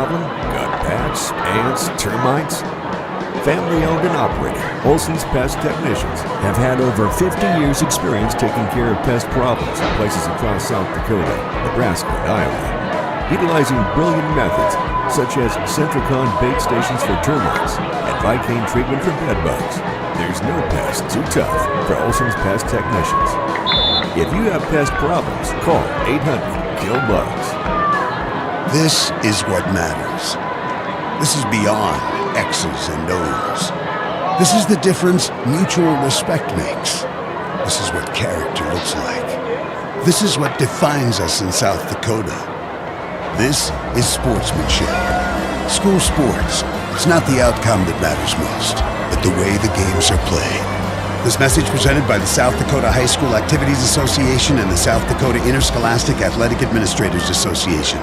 problem? Got bats, ants, termites? Family-owned and operated, Olson's Pest Technicians have had over 50 years' experience taking care of pest problems in places across South Dakota, Nebraska, and Iowa, utilizing brilliant methods such as Centricon bait stations for termites and Vicane treatment for bedbugs. There's no pest too tough for Olson's Pest Technicians. If you have pest problems, call 800-KILL-BUGS. This is what matters. This is beyond X's and O's. This is the difference mutual respect makes. This is what character looks like. This is what defines us in South Dakota. This is sportsmanship. School sports. It's not the outcome that matters most, but the way the games are played. This message presented by the South Dakota High School Activities Association and the South Dakota Interscholastic Athletic Administrators Association.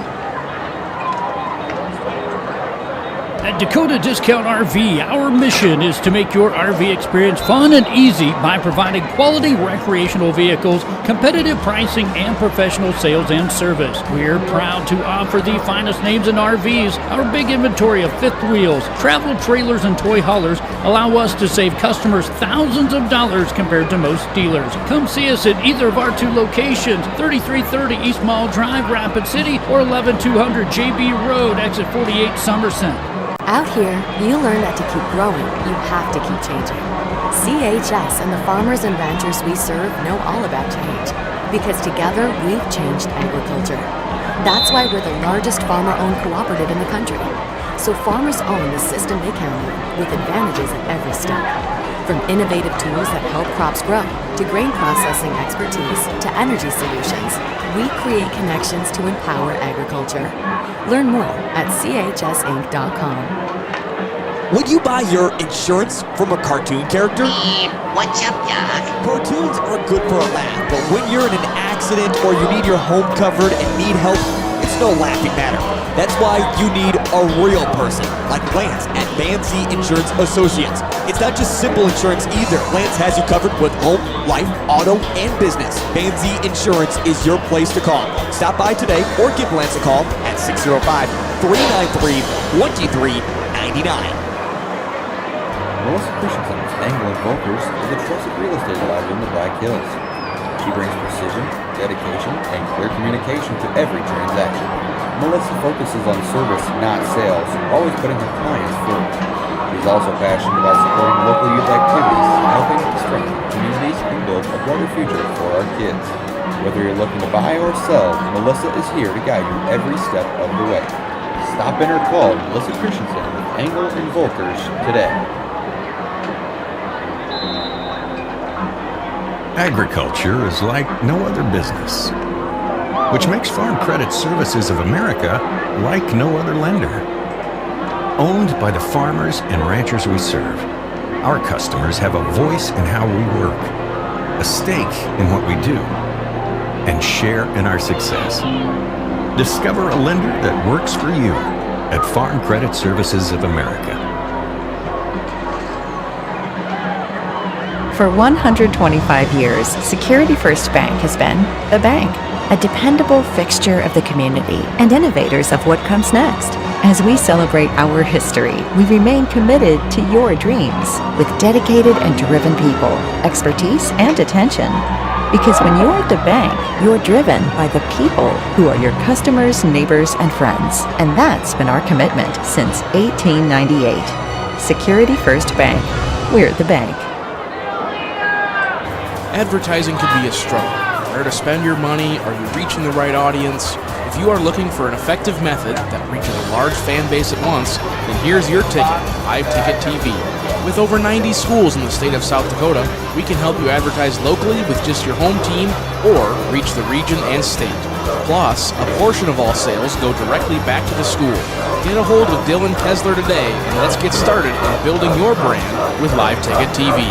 At Dakota Discount RV, our mission is to make your RV experience fun and easy by providing quality recreational vehicles, competitive pricing, and professional sales and service. We're proud to offer the finest names in RVs. Our big inventory of fifth wheels, travel trailers, and toy haulers allow us to save customers thousands of dollars compared to most dealers. Come see us at either of our two locations, 3330 East Mall Drive, Rapid City, or 11200 JB Road, exit 48, Somerset. Out here, you learn that to keep growing, you have to keep changing. CHS and the farmers and ranchers we serve know all about change, because together we've changed agriculture. That's why we're the largest farmer-owned cooperative in the country. So farmers own the system they count on, with advantages at every step. From innovative tools that help crops grow, to grain processing expertise, to energy solutions, we create connections to empower agriculture. Learn more at chsinc.com. Would you buy your insurance from a cartoon character? What's up, Doc? Cartoons are good for a laugh, but when you're in an accident or you need your home covered and need help, it's no laughing matter. That's why you need a real person, like Lance at Varsity Insurance Associates. It's not just simple insurance either. Lance has you covered with home, life, auto, and business. Varsity Insurance is your place to call. Stop by today or give Lance a call at 605-393-2399. Melissa Christensen's Angle & Volkers is a trusted real estate advisor in the Black Hills. She brings precision, dedication, and clear communication to every transaction. Melissa focuses on service, not sales, always putting her clients first. She's also passionate about supporting local youth activities, helping to strengthen communities and build a brighter future for our kids. Whether you're looking to buy or sell, Melissa is here to guide you every step of the way. Stop in or call Melissa Christensen with Angle & Volkers today. Agriculture is like no other business, which makes Farm Credit Services of America like no other lender. Owned by the farmers and ranchers we serve, our customers have a voice in how we work, a stake in what we do, and share in our success. Discover a lender that works for you at Farm Credit Services of America. For 125 years, Security First Bank has been the bank, a dependable fixture of the community and innovators of what comes next. As we celebrate our history, we remain committed to your dreams with dedicated and driven people, expertise, and attention. Because when you're at the bank, you're driven by the people who are your customers, neighbors, and friends. And that's been our commitment since 1898. Security First Bank. We're the bank. Advertising can be a struggle. Where to spend your money? Are you reaching the right audience? If you are looking for an effective method that reaches a large fan base at once, then here's your ticket, Live Ticket TV. With over 90 schools in the state of South Dakota, we can help you advertise locally with just your home team or reach the region and state. Plus, a portion of all sales go directly back to the school. Get a hold of Dylan Tesler today and let's get started in building your brand with Live Ticket TV.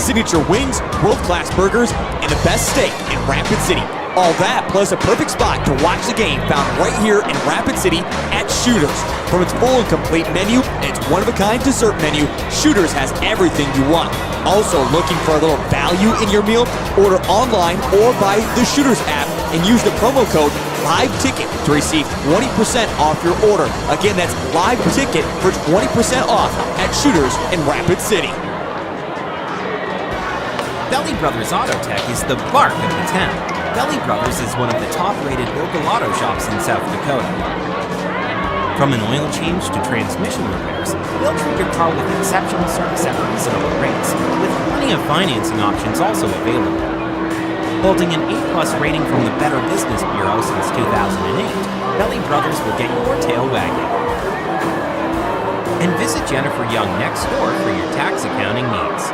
Signature wings, world-class burgers, and the best steak in Rapid City. All that plus a perfect spot to watch the game found right here in Rapid City at Shooters. From its full and complete menu and its one-of-a-kind dessert menu, Shooters has everything you want. Also looking for a little value in your meal? Order online or by the Shooters app and use the promo code LiveTicket to receive 20% off your order. Again, that's LiveTicket for 20% off at Shooters in Rapid City. Belly Brothers Auto Tech is the bark of the town. Belly Brothers is one of the top-rated local auto shops in South Dakota. From an oil change to transmission repairs, they'll treat your car with exceptional service at reasonable rates, with plenty of financing options also available. Holding an A+ rating from the Better Business Bureau since 2008, Belly Brothers will get your tail wagging. And visit Jennifer Young next door for your tax accounting needs.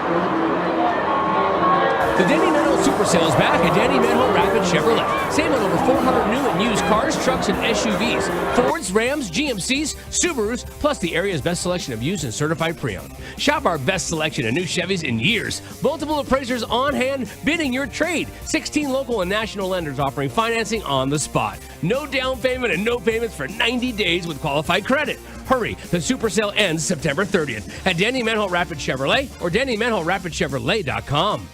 The Danny Menho Super Sale is back at Danny Menho Rapid Chevrolet. Save on over 400 new and used cars, trucks, and SUVs. Fords, Rams, GMCs, Subarus, plus the area's best selection of used and certified pre-owned. Shop our best selection of new Chevys in years. Multiple appraisers on hand bidding your trade. 16 local and national lenders offering financing on the spot. No down payment and no payments for 90 days with qualified credit. Hurry, the Super Sale ends September 30th at Danny Menho Rapid Chevrolet or DannyMenhoRapidChevrolet.com.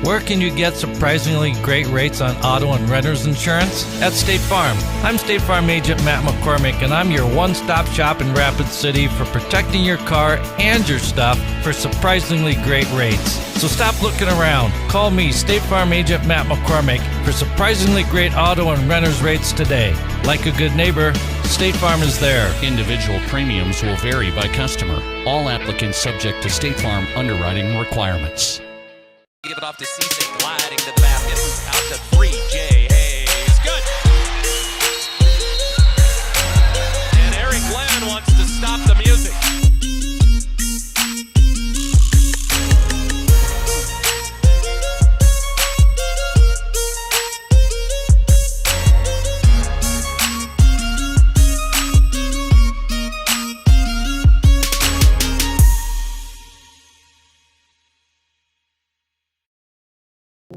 Where can you get surprisingly great rates on auto and renter's insurance? At State Farm. I'm State Farm Agent Matt McCormick, and I'm your one-stop shop in Rapid City for protecting your car and your stuff for surprisingly great rates. So stop looking around. Call me, State Farm Agent Matt McCormick, for surprisingly great auto and renter's rates today. Like a good neighbor, State Farm is there. Individual premiums will vary by customer. All applicants subject to State Farm underwriting requirements. Give it off to Cisse, gliding to the basket. Out to 3, Jay Hayes. Good. And Eric Glenn wants to stop the music.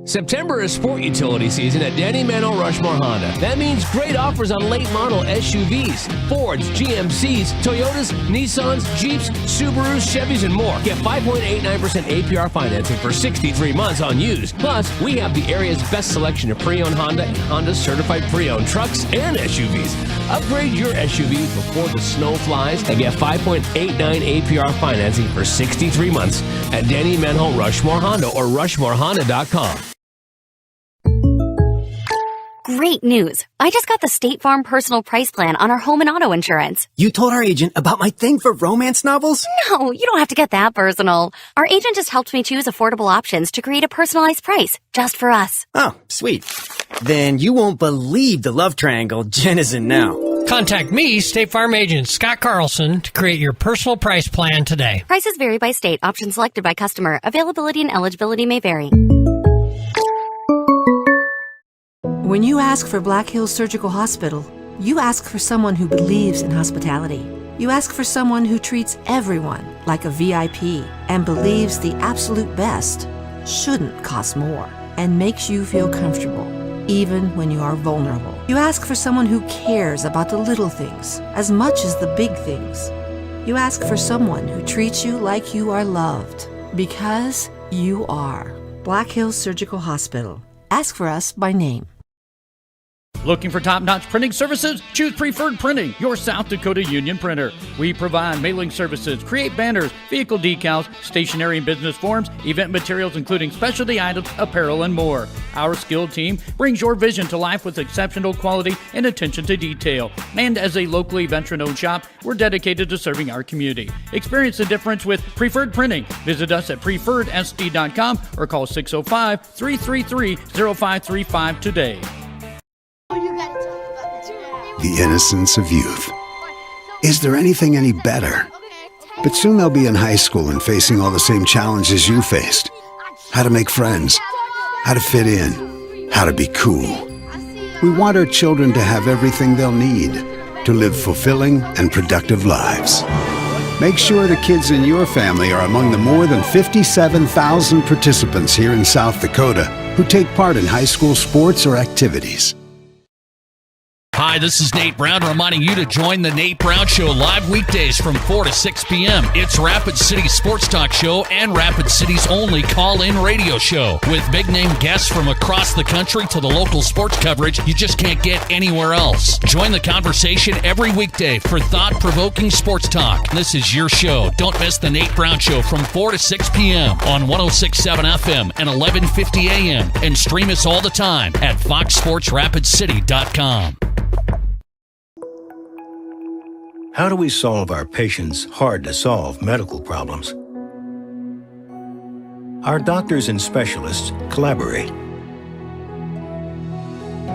September is sport utility season at Danny Menho Rushmore Honda. That means great offers on late model SUVs, Fords, GMCs, Toyotas, Nissans, Jeeps, Subarus, Chevys, and more. Get 5.89% APR financing for 63 months on used. Plus, we have the area's best selection of pre-owned Honda and Honda certified pre-owned trucks and SUVs. Upgrade your SUV before the snow flies and get 5.89 APR financing for 63 months at Danny Menho Rushmore Honda or RushmoreHonda.com. Great news. I just got the State Farm personal price plan on our home and auto insurance. You told our agent about my thing for romance novels? No, you don't have to get that personal. Our agent just helped me choose affordable options to create a personalized price just for us. Oh, sweet. Then you won't believe the love triangle Jen is in now. Contact me, State Farm agent Scott Carlson, to create your personal price plan today. Prices vary by state. Options selected by customer. Availability and eligibility may vary. When you ask for Black Hills Surgical Hospital, you ask for someone who believes in hospitality. You ask for someone who treats everyone like a VIP and believes the absolute best shouldn't cost more and makes you feel comfortable, even when you are vulnerable. You ask for someone who cares about the little things as much as the big things. You ask for someone who treats you like you are loved, because you are. Black Hills Surgical Hospital. Ask for us by name. Looking for top-notch printing services? Choose Preferred Printing, your South Dakota union printer. We provide mailing services, create banners, vehicle decals, stationery and business forms, event materials including specialty items, apparel, and more. Our skilled team brings your vision to life with exceptional quality and attention to detail. And as a locally veteran-owned shop, we're dedicated to serving our community. Experience the difference with Preferred Printing. Visit us at preferredsd.com or call 605-333-0535 today. The innocence of youth. Is there anything any better? But soon they'll be in high school and facing all the same challenges you faced. How to make friends, how to fit in, how to be cool. We want our children to have everything they'll need to live fulfilling and productive lives. Make sure the kids in your family are among the more than 57,000 participants here in South Dakota who take part in high school sports or activities. Hi, this is Nate Brown reminding you to join the Nate Brown Show live weekdays from 4 to 6 p.m. It's Rapid City's sports talk show and Rapid City's only call-in radio show. With big-name guests from across the country to the local sports coverage you just can't get anywhere else. Join the conversation every weekday for thought-provoking sports talk. This is your show. Don't miss the Nate Brown Show from 4 to 6 p.m. on 106.7 FM and 1150 a.m. And stream us all the time at foxsportsrapidcity.com. How do we solve our patients' hard-to-solve medical problems? Our doctors and specialists collaborate,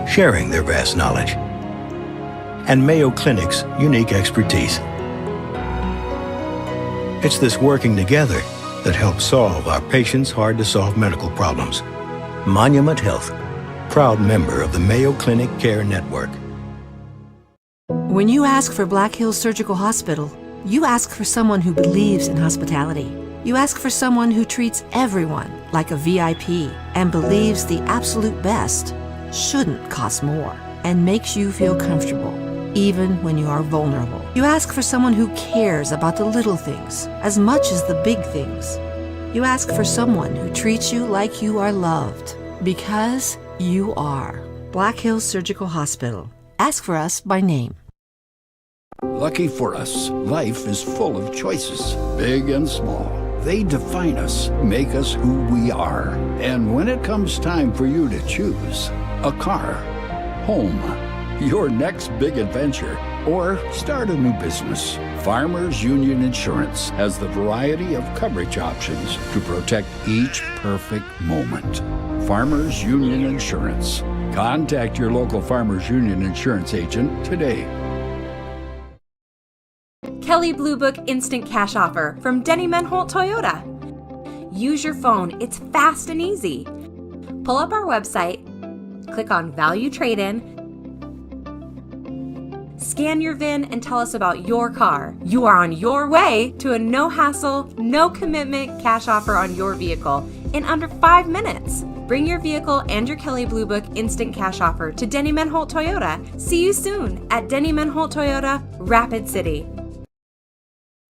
sharing their vast knowledge and Mayo Clinic's unique expertise. It's this working together that helps solve our patients' hard-to-solve medical problems. Monument Health, proud member of the Mayo Clinic Care Network. When you ask for Black Hills Surgical Hospital, you ask for someone who believes in hospitality. You ask for someone who treats everyone like a VIP and believes the absolute best shouldn't cost more and makes you feel comfortable, even when you are vulnerable. You ask for someone who cares about the little things as much as the big things. You ask for someone who treats you like you are loved, because you are. Black Hills Surgical Hospital. Ask for us by name. Lucky for us, life is full of choices, big and small. They define us, make us who we are. And when it comes time for you to choose a car, home, your next big adventure, or start a new business, Farmers Union Insurance has the variety of coverage options to protect each perfect moment. Farmers Union Insurance. Contact your local Farmers Union Insurance agent today. Kelley Blue Book Instant Cash Offer from Denny Menholt Toyota. Use your phone, it's fast and easy. Pull up our website, click on Value Trade-In, scan your VIN and tell us about your car. You are on your way to a no-hassle, no-commitment cash offer on your vehicle in under 5 minutes. Bring your vehicle and your Kelley Blue Book Instant Cash Offer to Denny Menholt Toyota. See you soon at Denny Menholt Toyota, Rapid City.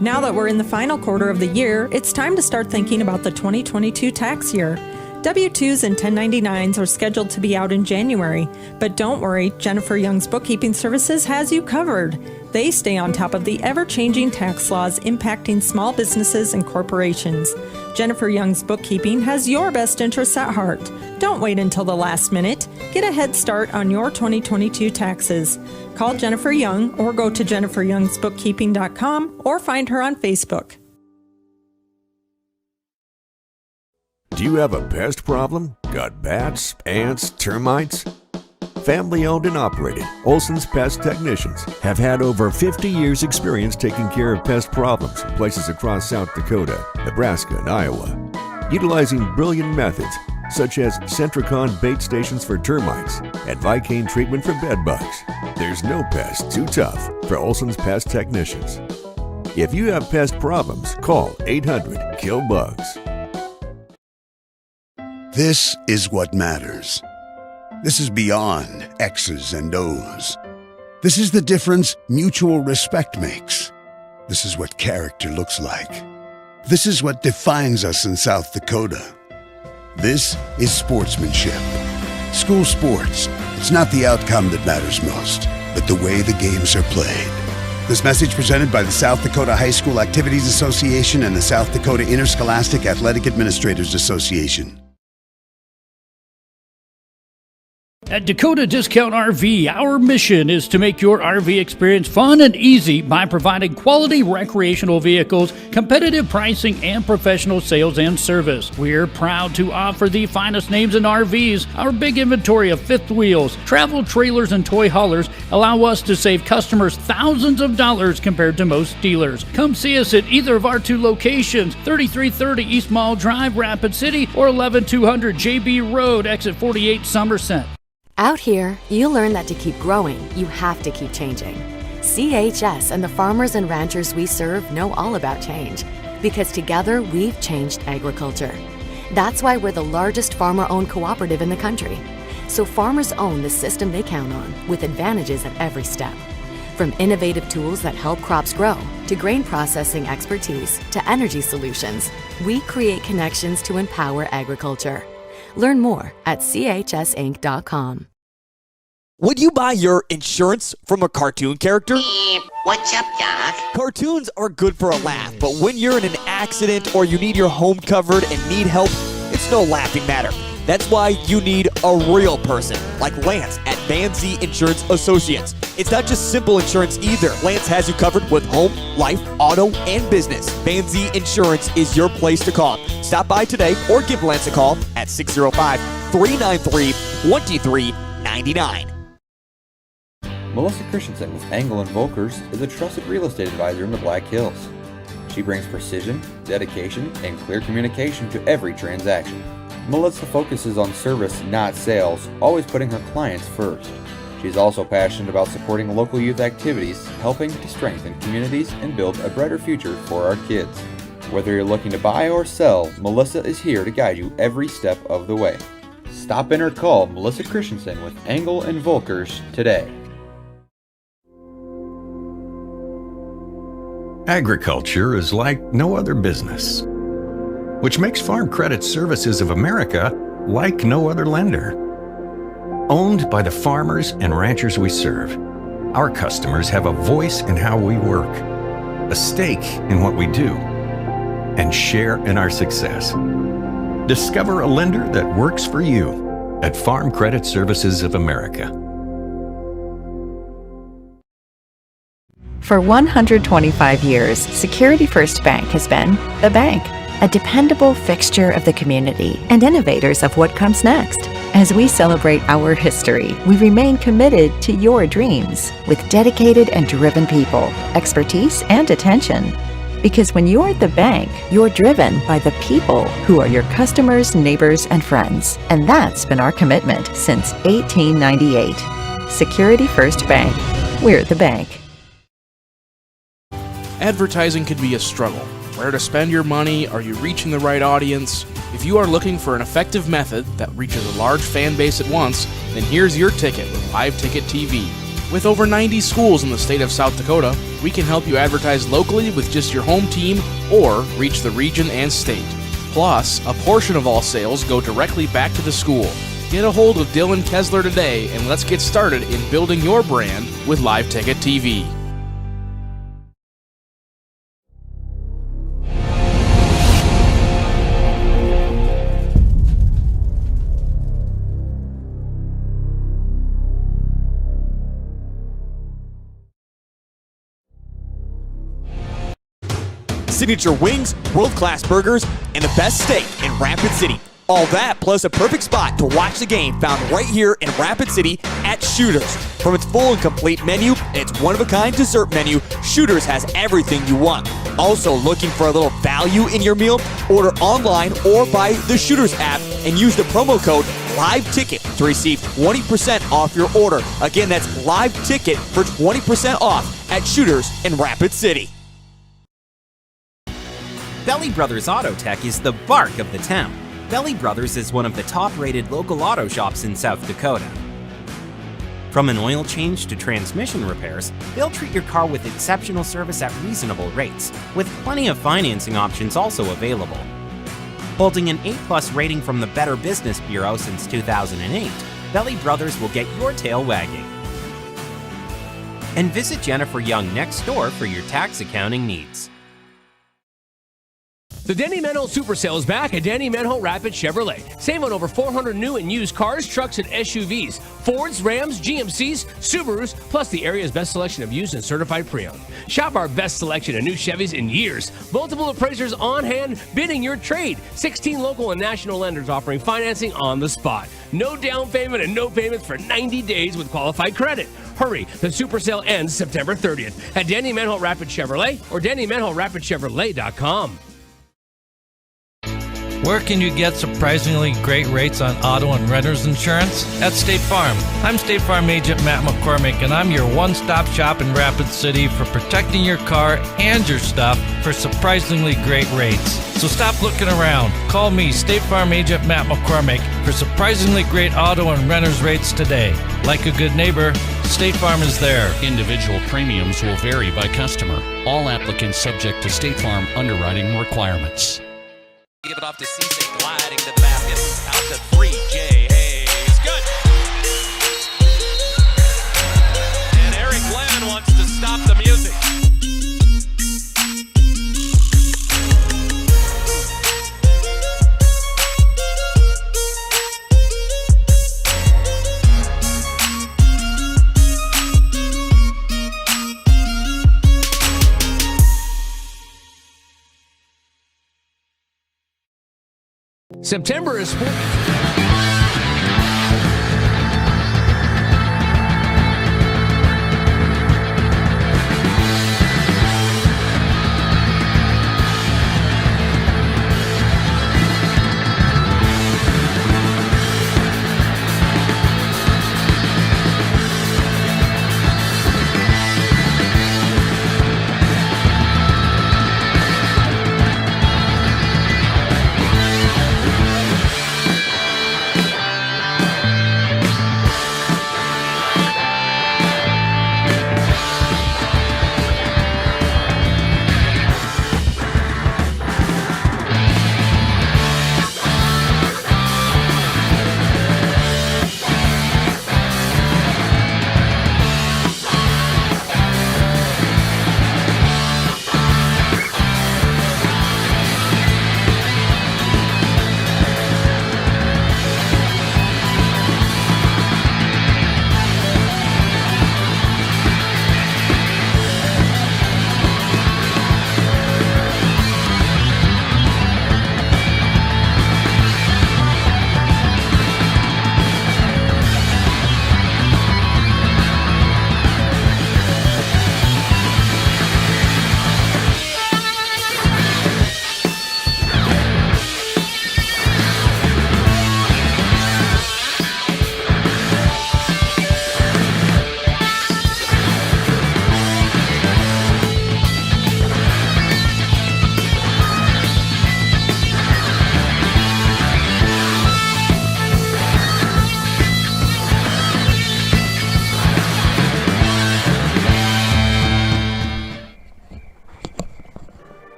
Now that we're in the final quarter of the year, it's time to start thinking about the 2022 tax year. W-2s and 1099s are scheduled to be out in January, but don't worry, Jennifer Young's Bookkeeping Services has you covered. They stay on top of the ever-changing tax laws impacting small businesses and corporations. Jennifer Young's Bookkeeping has your best interests at heart. Don't wait until the last minute. Get a head start on your 2022 taxes. Call Jennifer Young or go to jenniferyoungsbookkeeping.com or find her on Facebook. Do you have a pest problem? Got bats, ants, termites? Family owned and operated, Olson's Pest Technicians have had over 50 years experience taking care of pest problems in places across South Dakota, Nebraska, and Iowa. Utilizing brilliant methods such as Centricon bait stations for termites and Vicane treatment for bed bugs, there's no pest too tough for Olson's Pest Technicians. If you have pest problems, call 800-KILL-BUGS. This is what matters. This is beyond X's and O's. This is the difference mutual respect makes. This is what character looks like. This is what defines us in South Dakota. This is sportsmanship. School sports, it's not the outcome that matters most, but the way the games are played. This message presented by the South Dakota High School Activities Association and the South Dakota Interscholastic Athletic Administrators Association. At Dakota Discount RV, our mission is to make your RV experience fun and easy by providing quality recreational vehicles, competitive pricing, and professional sales and service. We're proud to offer the finest names in RVs. Our big inventory of fifth wheels, travel trailers, and toy haulers allow us to save customers thousands of dollars compared to most dealers. Come see us at either of our two locations, 3330 East Mall Drive, Rapid City, or 11200 JB Road, exit 48, Somerset. Out here, you learn that to keep growing, you have to keep changing. CHS and the farmers and ranchers we serve know all about change, because together we've changed agriculture. That's why we're the largest farmer-owned cooperative in the country. So farmers own the system they count on, with advantages at every step. From innovative tools that help crops grow, to grain processing expertise, to energy solutions, we create connections to empower agriculture. Learn more at chsinc.com. Would you buy your insurance from a cartoon character? What's up, Doc? Cartoons are good for a laugh, but when you're in an accident or you need your home covered and need help, it's no laughing matter. That's why you need a real person, like Lance at Van Zee Insurance Associates. It's not just simple insurance either. Lance has you covered with home, life, auto, and business. Van Zee Insurance is your place to call. Stop by today or give Lance a call at 605-393-2399. Melissa Christensen with Engel & Volkers is a trusted real estate advisor in the Black Hills. She brings precision, dedication, and clear communication to every transaction. Melissa focuses on service, not sales, always putting her clients first. She's also passionate about supporting local youth activities, helping to strengthen communities and build a brighter future for our kids. Whether you're looking to buy or sell, Melissa is here to guide you every step of the way. Stop in or call Melissa Christensen with Engel & Volkers today. Agriculture is like no other business, which makes Farm Credit Services of America like no other lender. Owned by the farmers and ranchers we serve, our customers have a voice in how we work, a stake in what we do, and share in our success. Discover a lender that works for you at Farm Credit Services of America. For 125 years, Security First Bank has been the bank, a dependable fixture of the community and innovators of what comes next. As we celebrate our history, we remain committed to your dreams with dedicated and driven people, expertise, and attention. Because when you're at the bank, you're driven by the people who are your customers, neighbors, and friends. And that's been our commitment since 1898. Security First Bank. We're the bank. Advertising can be a struggle. Where to spend your money? Are you reaching the right audience? If you are looking for an effective method that reaches a large fan base at once, then here's your ticket with Live Ticket TV. With over 90 schools in the state of South Dakota, we can help you advertise locally with just your home team or reach the region and state. Plus, a portion of all sales go directly back to the school. Get a hold of Dylan Kessler today and let's get started in building your brand with Live Ticket TV. Signature wings, world-class burgers, and the best steak in Rapid City. All that plus a perfect spot to watch the game found right here in Rapid City at Shooters. From its full and complete menu and its one-of-a-kind dessert menu, Shooters has everything you want. Also looking for a little value in your meal? Order online or by the Shooters app and use the promo code LiveTicket to receive 20% off your order. Again, that's LiveTicket for 20% off at Shooters in Rapid City. Belly Brothers Auto Tech is the bark of the town. Belly Brothers is one of the top-rated local auto shops in South Dakota. From an oil change to transmission repairs, they'll treat your car with exceptional service at reasonable rates, with plenty of financing options also available. Holding an A+ rating from the Better Business Bureau since 2008, Belly Brothers will get your tail wagging. And visit Jennifer Young next door for your tax accounting needs. The Denny Menho Super Sale is back at Denny Menho Rapid Chevrolet. Save on over 400 new and used cars, trucks, and SUVs. Fords, Rams, GMCs, Subarus, plus the area's best selection of used and certified pre-owned. Shop our best selection of new Chevys in years. Multiple appraisers on hand bidding your trade. 16 local and national lenders offering financing on the spot. No down payment and no payments for 90 days with qualified credit. Hurry, the Super Sale ends September 30th at Denny Menho Rapid Chevrolet or DennyMenhoRapidChevrolet.com. Where can you get surprisingly great rates on auto and renter's insurance? At State Farm. I'm State Farm Agent Matt McCormick, and I'm your one-stop shop in Rapid City for protecting your car and your stuff for surprisingly great rates. So stop looking around. Call me, State Farm Agent Matt McCormick, for surprisingly great auto and renter's rates today. Like a good neighbor, State Farm is there. Individual premiums will vary by customer. All applicants subject to State Farm underwriting requirements. Give it off to Cisse, gliding to the basket. Out to 3, Jay Hayes. Good. And Eric Glenn wants to stop the music. September is sport.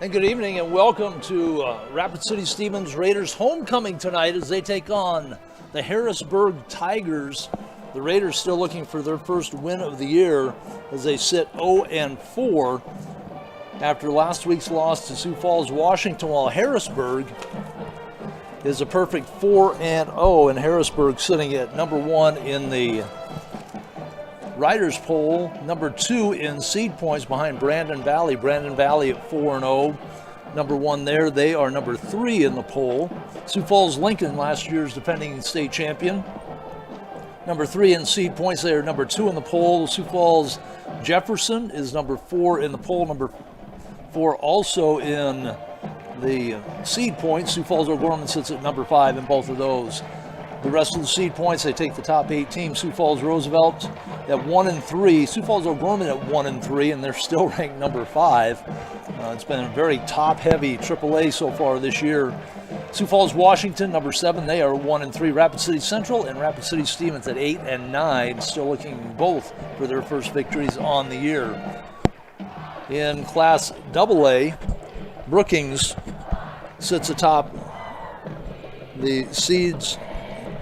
And good evening and welcome to Rapid City Stevens Raiders homecoming tonight as they take on the Harrisburg Tigers. The Raiders still looking for their first win of the year as they sit 0-4 after last week's loss to Sioux Falls, Washington, while Harrisburg is a perfect 4-0, and Harrisburg sitting at number 1 in the Riders poll, number 2 in seed points behind Brandon Valley. Brandon Valley at 4-0, number 1 there. They are number 3 in the poll. Sioux Falls Lincoln, last year's defending state champion, number 3 in seed points. They are number 2 in the poll. Sioux Falls Jefferson is number 4 in the poll, number 4 also in the seed points. Sioux Falls O'Gorman sits at number 5 in both of those. The rest of the seed points, they take the top 8 teams. Sioux Falls Roosevelt at 1-3. Sioux Falls O'Gorman at 1-3, and they're still ranked number 5. It's been a very top-heavy AAA so far this year. Sioux Falls Washington, number 7, they are 1-3. Rapid City Central and Rapid City Stevens at 8-9, still looking both for their first victories on the year. In Class AA, Brookings sits atop the seeds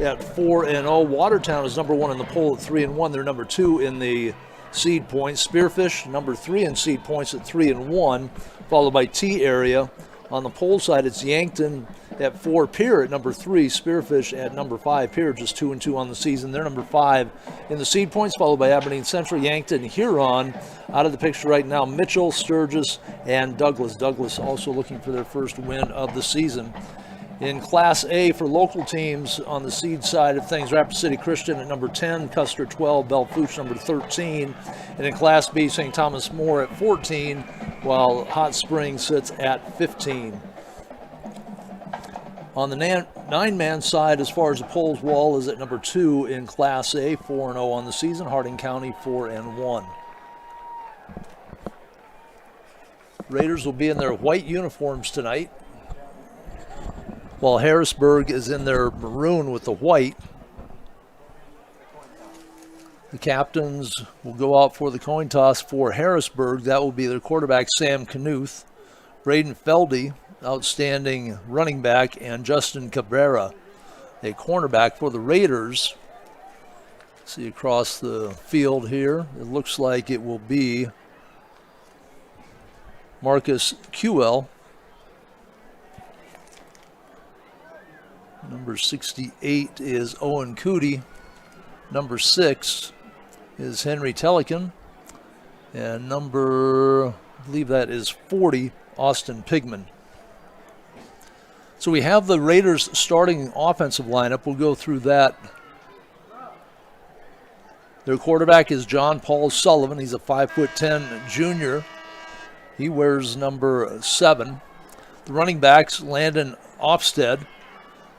at 4-0. Watertown is number 1 in the poll at 3-1. They're number 2 in the seed points. Spearfish, number 3 in seed points at 3-1, followed by T Area. On the poll side, it's Yankton at 4, Pier at number 3, Spearfish at number 5. Pier just 2-2 on the season. They're number 5 in the seed points, followed by Aberdeen Central, Yankton, Huron. Out of the picture right now, Mitchell, Sturgis, and Douglas. Douglas also looking for their first win of the season. In Class A for local teams on the seed side of things, Rapid City Christian at number 10, Custer 12, Belle-Fourche number 13. And in Class B, St. Thomas More at 14, while Hot Springs sits at 15. On the 9-man side, as far as the polls wall, is at number 2 in Class A, 4-0 on the season. Harding County 4-1. Raiders will be in their white uniforms tonight, while Harrisburg is in their maroon with the white. The captains will go out for the coin toss for Harrisburg. That will be their quarterback, Sam Knuth, Braden Feldy, outstanding running back, and Justin Cabrera, a cornerback for the Raiders. See across the field here, it looks like it will be Marcus Qwell. Number 68 is Owen Cootie. Number 6 is Henry Tellican. And number, I believe that is 40, Austin Pigman. So we have the Raiders starting offensive lineup. We'll go through that. Their quarterback is John Paul Sullivan. He's a 5'10" junior. He wears number 7. The running backs, Landon Ofsted,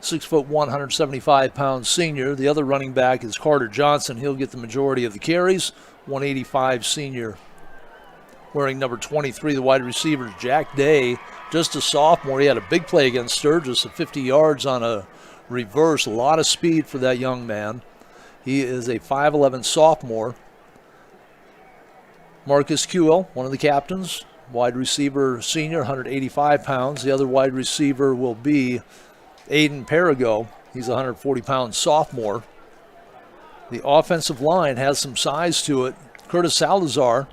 6'1", 175-pound senior. The other running back is Carter Johnson. He'll get the majority of the carries, 185 senior. Wearing number 23, the wide receiver, Jack Day, just a sophomore. He had a big play against Sturgis of 50 yards on a reverse. A lot of speed for that young man. He is a 5'11" sophomore. Marcus Qwell, one of the captains, wide receiver senior, 185 pounds. The other wide receiver will be Aiden Perigo. He's a 140-pound sophomore. The offensive line has some size to it. Curtis Salazar,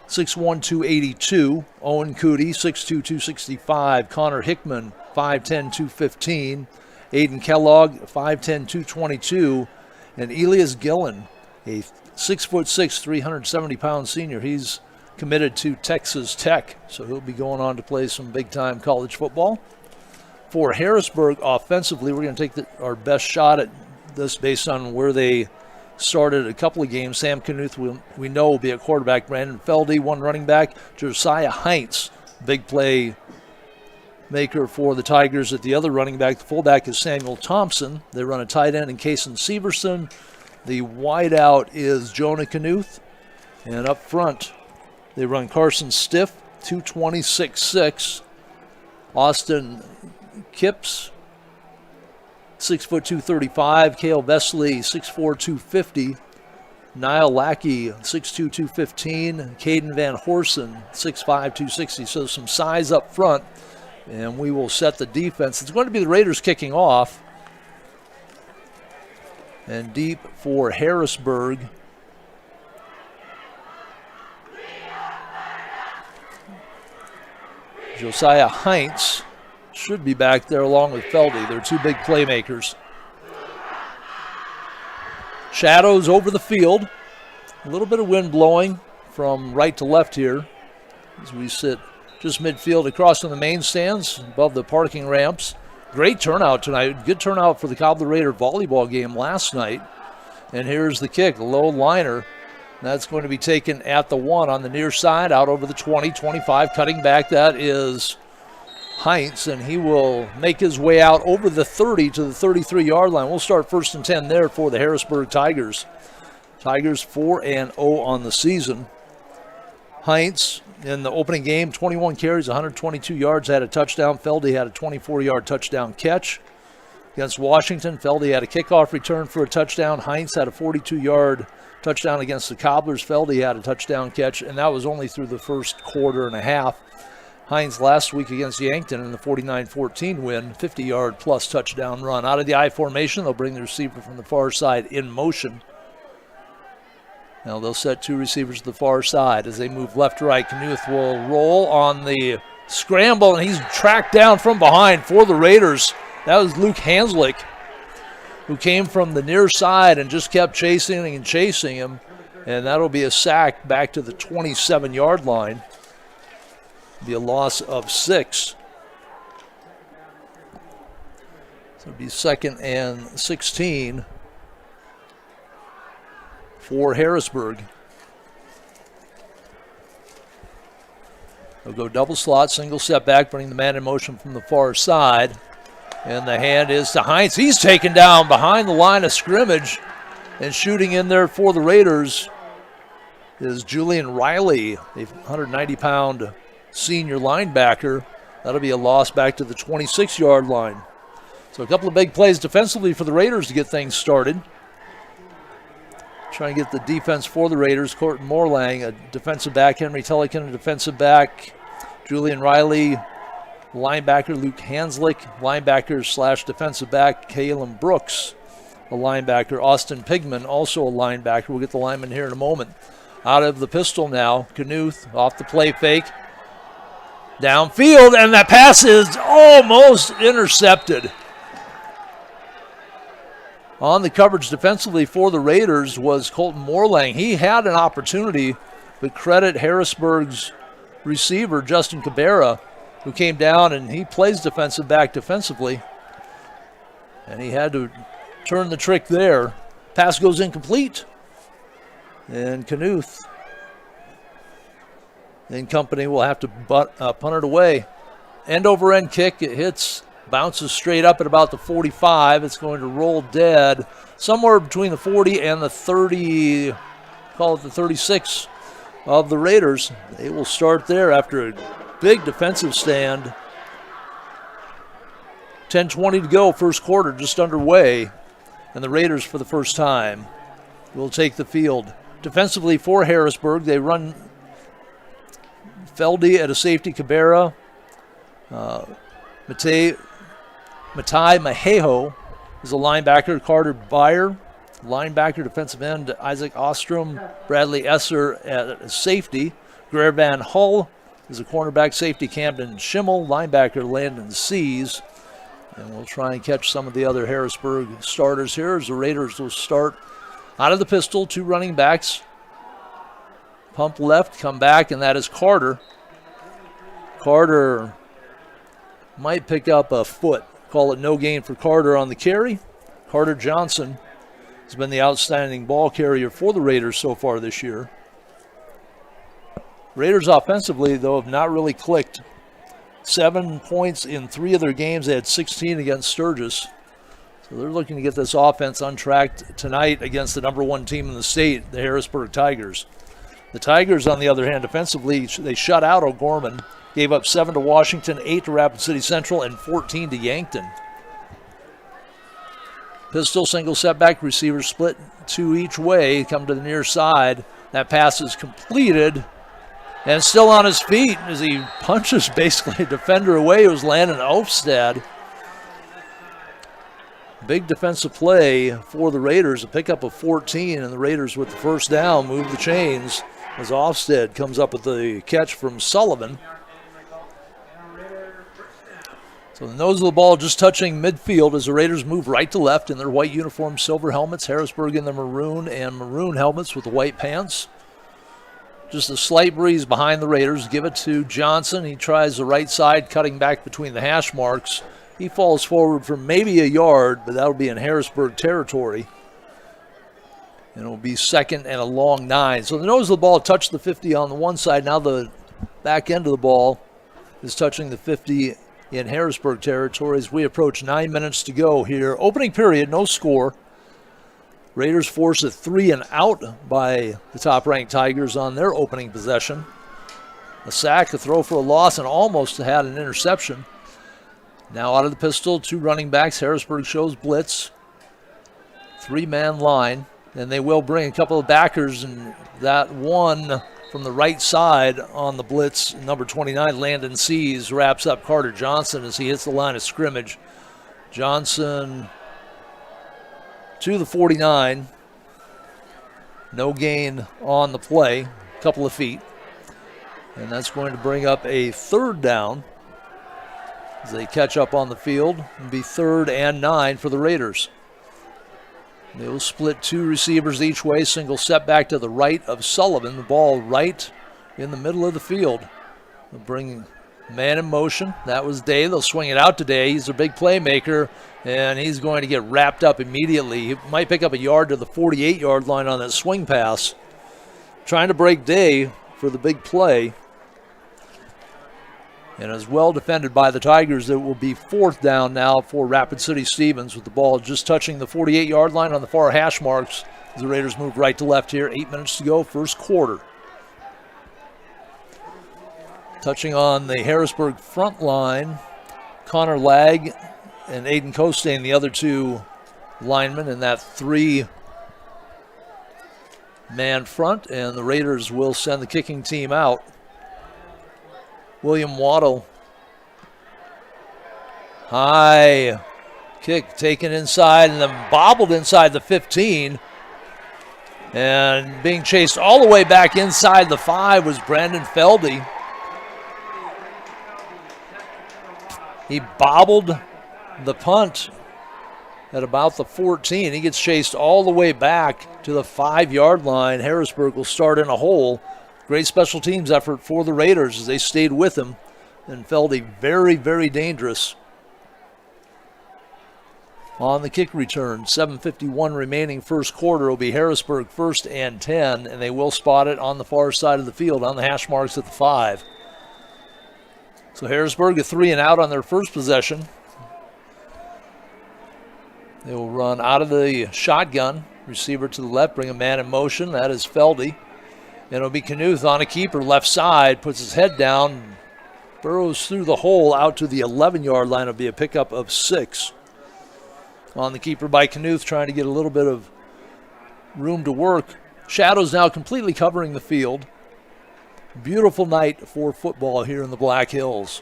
6'1", 282. Owen Cootie, 6'2", 265. Connor Hickman, 5'10", 215. Aiden Kellogg, 5'10", 222. And Elias Gillen, a 6'6", 370-pound senior. He's committed to Texas Tech, so he'll be going on to play some big-time college football. For Harrisburg, offensively, we're going to take our best shot at this based on where they started a couple of games. Sam Knuth, we know, will be a quarterback. Brandon Feldy, one running back. Josiah Heinz, big play maker for the Tigers at the other running back. The fullback is Samuel Thompson. They run a tight end in Kason Severson. The wideout is Jonah Knuth. And up front, they run Carson Stiff, 226-6. Austin Kipps, 6', 235. Cale Vesley, 6'4", 250. Niall Lackey, 6'2", 215. Caden Van Horsen, 6'5", 260. So some size up front, and we will set the defense. It's going to be the Raiders kicking off. And deep for Harrisburg. Josiah Heinz should be back there along with Feldy. They're two big playmakers. Shadows over the field. A little bit of wind blowing from right to left here as we sit just midfield across from the main stands above the parking ramps. Great turnout tonight. Good turnout for the Cobbler Raider volleyball game last night. And here's the kick, a low liner. That's going to be taken at the 1 on the near side, out over the 20, 25. Cutting back, that is Heinz, and he will make his way out over the 30 to the 33-yard line. We'll start 1st and 10 there for the Harrisburg Tigers. Tigers 4-0 on the season. Heinz, in the opening game, 21 carries, 122 yards, had a touchdown. Feldy had a 24-yard touchdown catch. Against Washington, Feldy had a kickoff return for a touchdown. Heinz had a 42-yard touchdown against the Cobblers. Feldy had a touchdown catch, and that was only through the first quarter and a half. Heinz last week against Yankton in the 49-14 win, 50-yard plus touchdown run. Out of the I formation, they'll bring the receiver from the far side in motion. Now they'll set two receivers to the far side as they move left to right. Knuth will roll on the scramble, and he's tracked down from behind for the Raiders. That was Luke Hanslick, who came from the near side and just kept chasing and chasing him. And that'll be a sack back to the 27-yard line. Be a loss of 6. So it'll be 2nd and 16 for Harrisburg. They'll go double slot, single step back, bringing the man in motion from the far side. And the hand is to Heinz. He's taken down behind the line of scrimmage. And shooting in there for the Raiders is Julian Riley, a 190-pound senior linebacker. That'll be a loss back to the 26-yard line. So a couple of big plays defensively for the Raiders to get things started. Trying to get the defense for the Raiders. Courtney Morlang, a defensive back. Henry Tellican, a defensive back. Julian Riley, linebacker. Luke Hanslick, linebacker / defensive back. Kalen Brooks, a linebacker. Austin Pigman, also a linebacker. We'll get the lineman here in a moment. Out of the pistol now. Knuth off the play fake. Downfield, and that pass is almost intercepted. On the coverage defensively for the Raiders was Colton Morlang. He had an opportunity, but credit Harrisburg's receiver, Justin Cabrera, who came down and he plays defensive back defensively. And he had to turn the trick there. Pass goes incomplete. And Knuth and company will have to punt it away. End over end kick. It hits, bounces straight up at about the 45. It's going to roll dead somewhere between the 40 and the 30, call it the 36 of the Raiders. They will start there after a big defensive stand. 10:20 to go, first quarter just underway. And the Raiders, for the first time, will take the field. Defensively for Harrisburg, they run Feldy at a safety, Cabrera. Matai Mahejo is a linebacker. Carter Byer, linebacker, defensive end. Isaac Ostrom, Bradley Esser at a safety. Greer Van Hull is a cornerback. Safety, Camden Schimmel. Linebacker, Landon Seas. And we'll try and catch some of the other Harrisburg starters here as the Raiders will start out of the pistol. Two running backs. Pump left, come back, and that is Carter. Carter might pick up a foot. Call it no gain for Carter on the carry. Carter Johnson has been the outstanding ball carrier for the Raiders so far this year. Raiders offensively, though, have not really clicked. 7 points in 3 of their games. They had 16 against Sturgis. So they're looking to get this offense untracked tonight against the number 1 team in the state, the Harrisburg Tigers. The Tigers, on the other hand, defensively, they shut out O'Gorman, gave up 7 to Washington, 8 to Rapid City Central, and 14 to Yankton. Pistol, single setback, receivers split 2 each way, come to the near side. That pass is completed, and still on his feet as he punches basically a defender away. It was Landon Ofstad. Big defensive play for the Raiders, a pickup of 14, and the Raiders with the first down move the chains as Ofstad comes up with the catch from Sullivan. So the nose of the ball just touching midfield as the Raiders move right to left in their white uniforms, silver helmets. Harrisburg in the maroon and maroon helmets with the white pants. Just a slight breeze behind the Raiders. Give it to Johnson. He tries the right side, cutting back between the hash marks. He falls forward for maybe a yard, but that'll be in Harrisburg territory. And it'll be second and a long 9. So the nose of the ball touched the 50 on the one side. Now the back end of the ball is touching the 50 in Harrisburg territory as we approach 9 minutes to go here. Opening period, no score. Raiders force a 3 and out by the top-ranked Tigers on their opening possession. A sack, a throw for a loss, and almost had an interception. Now out of the pistol, 2 running backs. Harrisburg shows blitz. 3-man line. And they will bring a couple of backers, and that one from the right side on the blitz, number 29, Landon Seas, wraps up Carter Johnson as he hits the line of scrimmage. Johnson to the 49. No gain on the play, a couple of feet. And that's going to bring up a 3rd down as they catch up on the field and be 3rd and 9 for the Raiders. They will split 2 receivers each way, single setback to the right of Sullivan. The ball right in the middle of the field. They'll bring man in motion. That was Day. They'll swing it out to Day. He's a big playmaker, and he's going to get wrapped up immediately. He might pick up a yard to the 48-yard line on that swing pass. Trying to break Day for the big play. And as well defended by the Tigers, it will be 4th down now for Rapid City Stevens with the ball just touching the 48-yard line on the far hash marks as the Raiders move right to left here. 8 minutes to go, first quarter. Touching on the Harrisburg front line, Connor Legg and Aiden Costain, the other two linemen in that 3-man front, and the Raiders will send the kicking team out. William Waddle. High kick taken inside and then bobbled inside the 15. And being chased all the way back inside the 5 was Brandon Feldy. He bobbled the punt at about the 14. He gets chased all the way back to the 5-yard line. Harrisburg will start in a hole. Great special teams effort for the Raiders as they stayed with him. And Feldy very, very dangerous. On the kick return, 7:51 remaining first quarter, will be Harrisburg 1st and 10, and they will spot it on the far side of the field on the hash marks at the 5. So Harrisburg a 3 and out on their first possession. They will run out of the shotgun. Receiver to the left, bring a man in motion. That is Feldy. And it'll be Knuth on a keeper, left side, puts his head down, burrows through the hole out to the 11-yard line. It'll be a pickup of 6. On the keeper by Knuth, trying to get a little bit of room to work. Shadows now completely covering the field. Beautiful night for football here in the Black Hills.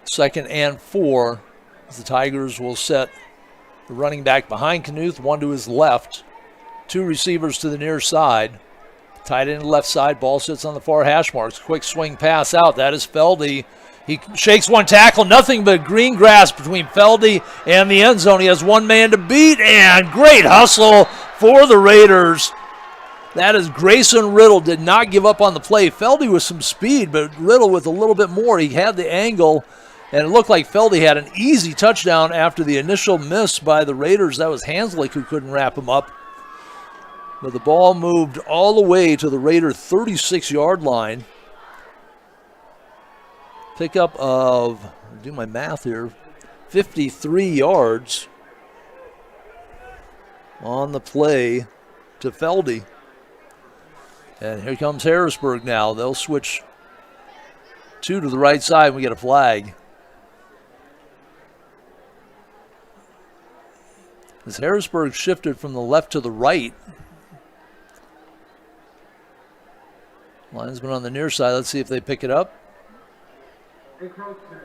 2nd and 4 as the Tigers will set the running back behind Knuth, one to his left. 2 receivers to the near side. Tight end left side, ball sits on the far hash marks. Quick swing pass out. That is Feldy. He shakes one tackle, nothing but green grass between Feldy and the end zone. He has one man to beat, and great hustle for the Raiders. That is Grayson Riddle, did not give up on the play. Feldy with some speed, but Riddle with a little bit more. He had the angle, and it looked like Feldy had an easy touchdown after the initial miss by the Raiders. That was Hanslick who couldn't wrap him up. But the ball moved all the way to the Raider 36-yard line. Pickup of, do my math here, 53 yards on the play to Feldy. And here comes Harrisburg now. They'll switch 2 to the right side and we get a flag. As Harrisburg shifted from the left to the right. Linesman on the near side. Let's see if they pick it up. Encroachment,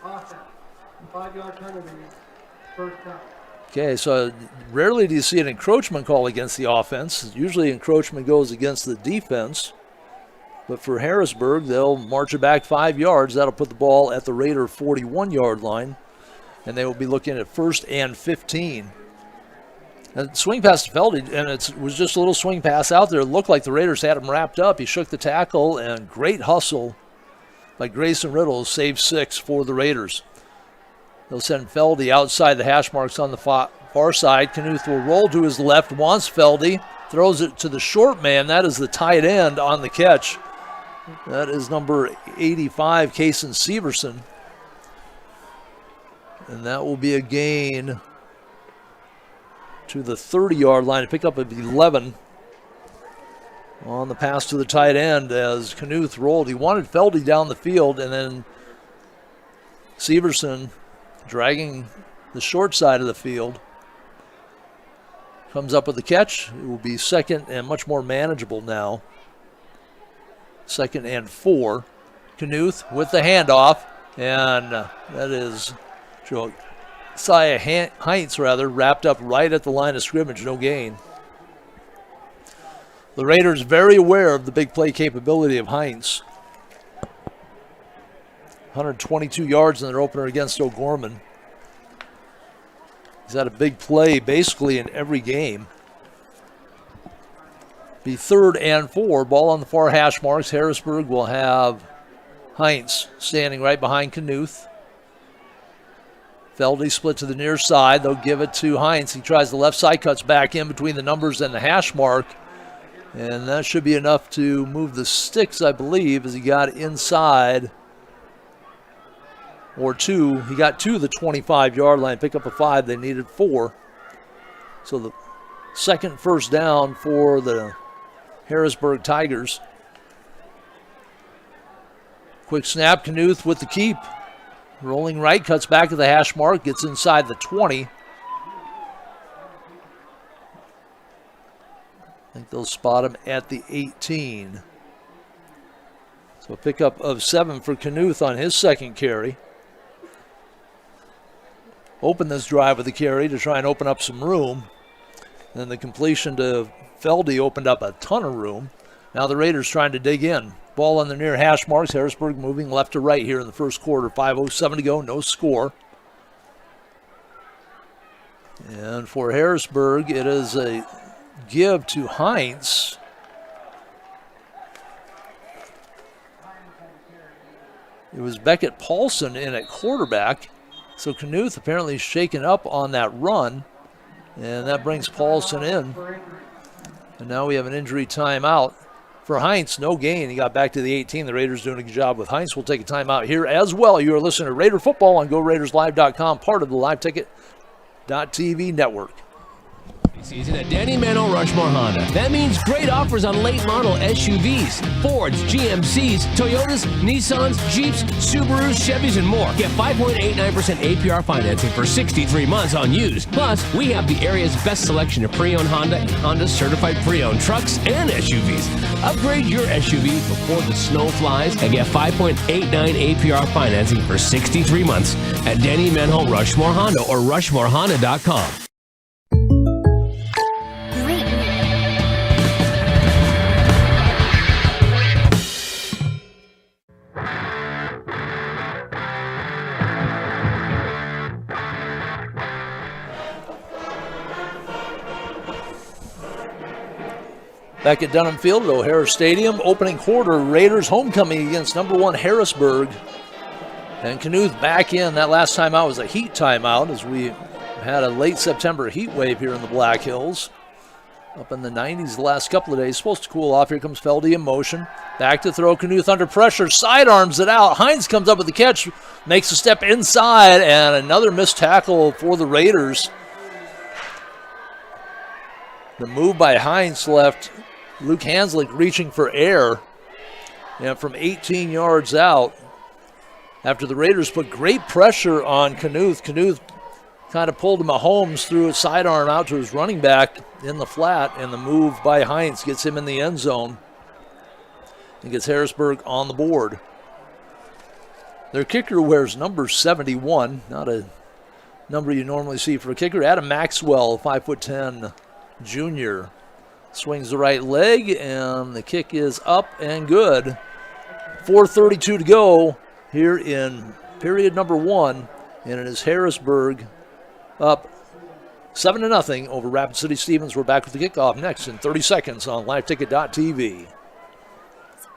offense, 5-yard penalty, first down. Okay, so rarely do you see an encroachment call against the offense. Usually encroachment goes against the defense. But for Harrisburg, they'll march it back 5 yards. That'll put the ball at the Raider 41-yard line. And they will be looking at 1st and 15. And swing pass to Feldy, and it was just a little swing pass out there. It looked like the Raiders had him wrapped up. He shook the tackle, and great hustle by Grayson Riddle, save 6 for the Raiders. They'll send Feldy outside the hash marks on the far side. Knuth will roll to his left, wants Feldy, throws it to the short man. That is the tight end on the catch. That is number 85, Kaysen Severson. And that will be a gain to the 30-yard line, a pickup of 11 on the pass to the tight end as Knuth rolled. He wanted Feldy down the field, and then Severson dragging the short side of the field. Comes up with the catch. It will be 2nd and much more manageable now. 2nd and 4. Knuth with the handoff, and that is Josiah Heinz, wrapped up right at the line of scrimmage, no gain. The Raiders very aware of the big play capability of Heinz. 122 yards in their opener against O'Gorman. He's had a big play basically in every game. Be 3rd and 4. Ball on the far hash marks. Harrisburg will have Heinz standing right behind Knuth. Feldy split to the near side. They'll give it to Heinz. He tries the left side, cuts back in between the numbers and the hash mark. And that should be enough to move the sticks, I believe, as he got inside. Or 2. He got to the 25-yard line, pick up a 5. They needed 4. So the second first down for the Harrisburg Tigers. Quick snap, Knuth with the keep. Rolling right, cuts back to the hash mark, gets inside the 20. I think they'll spot him at the 18. So a pickup of 7 for Knuth on his second carry. Open this drive with a carry to try and open up some room. Then the completion to Feldy opened up a ton of room. Now the Raiders trying to dig in. Ball on the near hash marks. Harrisburg moving left to right here in the first quarter. 5:07 to go, no score. And for Harrisburg, it is a give to Heinz. It was Beckett Paulson in at quarterback. So Knuth apparently shaken up on that run. And that brings Paulson in. And now we have an injury timeout. For Heinz, no gain. He got back to the 18. The Raiders doing a good job with Heinz. We'll take a timeout here as well. You are listening to Raider Football on GoRaidersLive.com, part of the LiveTicket.tv network. Season at Danny Manuel Rushmore Honda. That means great offers on late model SUVs, Fords, GMCs, Toyotas, Nissans, Jeeps, Subarus, Chevys, and more. Get 5.89% APR financing for 63 months on used. Plus, we have the area's best selection of pre-owned Honda and Honda certified pre-owned trucks and SUVs. Upgrade your SUV before the snow flies and get 5.89 APR financing for 63 months at Danny Manuel Rushmore Honda or RushmoreHonda.com. Back at Dunham Field at O'Hara Stadium, opening quarter, Raiders homecoming against number 1 Harrisburg. And Knuth back in. That last timeout was a heat timeout as we had a late September heat wave here in the Black Hills. Up in the 90s the last couple of days. Supposed to cool off. Here comes Feldy in motion. Back to throw. Knuth under pressure. Sidearms it out. Heinz comes up with the catch. Makes a step inside. And another missed tackle for the Raiders. The move by Heinz left Luke Hanslick reaching for air. And from 18 yards out, after the Raiders put great pressure on Knuth, Knuth kind of pulled Mahomes through a sidearm out to his running back in the flat, and the move by Heinz gets him in the end zone and gets Harrisburg on the board. Their kicker wears number 71, not a number you normally see for a kicker. Adam Maxwell, 5'10" junior, swings the right leg, and the kick is up and good. 4:32 to go here in period number 1, and it is Harrisburg up 7-0 over Rapid City Stevens. We're back with the kickoff next in 30 seconds on LiveTicket.tv.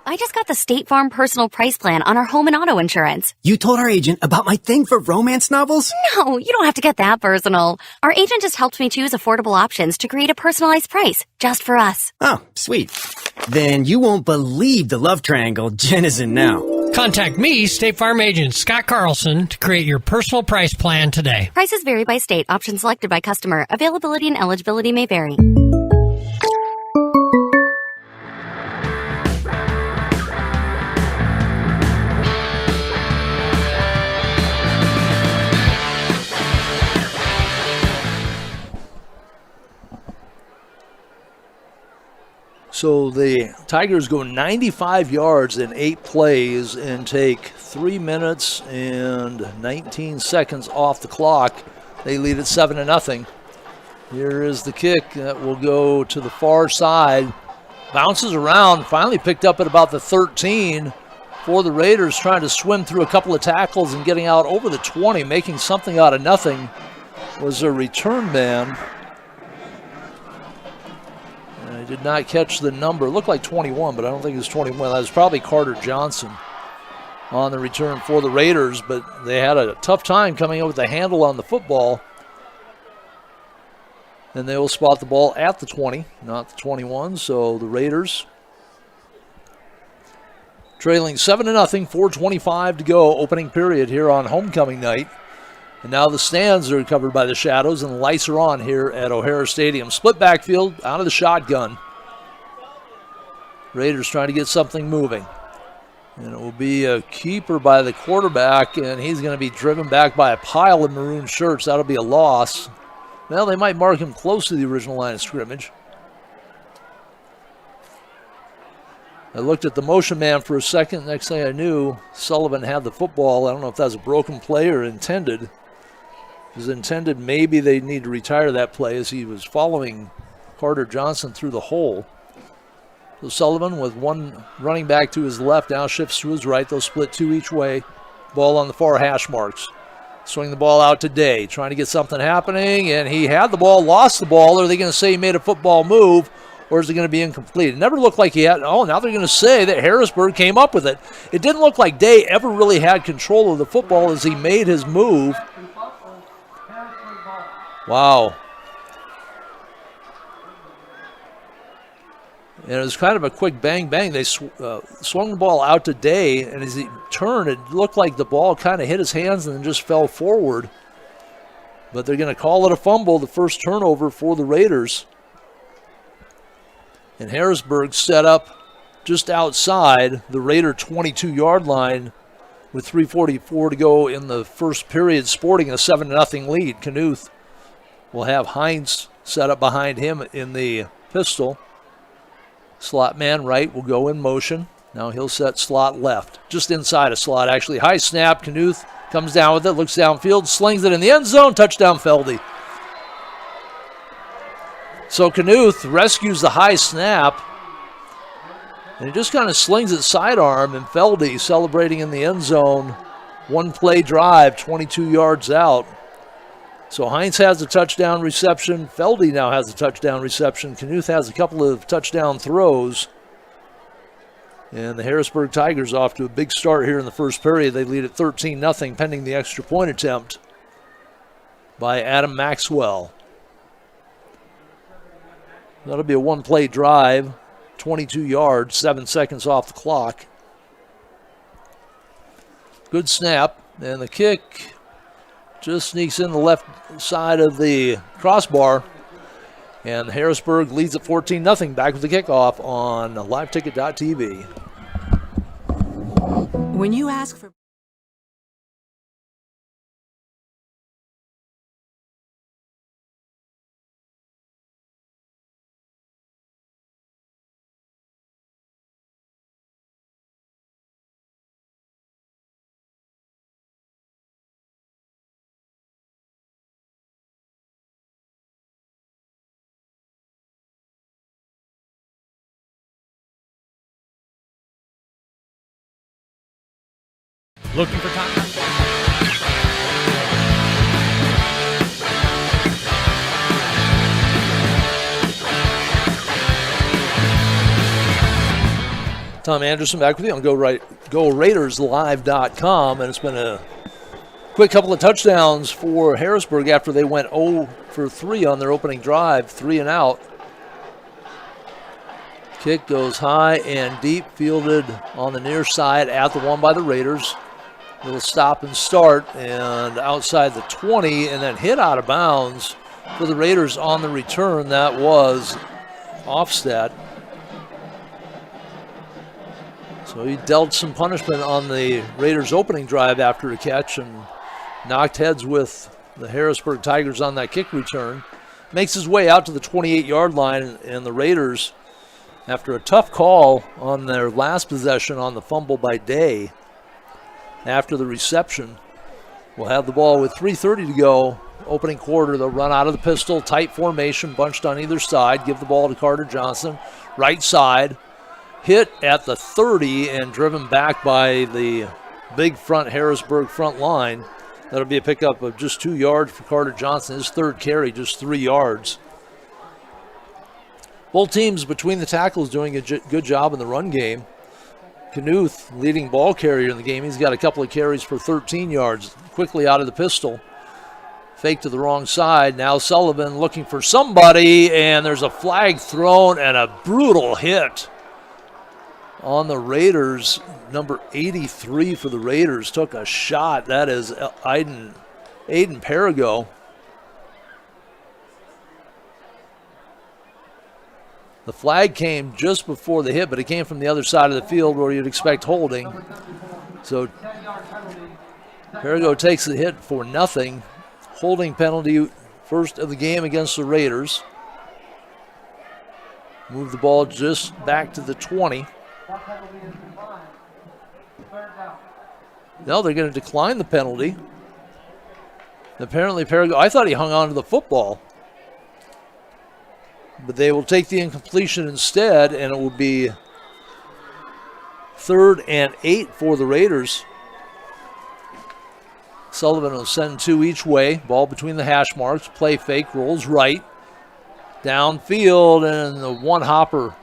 I just got the State Farm personal price plan on our home and auto insurance. You told our agent about my thing for romance novels? No, you don't have to get that personal. Our agent just helped me choose affordable options to create a personalized price just for us. Oh, sweet. Then you won't believe the love triangle Jen is in now. Contact me, State Farm agent Scott Carlson, to create your personal price plan today. Prices vary by state. Options selected by customer. Availability and eligibility may vary. So the Tigers go 95 yards in 8 plays and take 3 minutes and 19 seconds off the clock. They lead at 7-0. Here is the kick that will go to the far side. Bounces around, finally picked up at about the 13 for the Raiders, trying to swim through a couple of tackles and getting out over the 20, making something out of nothing was a return man. I did not catch the number. It looked like 21, but I don't think it was 21. That was probably Carter Johnson on the return for the Raiders, but they had a tough time coming up with a handle on the football. And they will spot the ball at the 20, not the 21. So the Raiders trailing 7-0, 4:25 to go, opening period here on homecoming night. And now the stands are covered by the shadows and the lights are on here at O'Hara Stadium. Split backfield out of the shotgun. Raiders trying to get something moving. And it will be a keeper by the quarterback, and he's going to be driven back by a pile of maroon shirts. That'll be a loss. Well, they might mark him close to the original line of scrimmage. I looked at the motion man for a second. Next thing I knew, Sullivan had the football. I don't know if that was a broken play or intended. It was intended. Maybe they need to retire that play as he was following Carter Johnson through the hole. So Sullivan with one running back to his left, now shifts to his right. They'll split two each way. Ball on the far hash marks. Swing the ball out to Day, trying to get something happening, and he had the ball, lost the ball. Are they going to say he made a football move, or is it going to be incomplete? It never looked like he had. Oh, now they're going to say that Harrisburg came up with it. It didn't look like Day ever really had control of the football as he made his move. Wow. And it was kind of a quick bang-bang. They swung the ball out to Day, and as he turned, it looked like the ball kind of hit his hands and then just fell forward. But they're going to call it a fumble, the first turnover for the Raiders. And Harrisburg set up just outside the Raider 22-yard line with 3:44 to go in the first period, sporting a 7-0 lead. Knuth will have Hines set up behind him in the pistol. Slot man right will go in motion. Now he'll set slot left, just inside a slot actually. High snap, Knuth comes down with it, looks downfield, slings it in the end zone, touchdown Feldy. So Knuth rescues the high snap, and he just kind of slings it sidearm, and Feldy celebrating in the end zone. One play drive, 22 yards out. So Hines has a touchdown reception. Feldy now has a touchdown reception. Knuth has a couple of touchdown throws. And the Harrisburg Tigers off to a big start here in the first period. They lead at 13-0 pending the extra point attempt by Adam Maxwell. That'll be a one-play drive, 22 yards, 7 seconds off the clock. Good snap, and the kick just sneaks in the left side of the crossbar. And Harrisburg leads at 14-0. Back with the kickoff on liveticket.tv. When you ask for... Looking for time? Tom Anderson back with you on GoRaidersLive.com, and it's been a quick couple of touchdowns for Harrisburg after they went 0 for 3 on their opening drive, 3 and out. Kick goes high and deep, fielded on the near side at the one by the Raiders. Little stop and start, and outside the 20, and then hit out of bounds for the Raiders on the return. That was Offsted. So he dealt some punishment on the Raiders' opening drive after a catch and knocked heads with the Harrisburg Tigers on that kick return. Makes his way out to the 28-yard line, and the Raiders, after a tough call on their last possession on the fumble by Day, after the reception, we'll have the ball with 3:30 to go. Opening quarter, they'll run out of the pistol, tight formation, bunched on either side. Give the ball to Carter Johnson, right side. Hit at the 30 and driven back by the big front Harrisburg front line. That'll be a pickup of just 2 yards for Carter Johnson. His third carry, just 3 yards. Both teams between the tackles doing a good job in the run game. Knuth, leading ball carrier in the game. He's got a couple of carries for 13 yards. Quickly out of the pistol. Fake to the wrong side. Now Sullivan looking for somebody, and there's a flag thrown and a brutal hit on the Raiders. Number 83 for the Raiders took a shot. That is Aiden Perigo. The flag came just before the hit, but it came from the other side of the field where you'd expect holding. So Perigo takes the hit for nothing. Holding penalty, first of the game against the Raiders. Move the ball just back to the 20. Now they're going to decline the penalty. Apparently Perigo, I thought he hung on to the football. But they will take the incompletion instead, and it will be 3rd and 8 for the Raiders. Sullivan will send 2 each way. Ball between the hash marks. Play fake, rolls right. Downfield, and the one hopper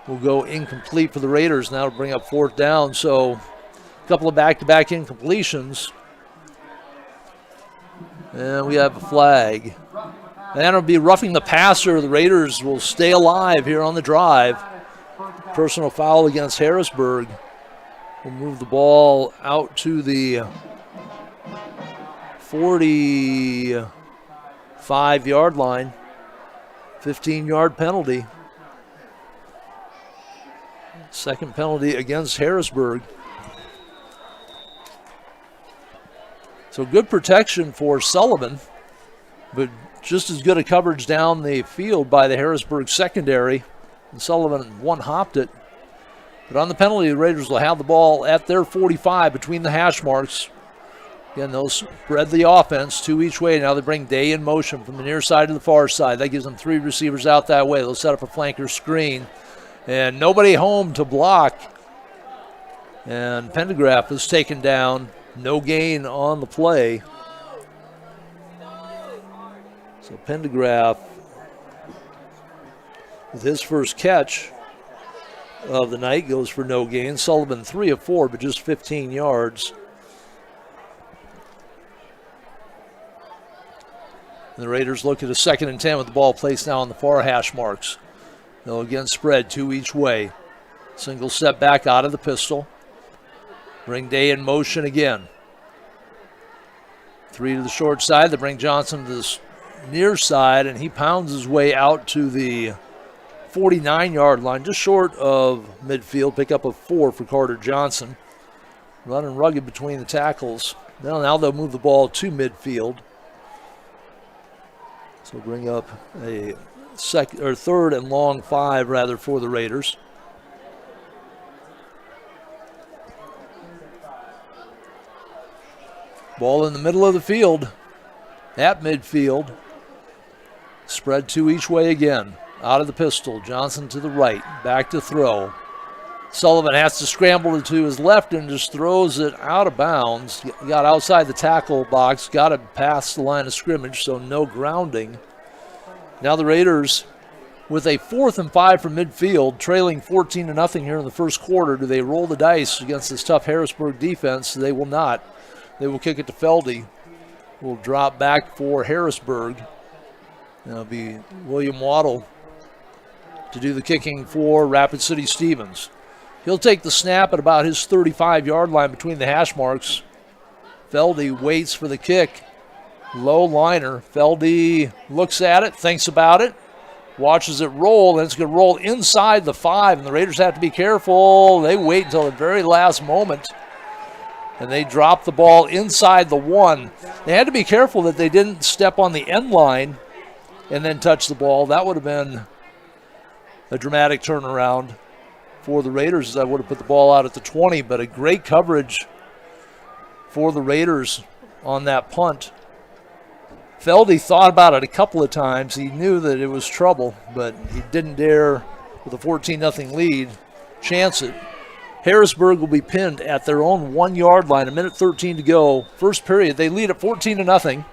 will go incomplete for the Raiders. Now to bring up 4th down. So a couple of back-to-back incompletions. And we have a flag. And it'll be roughing the passer. The Raiders will stay alive here on the drive. Personal foul against Harrisburg. We'll move the ball out to the 45-yard line. 15-yard penalty. Second penalty against Harrisburg. So good protection for Sullivan, but just as good a coverage down the field by the Harrisburg secondary. And Sullivan one-hopped it. But on the penalty, the Raiders will have the ball at their 45 between the hash marks. Again, they'll spread the offense 2 each way. Now they bring Day in motion from the near side to the far side. That gives them 3 receivers out that way. They'll set up a flanker screen. And nobody home to block. And Pendergraph is taken down. No gain on the play. So Pendergraph, with his first catch of the night, goes for no gain. Sullivan 3 of 4, but just 15 yards. And the Raiders look at a 2nd and 10 with the ball placed now on the far hash marks. They'll again spread 2 each way. Single step back out of the pistol. Bring Day in motion again. 3 to the short side. They bring Johnson to the near side, and he pounds his way out to the 49-yard line, just short of midfield. Pick up a 4 for Carter Johnson. Running rugged between the tackles. Now they'll move the ball to midfield. So bring up a 3rd and long 5 rather for the Raiders. Ball in the middle of the field at midfield. Spread 2 each way again. Out of the pistol. Johnson to the right. Back to throw. Sullivan has to scramble to his left and just throws it out of bounds. Got outside the tackle box. Got it past the line of scrimmage, so no grounding. Now the Raiders with a 4th and 5 from midfield, trailing 14-0 here in the first quarter. Do they roll the dice against this tough Harrisburg defense? They will not. They will kick it to Feldy. Will drop back for Harrisburg. It'll be William Waddle to do the kicking for Rapid City Stevens. He'll take the snap at about his 35-yard line between the hash marks. Feldy waits for the kick. Low liner. Feldy looks at it, thinks about it, watches it roll, and it's going to roll inside the 5, and the Raiders have to be careful. They wait until the very last moment, and they drop the ball inside the 1. They had to be careful that they didn't step on the end line and then touch the ball. That would have been a dramatic turnaround for the Raiders, as I would have put the ball out at the 20, but a great coverage for the Raiders on that punt. Feldy thought about it a couple of times. He knew that it was trouble, but he didn't dare, with a 14-0 lead, chance it. Harrisburg will be pinned at their own 1-yard line, 1:13 to go. First period, they lead at 14-0.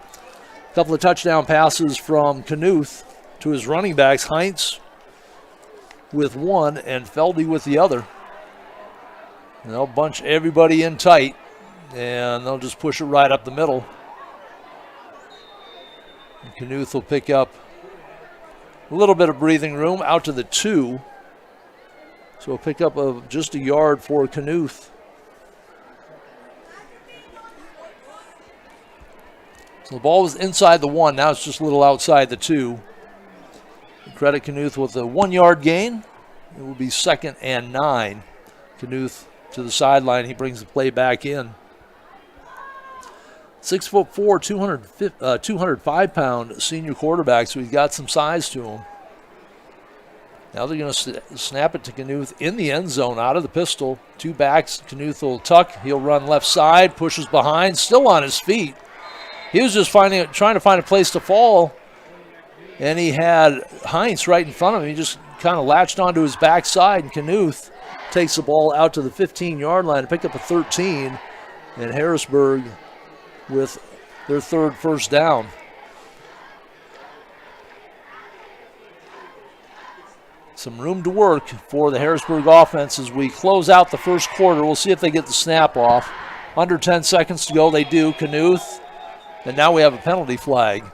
A couple of touchdown passes from Knuth to his running backs, Heinz with 1 and Feldy with the other. And they'll bunch everybody in tight, and they'll just push it right up the middle. Knuth will pick up a little bit of breathing room out to the 2. So a pickup of just a yard for Knuth. So the ball was inside the 1. Now it's just a little outside the 2. Credit Knuth with a 1-yard gain. It will be 2nd and 9. Knuth to the sideline. He brings the play back in. 6'4", 205-pound senior quarterback, so he's got some size to him. Now they're going to snap it to Knuth in the end zone out of the pistol. 2 backs. Knuth will tuck. He'll run left side, pushes behind, still on his feet. He was just trying to find a place to fall, and he had Heinz right in front of him. He just kind of latched onto his backside, and Knuth takes the ball out to the 15-yard line to pick up a 13, and Harrisburg with their 3rd first down. Some room to work for the Harrisburg offense as we close out the first quarter. We'll see if they get the snap off. Under 10 seconds to go, they do. Knuth, and now we have a penalty flag.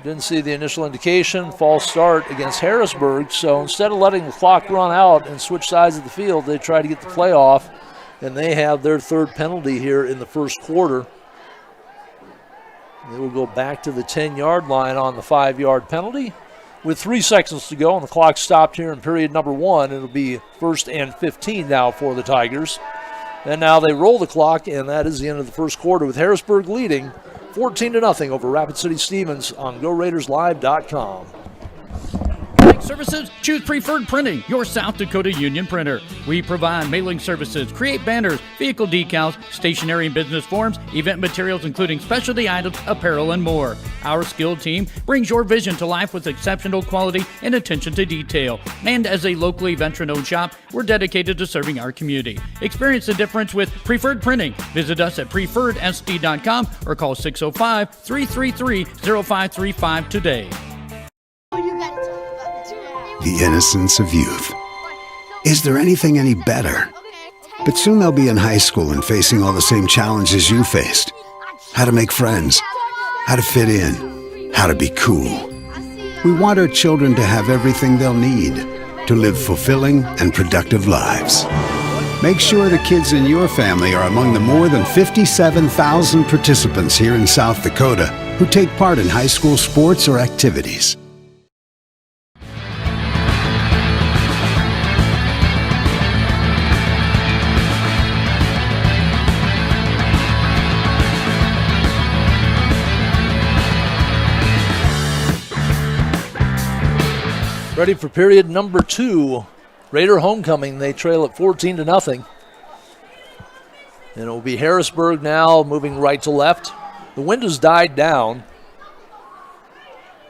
Didn't see the initial indication. False start against Harrisburg. So instead of letting the clock run out and switch sides of the field, they try to get the play off, and they have their 3rd penalty here in the first quarter. They will go back to the 10-yard line on the 5-yard penalty. With 3 seconds to go, and the clock stopped here in period number 1. It'll be 1st and 15 now for the Tigers. And now they roll the clock, and that is the end of the first quarter with Harrisburg leading 14-0 over Rapid City Stevens on GoRaidersLive.com. Services, choose Preferred Printing, your South Dakota union printer. We provide mailing services, create banners, vehicle decals, stationery and business forms, event materials including specialty items, apparel, and more. Our skilled team brings your vision to life with exceptional quality and attention to detail. And as a locally veteran-owned shop, we're dedicated to serving our community. Experience the difference with Preferred Printing. Visit us at preferredsd.com or call 605-333-0535 today. The innocence of youth. Is there anything any better? But soon they'll be in high school and facing all the same challenges you faced. How to make friends, how to fit in, how to be cool. We want our children to have everything they'll need to live fulfilling and productive lives. Make sure the kids in your family are among the more than 57,000 participants here in South Dakota who take part in high school sports or activities. Ready for period number 2. Raider homecoming. They trail at 14-0. And it will be Harrisburg now moving right to left. The wind has died down.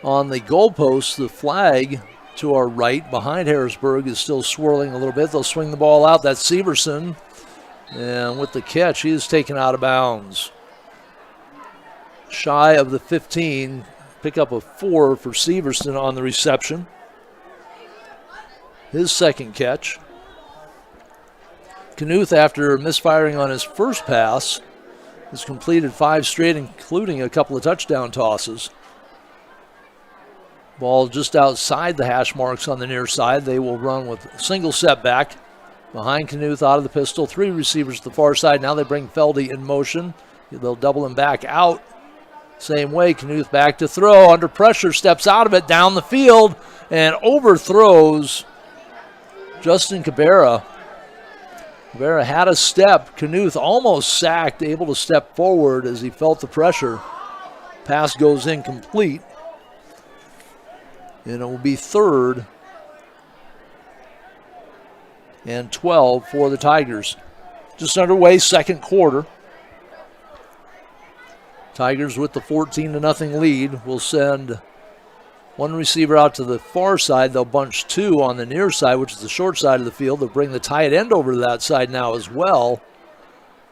On the goalpost, the flag to our right behind Harrisburg is still swirling a little bit. They'll swing the ball out. That's Severson. And with the catch, he is taken out of bounds. Shy of the 15. Pick up a 4 for Severson on the reception. His second catch. Knuth, after misfiring on his first pass, has completed 5 straight, including a couple of touchdown tosses. Ball just outside the hash marks on the near side. They will run with a single setback. Behind Knuth out of the pistol. 3 receivers to the far side. Now they bring Feldy in motion. They'll double him back out. Same way, Knuth back to throw. Under pressure, steps out of it, down the field, and overthrows Justin Cabrera. Cabrera had a step. Knuth almost sacked, able to step forward as he felt the pressure. Pass goes incomplete. And it will be 3rd and 12 for the Tigers. Just underway, second quarter. Tigers with the 14-0 lead will send 1 receiver out to the far side. They'll bunch 2 on the near side, which is the short side of the field. They'll bring the tight end over to that side now as well.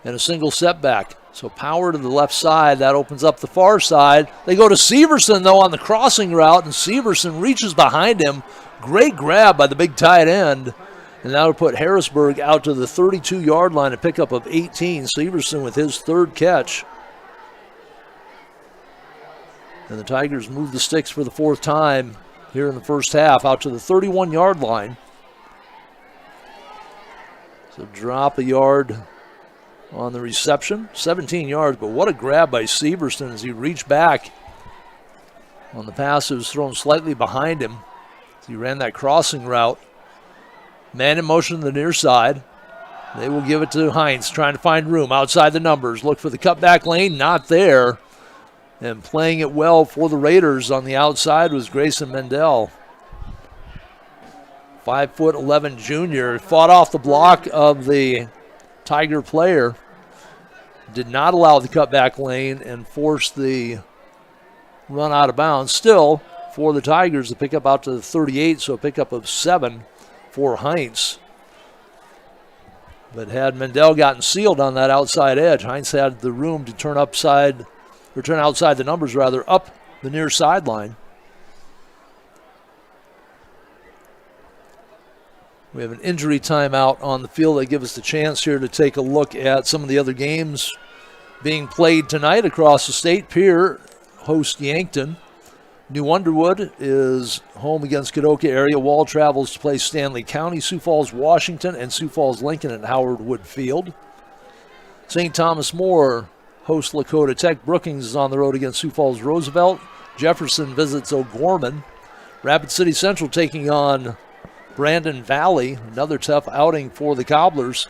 And a single setback. So power to the left side. That opens up the far side. They go to Severson, though, on the crossing route, and Severson reaches behind him. Great grab by the big tight end. And that will put Harrisburg out to the 32-yard line, a pickup of 18. Severson with his 3rd catch. And the Tigers move the sticks for the fourth time here in the first half out to the 31-yard line. So drop a yard on the reception, 17 yards, but what a grab by Severson as he reached back on the pass that was thrown slightly behind him. He ran that crossing route. Man in motion to the near side. They will give it to Heinz, trying to find room outside the numbers. Look for the cutback lane, not there. And playing it well for the Raiders on the outside was Grayson Mendel. 5'11" junior. Fought off the block of the Tiger player. Did not allow the cutback lane and forced the run out of bounds. Still, for the Tigers to pick up out to the 38, so a pickup of 7 for Heinz. But had Mendel gotten sealed on that outside edge, Heinz had the room to turn outside the numbers rather, up the near sideline. We have an injury timeout on the field that gives us the chance here to take a look at some of the other games being played tonight across the state. Pierre hosts Yankton. New Underwood is home against Kadoka area. Wall travels to play Stanley County. Sioux Falls, Washington, and Sioux Falls, Lincoln at Howard Wood Field. St. Thomas More hosts Lakota Tech. Brookings is on the road against Sioux Falls, Roosevelt. Jefferson visits O'Gorman. Rapid City Central taking on Brandon Valley. Another tough outing for the Cobblers.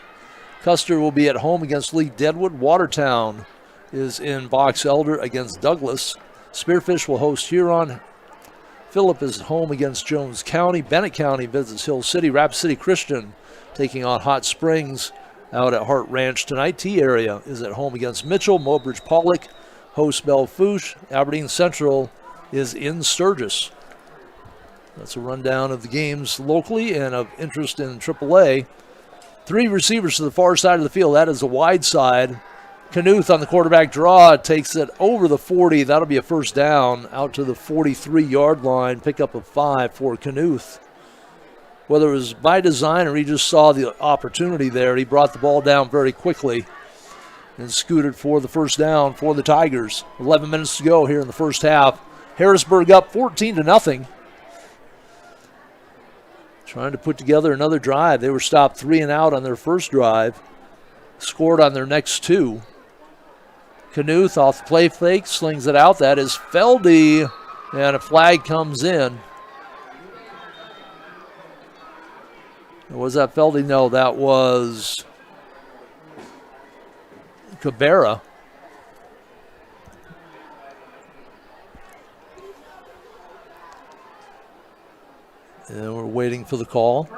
Custer will be at home against Lee Deadwood. Watertown is in Box Elder against Douglas. Spearfish will host Huron. Phillip is home against Jones County. Bennett County visits Hill City. Rapid City Christian taking on Hot Springs out at Hart Ranch tonight. T-Area is at home against Mitchell. Mobridge Pollock hosts Belle-Fourche. Aberdeen Central is in Sturgis. That's a rundown of the games locally and of interest in AAA. 3 receivers to the far side of the field. That is the wide side. Knuth on the quarterback draw takes it over the 40. That'll be a first down out to the 43-yard line. Pickup of 5 for Knuth. Whether it was by design or he just saw the opportunity there, he brought the ball down very quickly and scooted for the first down for the Tigers. 11 minutes to go here in the first half. Harrisburg up 14-0. Trying to put together another drive. They were stopped 3 and out on their first drive. Scored on their next 2. Knuth off the play fake, slings it out. That is Feldy, and a flag comes in. Was that Feldy? No, that was Cabrera. And we're waiting for the call.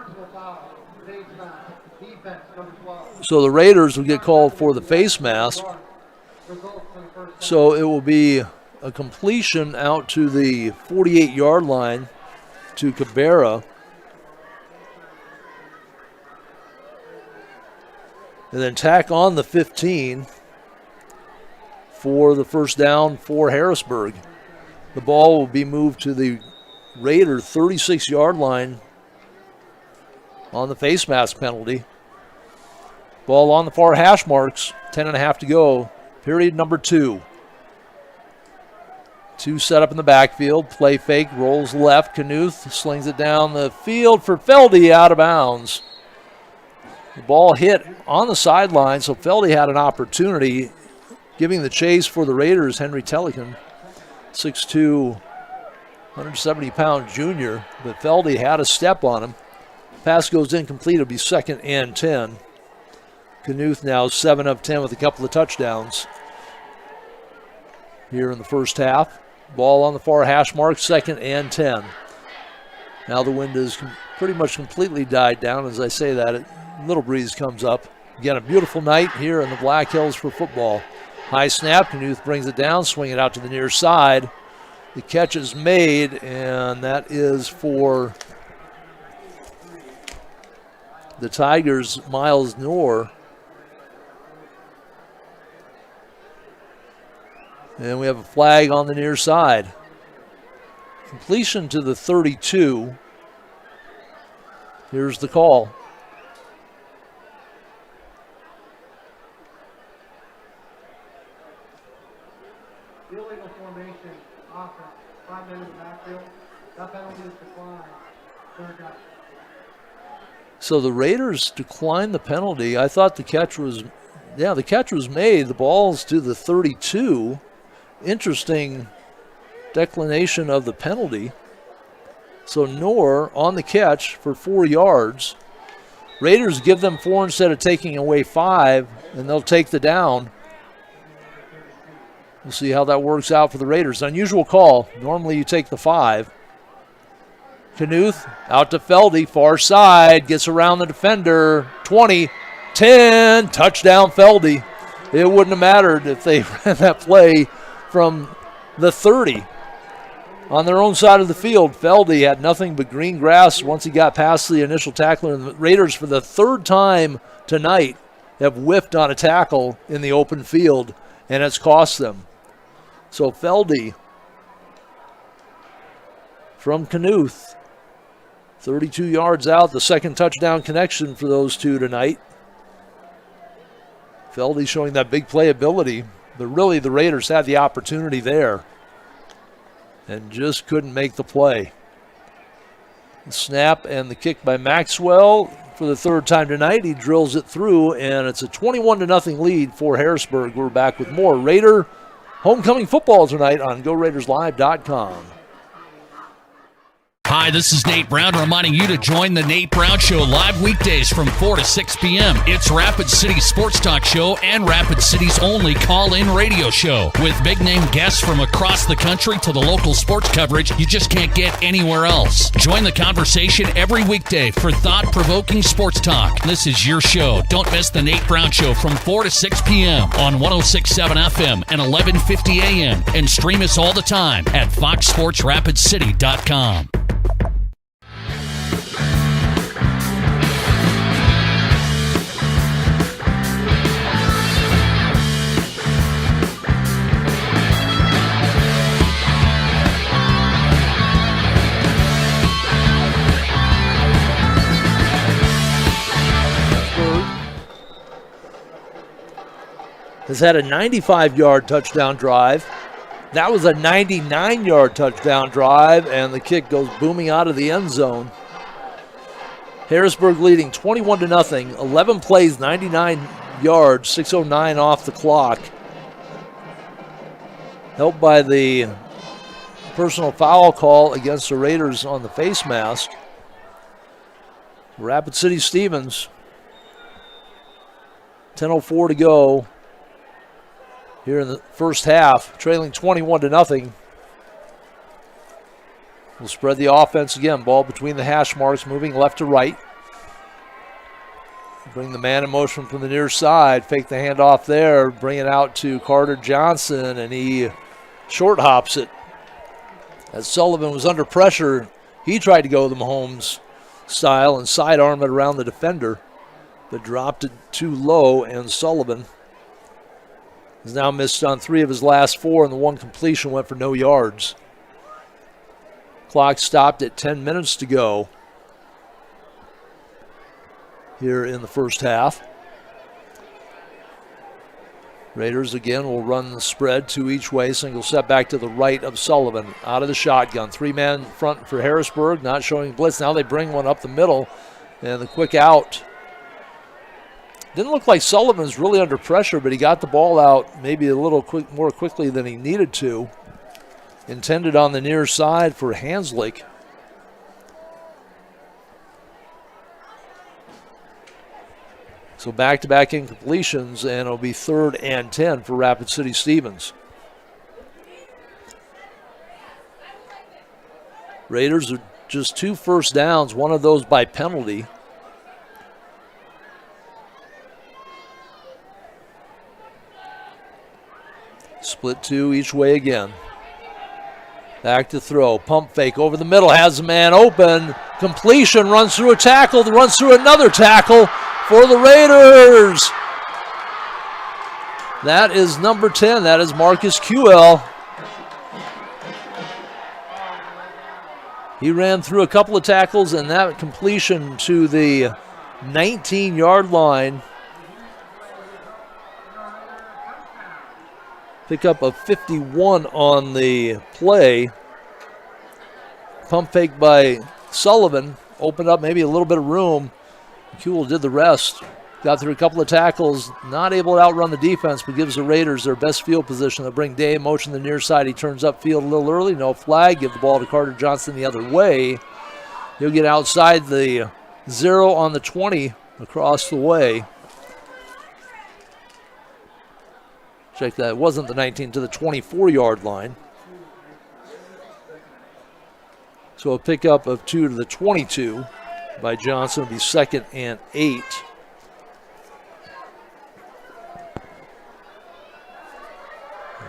So the Raiders will get called for the face mask. So it will be a completion out to the 48-yard line to Cabrera. And then tack on the 15 for the first down for Harrisburg. The ball will be moved to the Raider 36-yard line on the face mask penalty. Ball on the far hash marks. 10.5 to go. Period number 2. 2 set up in the backfield. Play fake. Rolls left. Knuth slings it down the field for Feldy, out of bounds. The ball hit on the sideline, so Feldy had an opportunity. Giving the chase for the Raiders, Henry Tellican, 6'2", 170-pound junior. But Feldy had a step on him. Pass goes incomplete. It'll be 2nd and 10. Knuth now 7 of 10 with a couple of touchdowns here in the first half. Ball on the far hash mark, 2nd and 10. Now the wind is pretty much completely died down. As I say that, a little breeze comes up. Again, a beautiful night here in the Black Hills for football. High snap, Knuth brings it down, swing it out to the near side. The catch is made, and that is for the Tigers, Miles Knorr. And we have a flag on the near side. Completion to the 32. Here's the call. Illegal formation, offense. That penalty is declined. Third down. So the Raiders declined the penalty. I thought the catch was, the catch was made. The ball's to the 32. Interesting declination of the penalty. So Knorr on the catch for 4 yards. Raiders give them 4 instead of taking away 5, and they'll take the down. We'll see how that works out for the Raiders. Unusual call. Normally you take the 5. Knuth out to Feldy, far side, gets around the defender. 20, 10, touchdown Feldy. It wouldn't have mattered if they ran that play from the 30. On their own side of the field, Feldy had nothing but green grass once he got past the initial tackler. And the Raiders, for the 3rd time tonight, have whiffed on a tackle in the open field, and it's cost them. So Feldy from Knuth, 32 yards out, the second touchdown connection for those two tonight. Feldy showing that big playability, but really the Raiders had the opportunity there and just couldn't make the play. The snap and the kick by Maxwell for the 3rd time tonight. He drills it through, and it's a 21-0 lead for Harrisburg. We're back with more Raider homecoming football tonight on GoRaidersLive.com. Hi, this is Nate Brown reminding you to join the Nate Brown Show live weekdays from 4 to 6 p.m. It's Rapid City Sports Talk Show and Rapid City's only call-in radio show. With big-name guests from across the country to the local sports coverage you just can't get anywhere else. Join the conversation every weekday for thought-provoking sports talk. This is your show. Don't miss the Nate Brown Show from 4 to 6 p.m. on 106.7 FM and 1150 a.m. And stream us all the time at foxsportsrapidcity.com. Has had a 95-yard touchdown drive. That was a 99-yard touchdown drive, and the kick goes booming out of the end zone. Harrisburg leading 21-0, 11 plays, 99 yards, 6:09 off the clock. Helped by the personal foul call against the Raiders on the face mask. Rapid City Stevens, 10:04 to go here in the first half, trailing 21-0. We'll spread the offense again. Ball between the hash marks, moving left to right. Bring the man in motion from the near side. Fake the handoff there. Bring it out to Carter Johnson, and he short hops it. As Sullivan was under pressure, he tried to go the Mahomes style and sidearm it around the defender, but dropped it too low, and Sullivan has now missed on 3 of his last 4, and the one completion went for no yards. Clock stopped at 10 minutes to go here in the first half. Raiders again will run the spread 2 each way. Single set back to the right of Sullivan. Out of the shotgun. 3-man front for Harrisburg, not showing blitz. Now they bring one up the middle, and the quick out. Didn't look like Sullivan's really under pressure, but he got the ball out maybe a little more quickly than he needed to. Intended on the near side for Hanslick. So back-to-back incompletions, and it'll be 3rd and 10 for Rapid City Stevens. Raiders are just 2 first downs, one of those by penalty. Split 2 each way again. Back to throw. Pump fake over the middle. Has a man open. Completion. Runs through a tackle. Runs through another tackle for the Raiders. That is number 10. That is Marcus QL. He ran through a couple of tackles, and that completion to the 19-yard line. Pick up a 51 on the play. Pump fake by Sullivan. Opened up maybe a little bit of room. Kuhl did the rest. Got through a couple of tackles. Not able to outrun the defense, but gives the Raiders their best field position. They'll bring Day in motion to the near side. He turns upfield a little early. No flag. Give the ball to Carter Johnson the other way. He'll get outside the 0 on the 20 across the way. Check that. It wasn't the 19 to the 24-yard line. So a pickup of 2 to the 22 by Johnson will be 2nd and 8.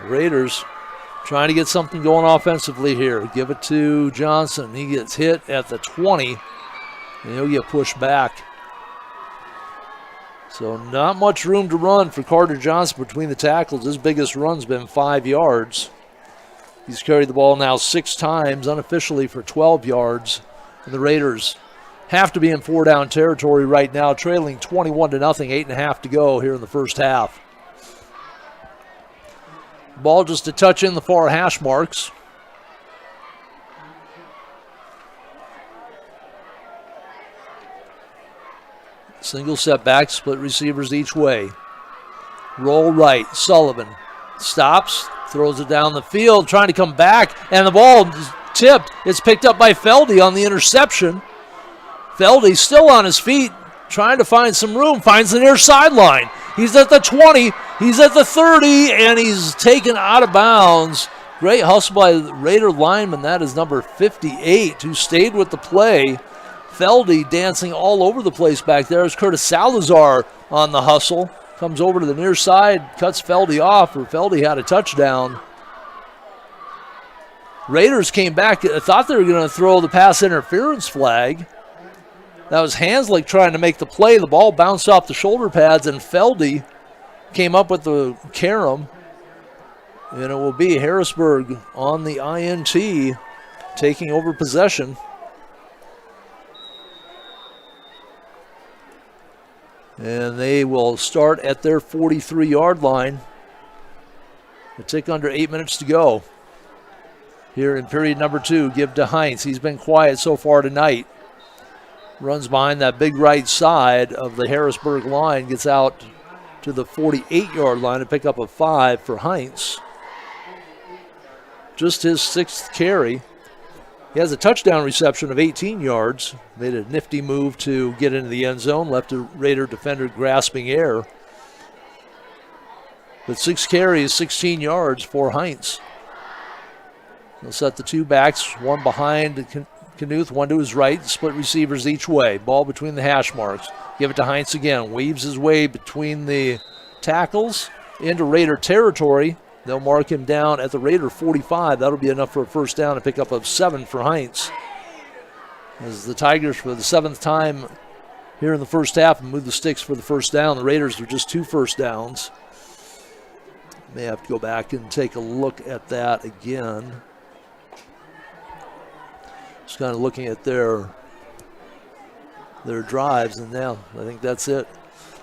Raiders trying to get something going offensively here. Give it to Johnson. He gets hit at the 20, and he'll get pushed back. So not much room to run for Carter Johnson between the tackles. His biggest run's been 5 yards. He's carried the ball now 6 times, unofficially for 12 yards. And the Raiders have to be in 4-down territory right now, trailing 21-0, 8.5 to go here in the first half. Ball just a touch in the far hash marks. Single setback, split receivers each way. Roll right, Sullivan stops, throws it down the field, trying to come back, and the ball is tipped. It's picked up by Feldy on the interception. Feldy still on his feet, trying to find some room, finds the near sideline. He's at the 20, he's at the 30, and he's taken out of bounds. Great hustle by the Raider lineman. That is number 58, who stayed with the play. Feldy dancing all over the place back there. It's Curtis Salazar on the hustle. Comes over to the near side, cuts Feldy off, or Feldy had a touchdown. Raiders came back. I thought they were going to throw the pass interference flag. That was Hanslick trying to make the play. The ball bounced off the shoulder pads, and Feldy came up with the carom. And it will be Harrisburg on the INT, taking over possession. And they will start at their 43-yard line. A tick under 8 minutes to go. Here in period number 2, give to Heinz. He's been quiet so far tonight. Runs behind that big right side of the Harrisburg line. Gets out to the 48-yard line to pick up a 5 for Heinz. Just his 6th carry. He has a touchdown reception of 18 yards. Made a nifty move to get into the end zone. Left a Raider defender grasping air. But 6 carries, 16 yards for Heinz. They'll set the 2 backs, one behind Knuth, one to his right. Split receivers each way. Ball between the hash marks. Give it to Heinz again. Weaves his way between the tackles into Raider territory. They'll mark him down at the Raider 45. That'll be enough for a first down and pick up of 7 for Heinz. As the Tigers, for the 7th time here in the first half, move the sticks for the first down. The Raiders are just 2 first downs. May have to go back and take a look at that again. Just kind of looking at their drives, and now I think that's it.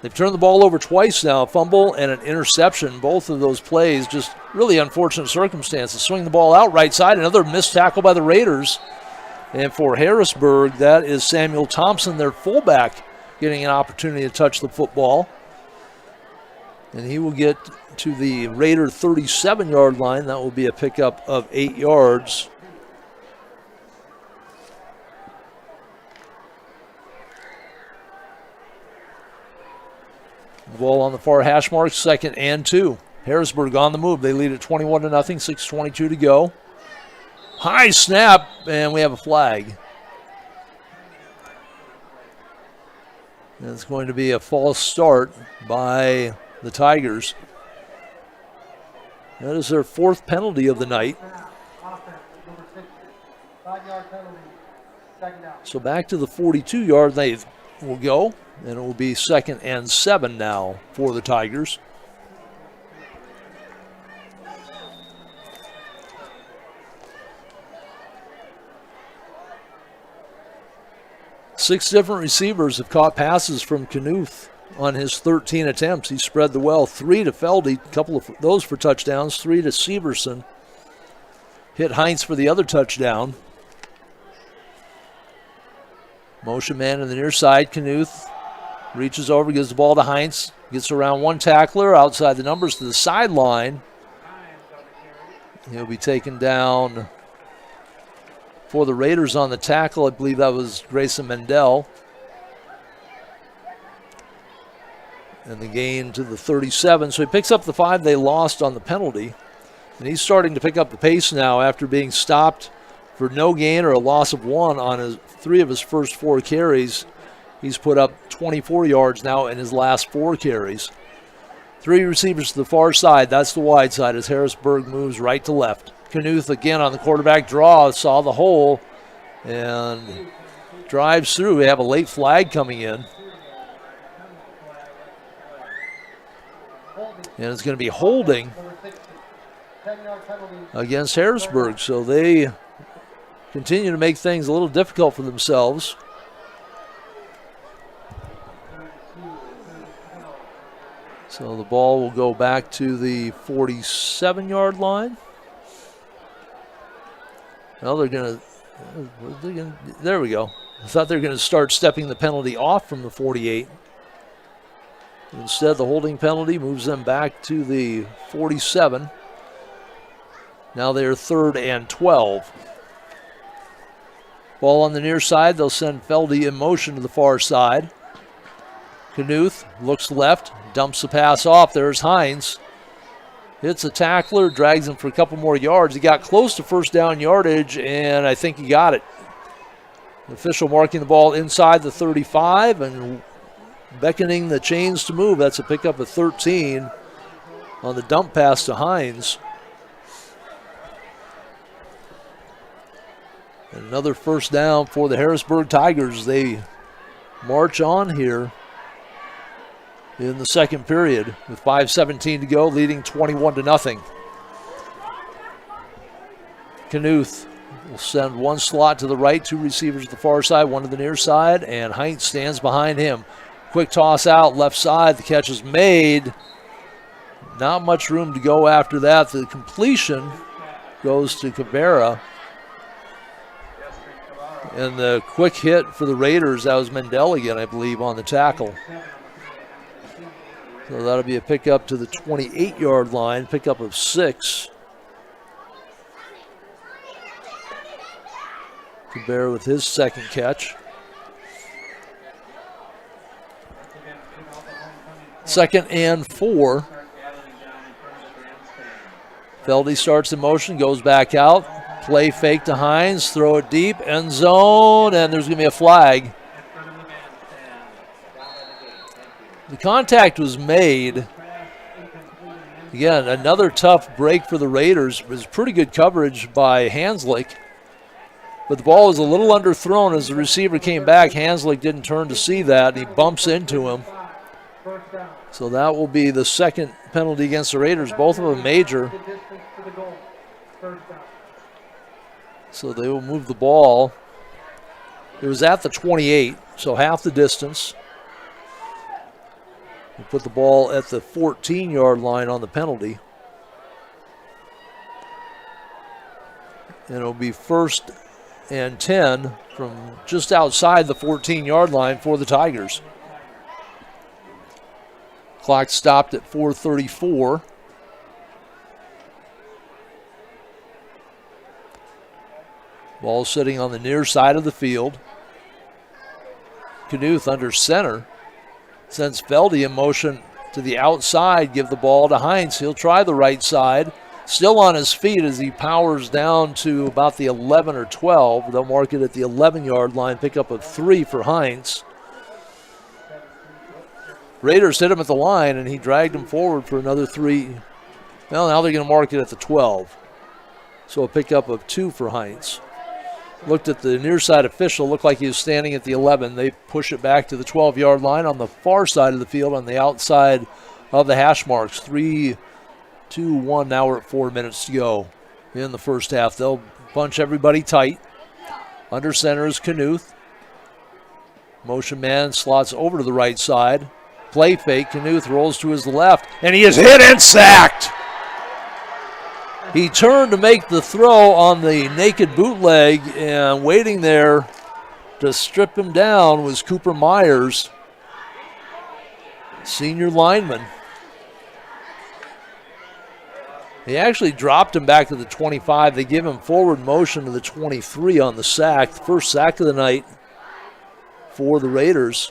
They've turned the ball over twice now, a fumble and an interception. Both of those plays, just really unfortunate circumstances. Swing the ball out right side, another missed tackle by the Raiders. And for Harrisburg, that is Samuel Thompson, their fullback, getting an opportunity to touch the football. And he will get to the Raider 37-yard line. That will be a pickup of 8 yards. Ball on the far hash mark, 2nd and 2. Harrisburg on the move. They lead at 21-0, 6:22 to go. High snap, and we have a flag. And it's going to be a false start by the Tigers. That is their 4th penalty of the night. So back to the 42-yard they will go. And it will be 2nd and 7 now for the Tigers. Six different receivers have caught passes from Knuth on his 13 attempts. He spread the well. 3 to Feldy, a couple of those for touchdowns. 3 to Severson. Hit Heinz for the other touchdown. Motion man in the near side. Knuth reaches over, gives the ball to Heinz. Gets around one tackler outside the numbers to the sideline. He'll be taken down for the Raiders on the tackle. I believe that was Grayson Mendel. And the gain to the 37. So he picks up the 5 they lost on the penalty. And he's starting to pick up the pace now after being stopped for no gain or a loss of 1 on 3 of his first 4 carries. He's put up 24 yards now in his last 4 carries. 3 receivers to the far side. That's the wide side as Harrisburg moves right to left. Knuth again on the quarterback draw. Saw the hole and drives through. We have a late flag coming in. And it's going to be holding against Harrisburg. So they continue to make things a little difficult for themselves. So the ball will go back to the 47-yard line. Well, they're going to, there we go. I thought they were going to start stepping the penalty off from the 48. Instead, the holding penalty moves them back to the 47. Now they're 3rd and 12. Ball on the near side. They'll send Feldy in motion to the far side. Knuth looks left, dumps the pass off. There's Hines. Hits a tackler, drags him for a couple more yards. He got close to first down yardage, and I think he got it. The official marking the ball inside the 35 and beckoning the chains to move. That's a pickup of 13 on the dump pass to Hines. And another first down for the Harrisburg Tigers. They march on here in the second period with 5:17 to go, leading 21-0. Knuth will send one slot to the right, 2 receivers to the far side, 1 to the near side, and Heinz stands behind him. Quick toss out, left side. The catch is made. Not much room to go after that. The completion goes to Cabrera. And the quick hit for the Raiders, that was Mendel again, I believe, on the tackle. So that'll be a pickup to the 28-yard line, pickup of 6. Cabrera with his second catch. 2nd and 4. Feldy starts in motion, goes back out. Play fake to Hines, throw it deep, end zone, and there's going to be a flag. The contact was made. Again, another tough break for the Raiders. It was pretty good coverage by Hanslick. But the ball was a little underthrown as the receiver came back. Hanslick didn't turn to see that, and he bumps into him. So that will be the second penalty against the Raiders, both of them major. So they will move the ball. It was at the 28, so half the distance. We'll put the ball at the 14-yard line on the penalty. And it'll be 1st and 10 from just outside the 14-yard line for the Tigers. Clock stopped at 4:34. Ball sitting on the near side of the field. Knuth under center. Sends Feldy in motion to the outside. Give the ball to Hines. He'll try the right side. Still on his feet as he powers down to about the 11 or 12. They'll mark it at the 11-yard line. Pickup of 3 for Hines. Raiders hit him at the line, and he dragged him forward for another 3. Well, now they're going to mark it at the 12. So a pickup of 2 for Hines. Looked at the near side official, looked like he was standing at the 11. They push it back to the 12-yard line on the far side of the field on the outside of the hash marks. 3-2-1, now we're at 4 minutes to go in the first half. They'll bunch everybody tight. Under center is Knuth. Motion man slots over to the right side. Play fake, Knuth rolls to his left, and he is hit and sacked. He turned to make the throw on the naked bootleg, and waiting there to strip him down was Cooper Myers, senior lineman. He actually dropped him back to the 25. They give him forward motion to the 23 on the sack. The first sack of the night for the Raiders.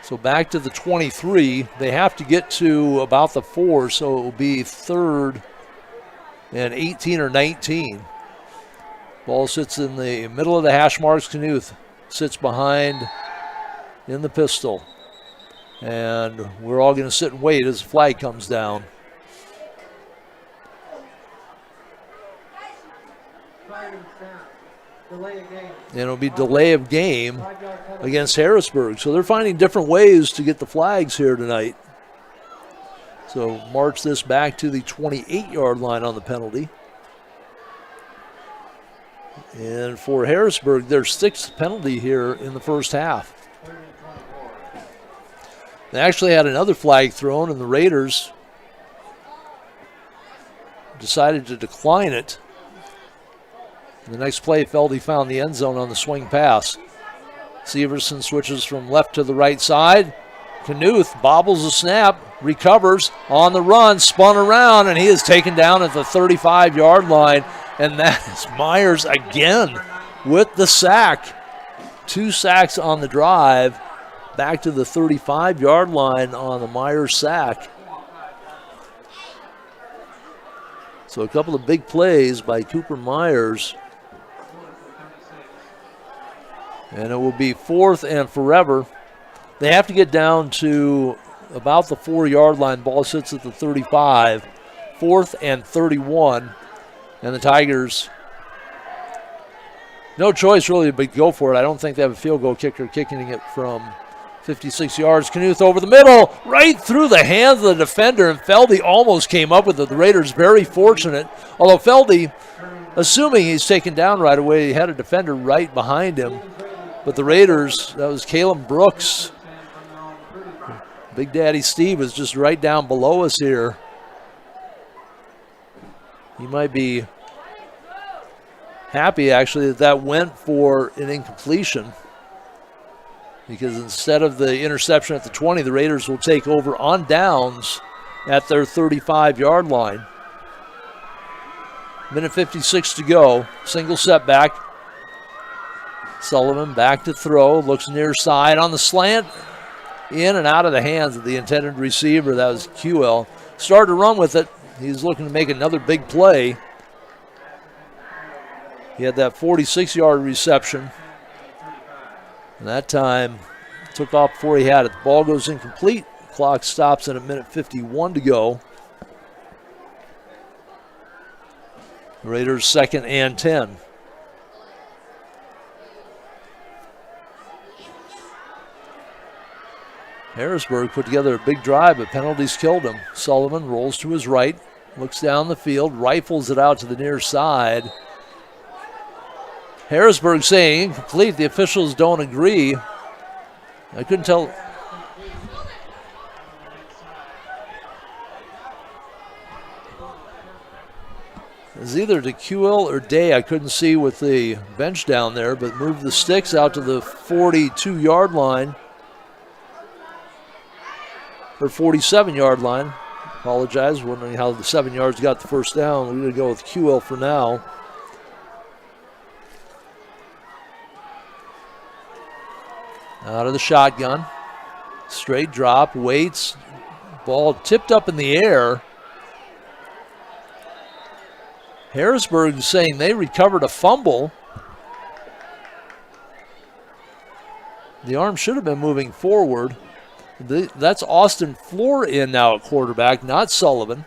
So back to the 23. They have to get to about the 4, so it will be 3rd and 18 or 19. Ball sits in the middle of the hash marks. Knuth sits behind in the pistol. And we're all going to sit and wait as the flag comes down. And it'll be delay of game against Harrisburg. So they're finding different ways to get the flags here tonight. So march this back to the 28-yard line on the penalty. And for Harrisburg, their 6th penalty here in the first half. They actually had another flag thrown, and the Raiders decided to decline it. The next play, Feldy found the end zone on the swing pass. Severson switches from left to the right side. Knuth bobbles the snap, recovers on the run, spun around, and he is taken down at the 35-yard line. And that is Myers again with the sack. 2 sacks on the drive. Back to the 35-yard line on the Myers sack. So a couple of big plays by Cooper Myers. And it will be 4th and forever. They have to get down to about the 4-yard line. Ball sits at the 35. 4th and 31. And the Tigers, no choice really but go for it. I don't think they have a field goal kicker kicking it from 56 yards. Knuth over the middle, right through the hands of the defender, and Feldy almost came up with it. The Raiders very fortunate. Although Feldy, assuming he's taken down right away, he had a defender right behind him. But the Raiders, that was Caleb Brooks. Big Daddy Steve was just right down below us here. He might be happy, actually, that went for an incompletion. Because instead of the interception at the 20, the Raiders will take over on downs at their 35-yard line. Minute 56 to go. Single setback. Sullivan back to throw. Looks near side on the slant. In and out of the hands of the intended receiver. That was QL. Started to run with it. He's looking to make another big play. He had that 46-yard reception. And that time took off before he had it. The ball goes incomplete. Clock stops at a minute 51 to go. The Raiders 2nd and 10. Harrisburg put together a big drive, but penalties killed him. Sullivan rolls to his right, looks down the field, rifles it out to the near side. Harrisburg saying incomplete. The officials don't agree. I couldn't tell. It was either to QL or Day. I couldn't see with the bench down there, but moved the sticks out to the 42-yard line. Or 47-yard line. Apologize, wondering how the 7 yards got the first down. We're going to go with QL for now. Out of the shotgun. Straight drop, waits. Ball tipped up in the air. Harrisburg saying they recovered a fumble. The arm should have been moving forward. That's Austin Floor in now at quarterback, not Sullivan.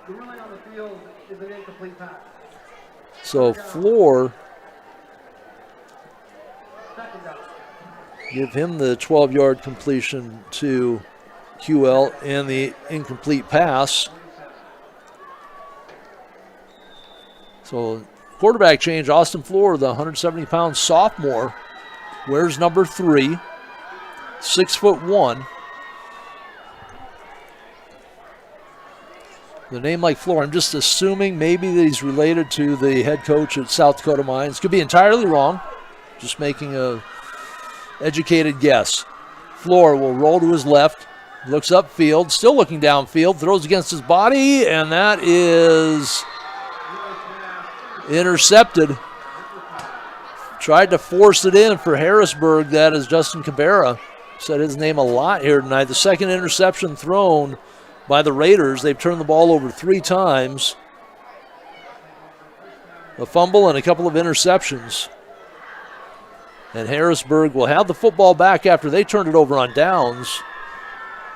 The ruling on the field is an incomplete pass. So Floor, give him the 12-yard completion to QL and the incomplete pass. So quarterback change, Austin Floor, the 170-pound sophomore, wears number 3, 6'1". The name like Floor, I'm just assuming maybe that he's related to the head coach at South Dakota Mines. Could be entirely wrong. Just making a educated guess. Floor will roll to his left. Looks upfield, still looking downfield, throws against his body, and that is intercepted. Tried to force it in for Harrisburg. That is Justin Cabrera. Said his name a lot here tonight. The second interception thrown by the Raiders. They've turned the ball over 3 times. A fumble and a couple of interceptions. And Harrisburg will have the football back after they turned it over on downs.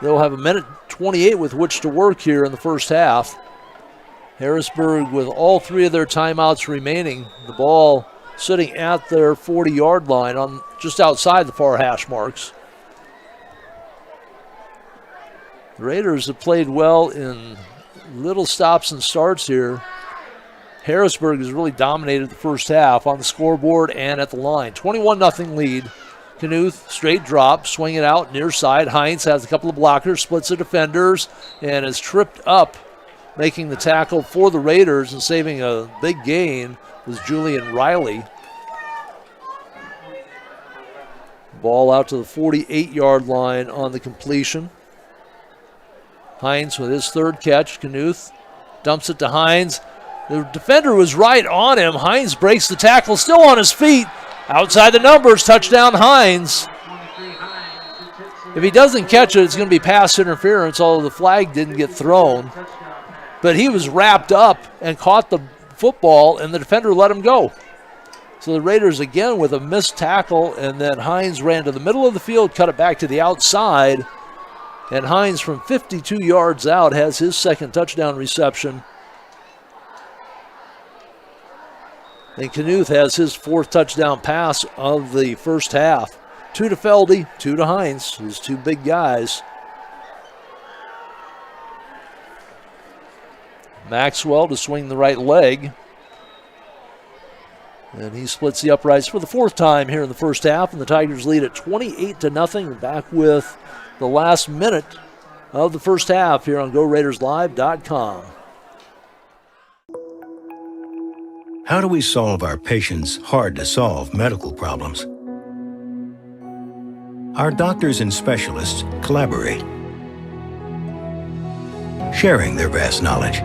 They'll have a minute 28 with which to work here in the first half. Harrisburg with all 3 of their timeouts remaining. The ball sitting at their 40-yard line on just outside the far hash marks. The Raiders have played well in little stops and starts here. Harrisburg has really dominated the first half on the scoreboard and at the line. 21-0 lead. Knuth, straight drop, swing it out near side. Hines has a couple of blockers, splits the defenders, and is tripped up, making the tackle for the Raiders and saving a big gain was Julian Riley. Ball out to the 48-yard line on the completion. Hines with his 3rd catch. Knuth dumps it to Hines. The defender was right on him. Hines breaks the tackle, still on his feet. Outside the numbers, touchdown Hines. If he doesn't catch it, it's going to be pass interference, although the flag didn't get thrown. But he was wrapped up and caught the football, and the defender let him go. So the Raiders again with a missed tackle, and then Hines ran to the middle of the field, cut it back to the outside. And Hines from 52 yards out has his 2nd touchdown reception. And Knuth has his 4th touchdown pass of the first half. 2 to Feldy, 2 to Hines, his 2 big guys. Maxwell to swing the right leg. And he splits the uprights for the 4th time here in the first half, and the Tigers lead at 28-0. Back with the last minute of the first half here on GoRaidersLive.com. How do we solve our patients' hard-to-solve medical problems? Our doctors and specialists collaborate, sharing their vast knowledge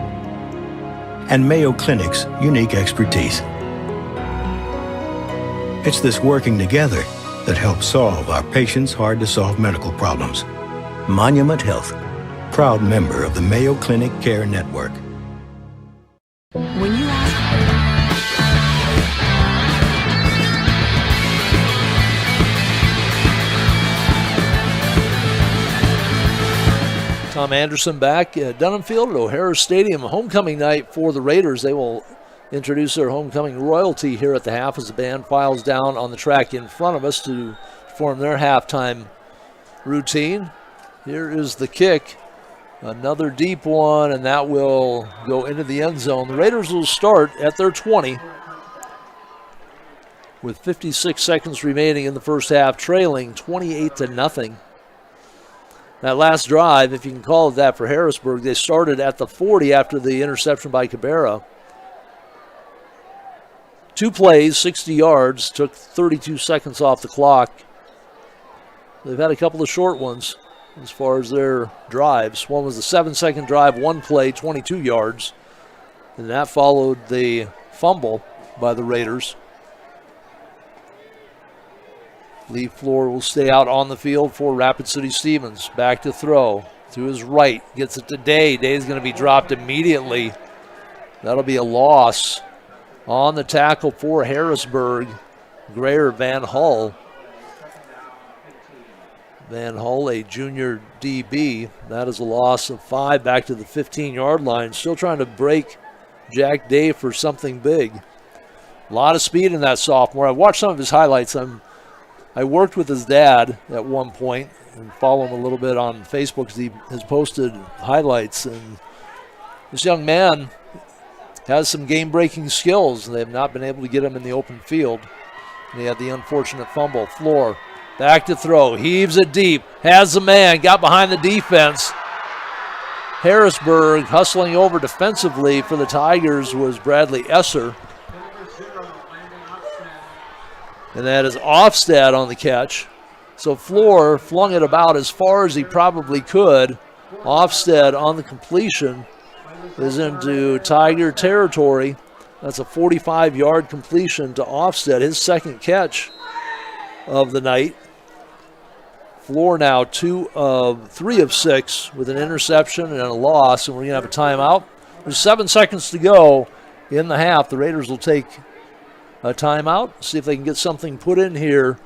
and Mayo Clinic's unique expertise. It's this working together that helps solve our patients' hard-to-solve medical problems. Monument Health, proud member of the Mayo Clinic Care Network. When you ask Tom Anderson back at Dunham Field at O'Hara Stadium. Homecoming night for the Raiders. They will introduce their homecoming royalty here at the half as the band files down on the track in front of us to perform their halftime routine. Here is the kick. Another deep one, and that will go into the end zone. The Raiders will start at their 20 with 56 seconds remaining in the first half, trailing 28-0. That last drive, if you can call it that for Harrisburg, they started at the 40 after the interception by Cabrera. 2 plays, 60 yards, took 32 seconds off the clock. They've had a couple of short ones as far as their drives. One was a 7-second drive, 1 play, 22 yards. And that followed the fumble by the Raiders. Lee Floor will stay out on the field for Rapid City Stevens. Back to throw. To his right. Gets it to Day. Day's going to be dropped immediately. That'll be a loss. On the tackle for Harrisburg, Greer Van Hull. Van Hull, a junior DB. That is a loss of 5 back to the 15-yard line. Still trying to break Jack Day for something big. A lot of speed in that sophomore. I watched some of his highlights. I worked with his dad at one point and follow him a little bit on Facebook because he has posted highlights. And this young man has some game-breaking skills. They have not been able to get him in the open field. And he had the unfortunate fumble. Floor back to throw. Heaves it deep. Has the man. Got behind the defense. Harrisburg. Hustling over defensively for the Tigers was Bradley Esser. And that is Ofstad on the catch. So Floor flung it about as far as he probably could. Ofstad on the completion is into Tiger territory. That's a 45-yard completion to Ofstad, his second catch of the night. Floor now 3 of 6 with an interception and a loss, and we're going to have a timeout. There's 7 seconds to go in the half. The Raiders will take a timeout, see if they can get something put in here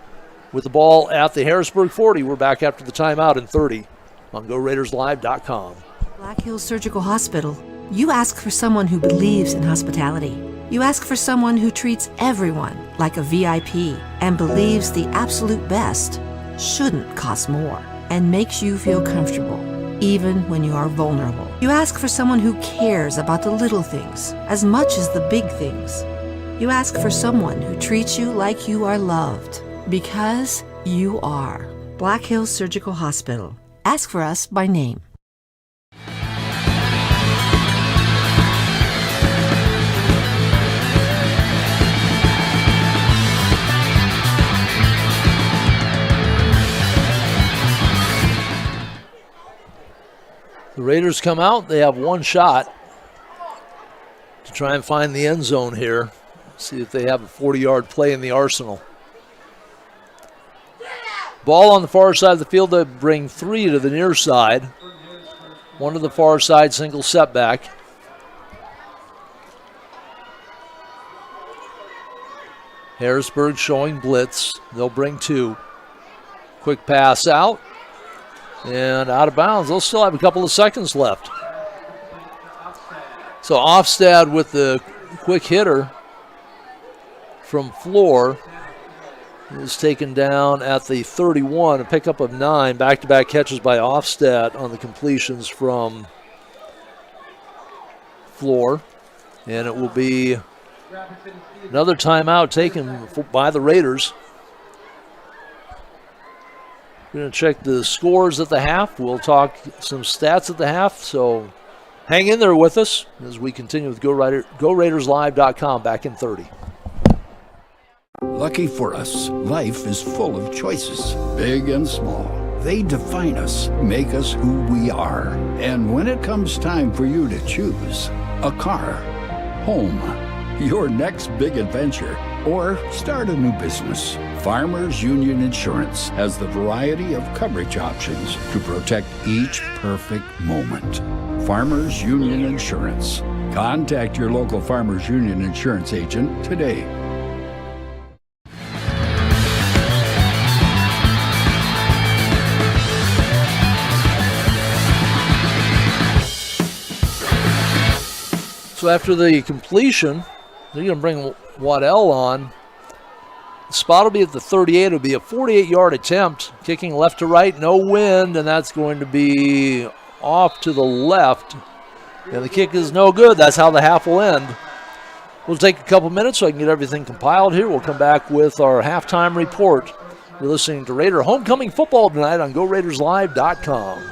with the ball at the Harrisburg 40. We're back after the timeout in 30 on GoRaidersLive.com. Black Hills Surgical Hospital. You ask for someone who believes in hospitality. You ask for someone who treats everyone like a VIP and believes the absolute best shouldn't cost more and makes you feel comfortable, even when you are vulnerable. You ask for someone who cares about the little things as much as the big things. You ask for someone who treats you like you are loved, because you are. Black Hills Surgical Hospital. Ask for us by name. The Raiders come out. They have one shot to try and find the end zone here. See if they have a 40-yard play in the arsenal. Ball on the far side of the field. They bring 3 to the near side. 1 to the far side, single setback. Harrisburg showing blitz. They'll bring 2. Quick pass out. And out of bounds. They'll still have a couple of seconds left. So Ofstad with the quick hitter from Floor is taken down at the 31. A pickup of 9. Back-to-back catches by Ofstad on the completions from Floor. And it will be another timeout taken by the Raiders. We're going to check the scores at the half. We'll talk some stats at the half. So hang in there with us as we continue with GoRaidersLive.com back in 30. Lucky for us, life is full of choices, big and small. They define us, make us who we are. And when it comes time for you to choose, a car, home, your next big adventure, or start a new business, Farmers Union Insurance has the variety of coverage options to protect each perfect moment. Farmers Union Insurance. Contact your local Farmers Union Insurance agent today. So after the completion, they're going to bring Waddell on. The spot will be at the 38. It'll be a 48-yard attempt, kicking left to right, no wind, and that's going to be off to the left. And the kick is no good. That's how the half will end. We'll take a couple minutes so I can get everything compiled here. We'll come back with our halftime report. You're listening to Raider Homecoming Football tonight on GoRaidersLive.com.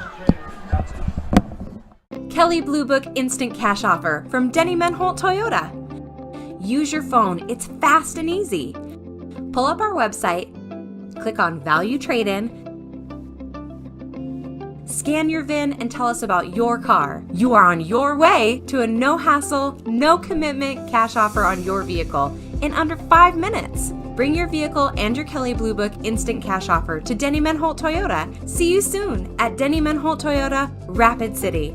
Kelley Blue Book Instant Cash Offer from Denny Menholt Toyota. Use your phone. It's fast and easy. Pull up our website, click on Value Trade-In, scan your VIN, and tell us about your car. You are on your way to a no-hassle, no-commitment cash offer on your vehicle in under 5 minutes. Bring your vehicle and your Kelley Blue Book Instant Cash Offer to Denny Menholt Toyota. See you soon at Denny Menholt Toyota, Rapid City.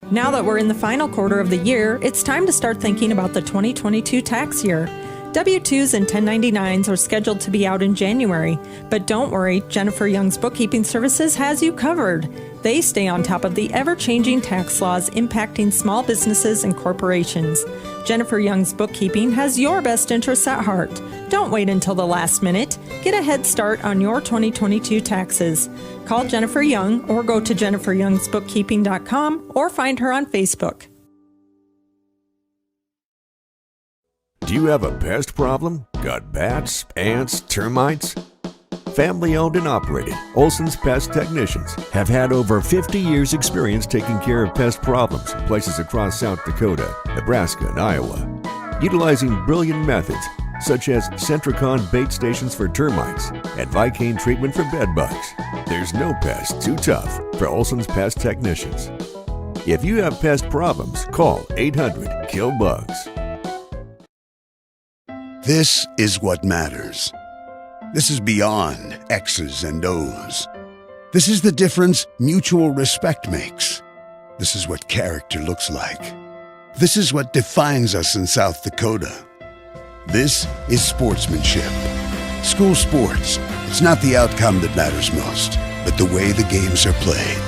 Now that we're in the final quarter of the year, it's time to start thinking about the 2022 tax year. W-2s and 1099s are scheduled to be out in January, but don't worry, Jennifer Young's Bookkeeping Services has you covered. They stay on top of the ever-changing tax laws impacting small businesses and corporations. Jennifer Young's Bookkeeping has your best interests at heart. Don't wait until the last minute. Get a head start on your 2022 taxes. Call Jennifer Young or go to jenniferyoungsbookkeeping.com or find her on Facebook. Do you have a pest problem? Got bats, ants, termites? Family owned and operated, Olson's Pest Technicians have had over 50 years' experience taking care of pest problems in places across South Dakota, Nebraska, and Iowa. Utilizing brilliant methods such as Centricon bait stations for termites and Vicane treatment for bed bugs, there's no pest too tough for Olson's Pest Technicians. If you have pest problems, call 800-KILL-BUGS. This is what matters. This is beyond X's and O's. This is the difference mutual respect makes. This is what character looks like. This is what defines us in South Dakota. This is sportsmanship. School sports, it's not the outcome that matters most, but the way the games are played.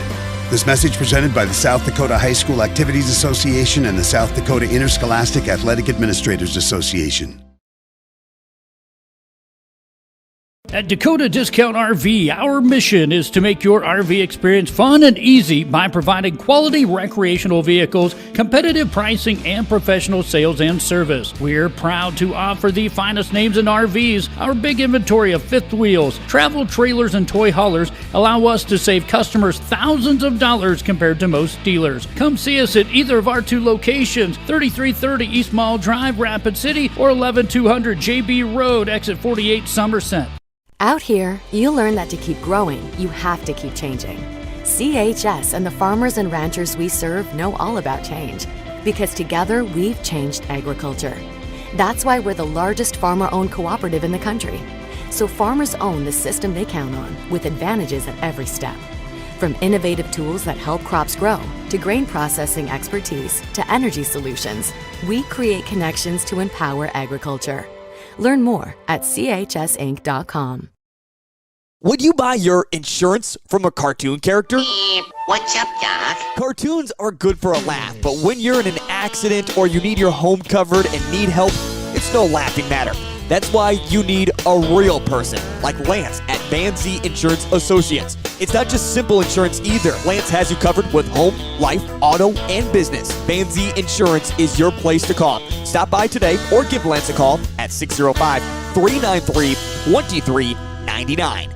This message presented by the South Dakota High School Activities Association and the South Dakota Interscholastic Athletic Administrators Association. At Dakota Discount RV, our mission is to make your RV experience fun and easy by providing quality recreational vehicles, competitive pricing, and professional sales and service. We're proud to offer the finest names in RVs. Our big inventory of fifth wheels, travel trailers, and toy haulers allow us to save customers thousands of dollars compared to most dealers. Come see us at either of our two locations, 3330 East Mall Drive, Rapid City, or 11200 JB Road, Exit 48, Somerset. Out here, you learn that to keep growing, you have to keep changing. CHS and the farmers and ranchers we serve know all about change, because together we've changed agriculture. That's why we're the largest farmer-owned cooperative in the country. So farmers own the system they count on, with advantages at every step. From innovative tools that help crops grow, to grain processing expertise, to energy solutions, we create connections to empower agriculture. Learn more at chsinc.com. Would you buy your insurance from a cartoon character? What's up, Doc? Cartoons are good for a laugh, but when you're in an accident or you need your home covered and need help, it's no laughing matter. That's why you need a real person, like Lance at Van Z Insurance Associates. It's not just simple insurance either. Lance has you covered with home, life, auto, and business. Van Z Insurance is your place to call. Stop by today or give Lance a call at 605-393-2399.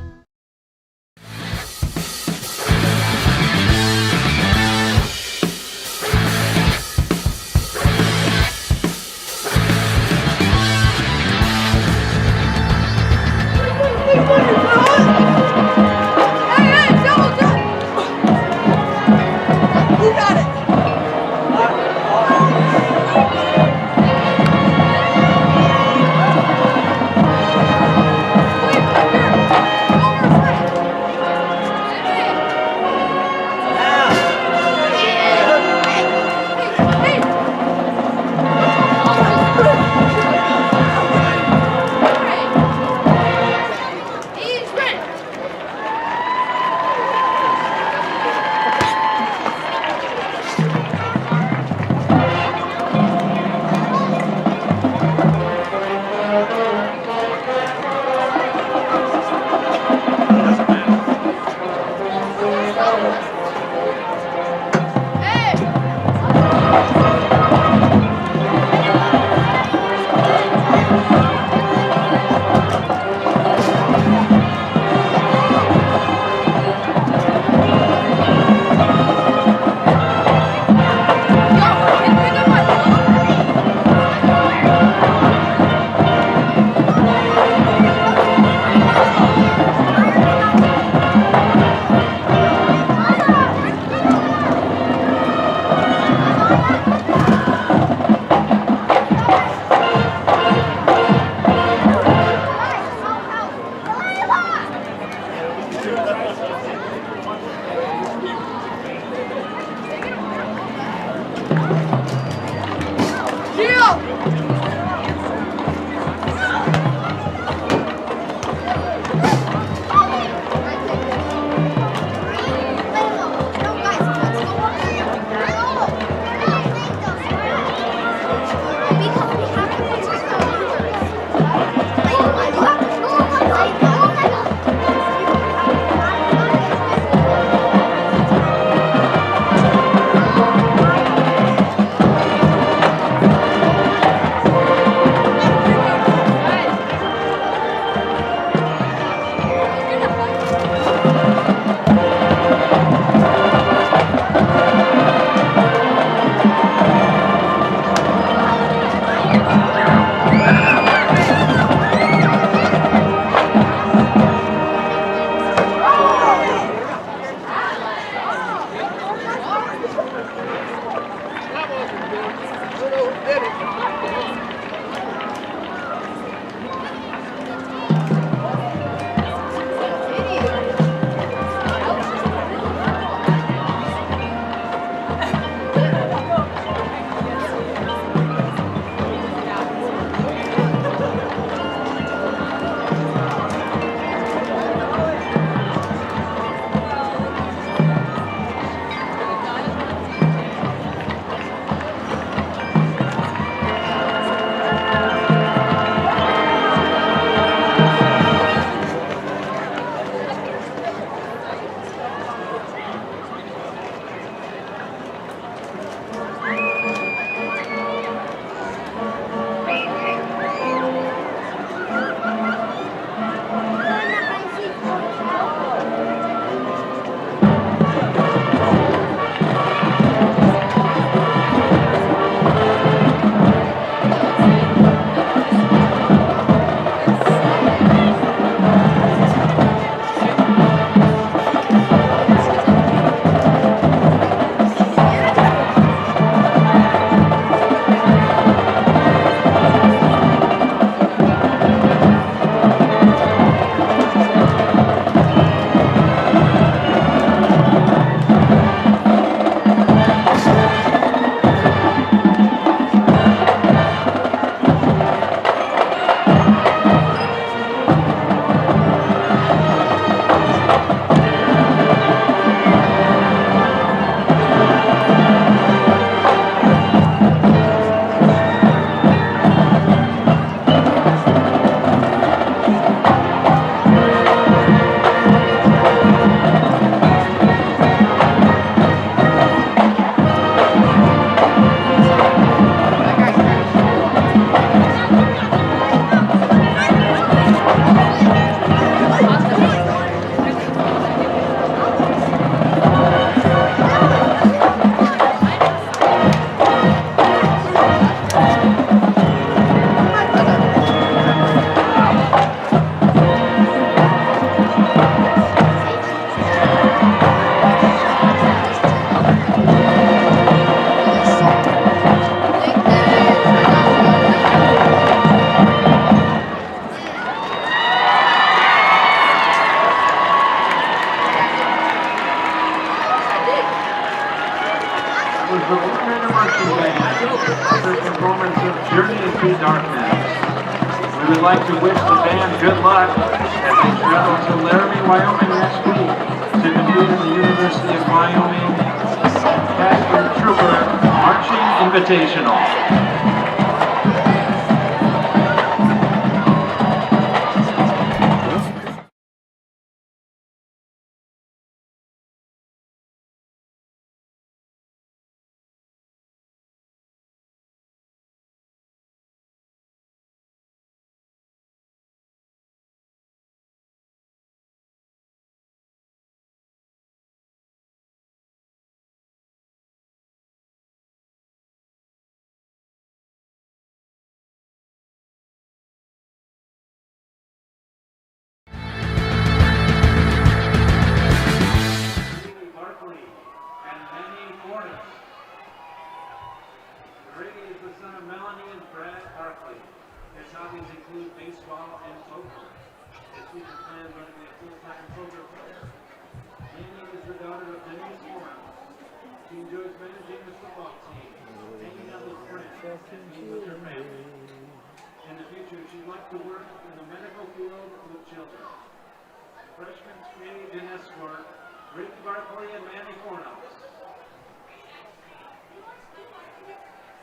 was the Lutheran Marching Band with their performance of Journey Into Darkness. We would like to wish the band good luck as they travel to Laramie, Wyoming next week to compete in the University of Wyoming Casper Trooper Marching Invitational.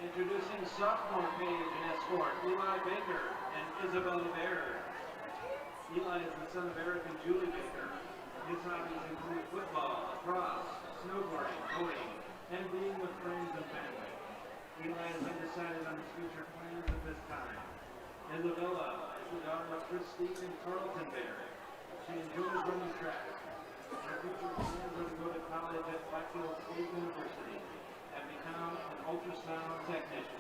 Introducing sophomore page and escort, Eli Baker and Isabella Baird. Eli is the son of Eric and Julie Baker. His hobbies include football, lacrosse, snowboarding, boating, and being with friends and family. Eli is undecided on his future plans at this time. Isabella is the daughter of Christine and Carlton Baird. She enjoys running track. Her future plans are to go to college at Blackfield State University and become an ultrasound technician.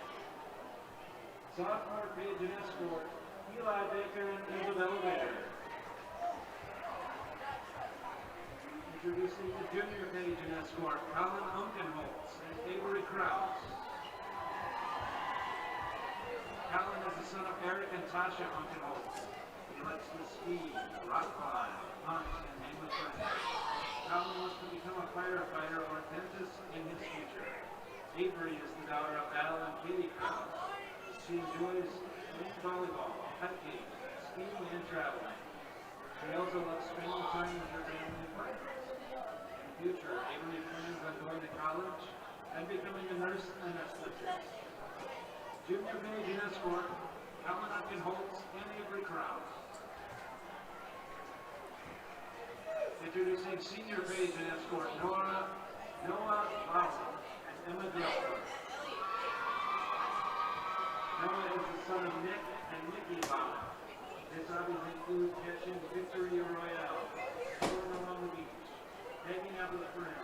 Sophomore page and escort, Eli Baker and Isabella Baird. Introducing the junior page and escort, Colin Unkenholtz and Avery Krause. Colin is the son of Eric and Tasha Unkenholtz. He likes to ski, rock climb, hunt, and hang with friends. Colin wants to become a firefighter or dentist in his future. Avery is the daughter of Al and Katie Krause. She enjoys playing volleyball, hiking, skiing, and traveling. She also loves spending time with her family and friends. In the future, Avery plans on going to college and becoming a nurse and esthetician. Junior page and escort, Colin Unkenholtz and Avery Krause. Introducing senior page and escort, Noah Lawson and Emma Delphi. Noah is the son of Nick and Nikki Bauer. His hobbies include catching Victory Royale, swimming along the beach, hanging out with friends,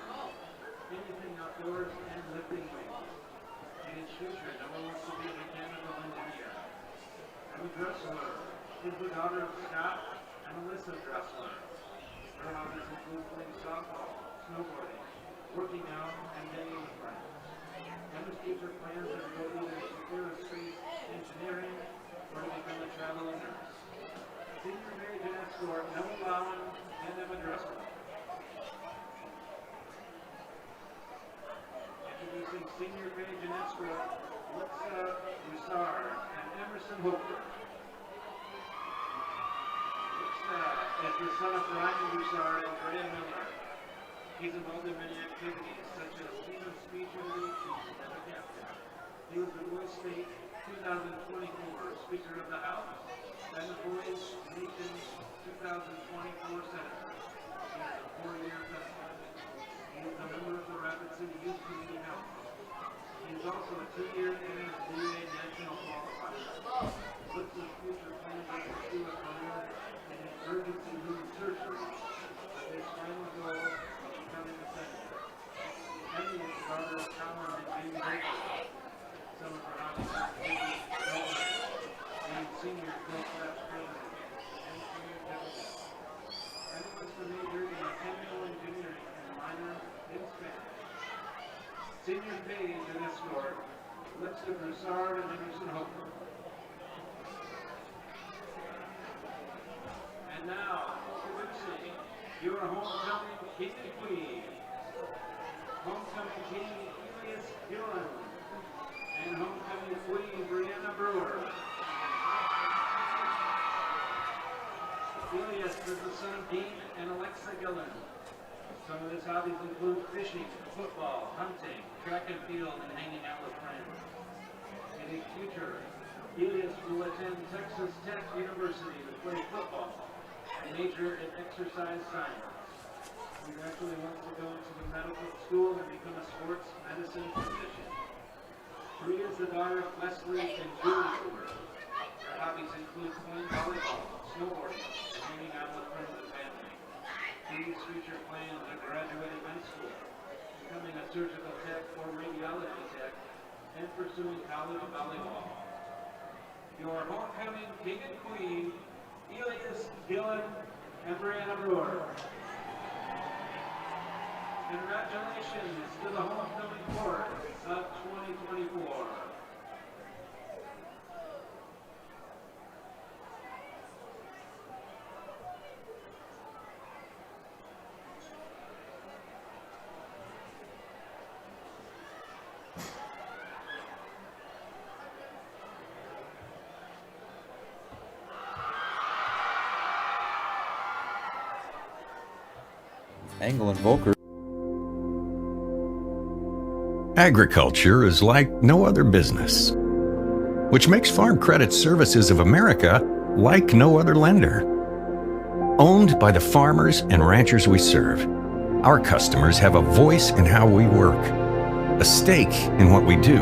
anything outdoors, and lifting weights. In his future, Noah wants to be a mechanical engineer. Emma Dressler is the daughter of Scott and Melissa Dressler. Her hobbies include playing softball, snowboarding, working out, and hanging with friends. Emma's future plans are to go either to aerospace engineering or to become a travel nurse. Senior page and escort, Noah Bowen and Emma Dressler. Introducing senior page and escort, Alexa Broussard and Emerson Hooper. Is the son of Ryan Broussard and Graham Miller. He's involved in many activities, such as Kingdom Speech and Leadership as a captain. He was the Boys State 2024 Speaker of the House and the Boys Nation 2024 Senator. He has a 4-year festival. He is a member of the Rapid City Youth Community Council. He is also a 2-year NSDA National Qualifier. Looks his future plans are to pursue a career in emergency room surgery, but his final goal is becoming a senator. Emily is the daughter of Colin and Jamie Baker. Some of her hobbies include golfing, being senior club-class president, and career development. Emily wants to major in chemical engineering and a minor in Spanish. Senior page and escort, Alexa Broussard and Emerson Hooper. And now, introducing your homecoming king and queen. Homecoming king Elias Elias is the son of Dean and Alexa Gillen. Some of his hobbies include fishing, football, hunting, track and field, and hanging out with friends. In his future, Elias will attend Texas Tech University to play football and major in exercise science. He actually wants to go into the medical school and become a sports medicine physician. Bree is the daughter of Leslie and Julie Cooper. Her hobbies include playing volleyball, snowboarding, and hanging out with friends and family. Bree's future plans are graduating high school, becoming a surgical tech or radiology tech, and pursuing college volleyball. Your homecoming king and queen, Elias, Gillen, and Brianna Brewer. Congratulations to the homecoming court of 2024. Engel and Volker. Agriculture is like no other business, which makes Farm Credit Services of America like no other lender. Owned by the farmers and ranchers we serve, our customers have a voice in how we work, a stake in what we do,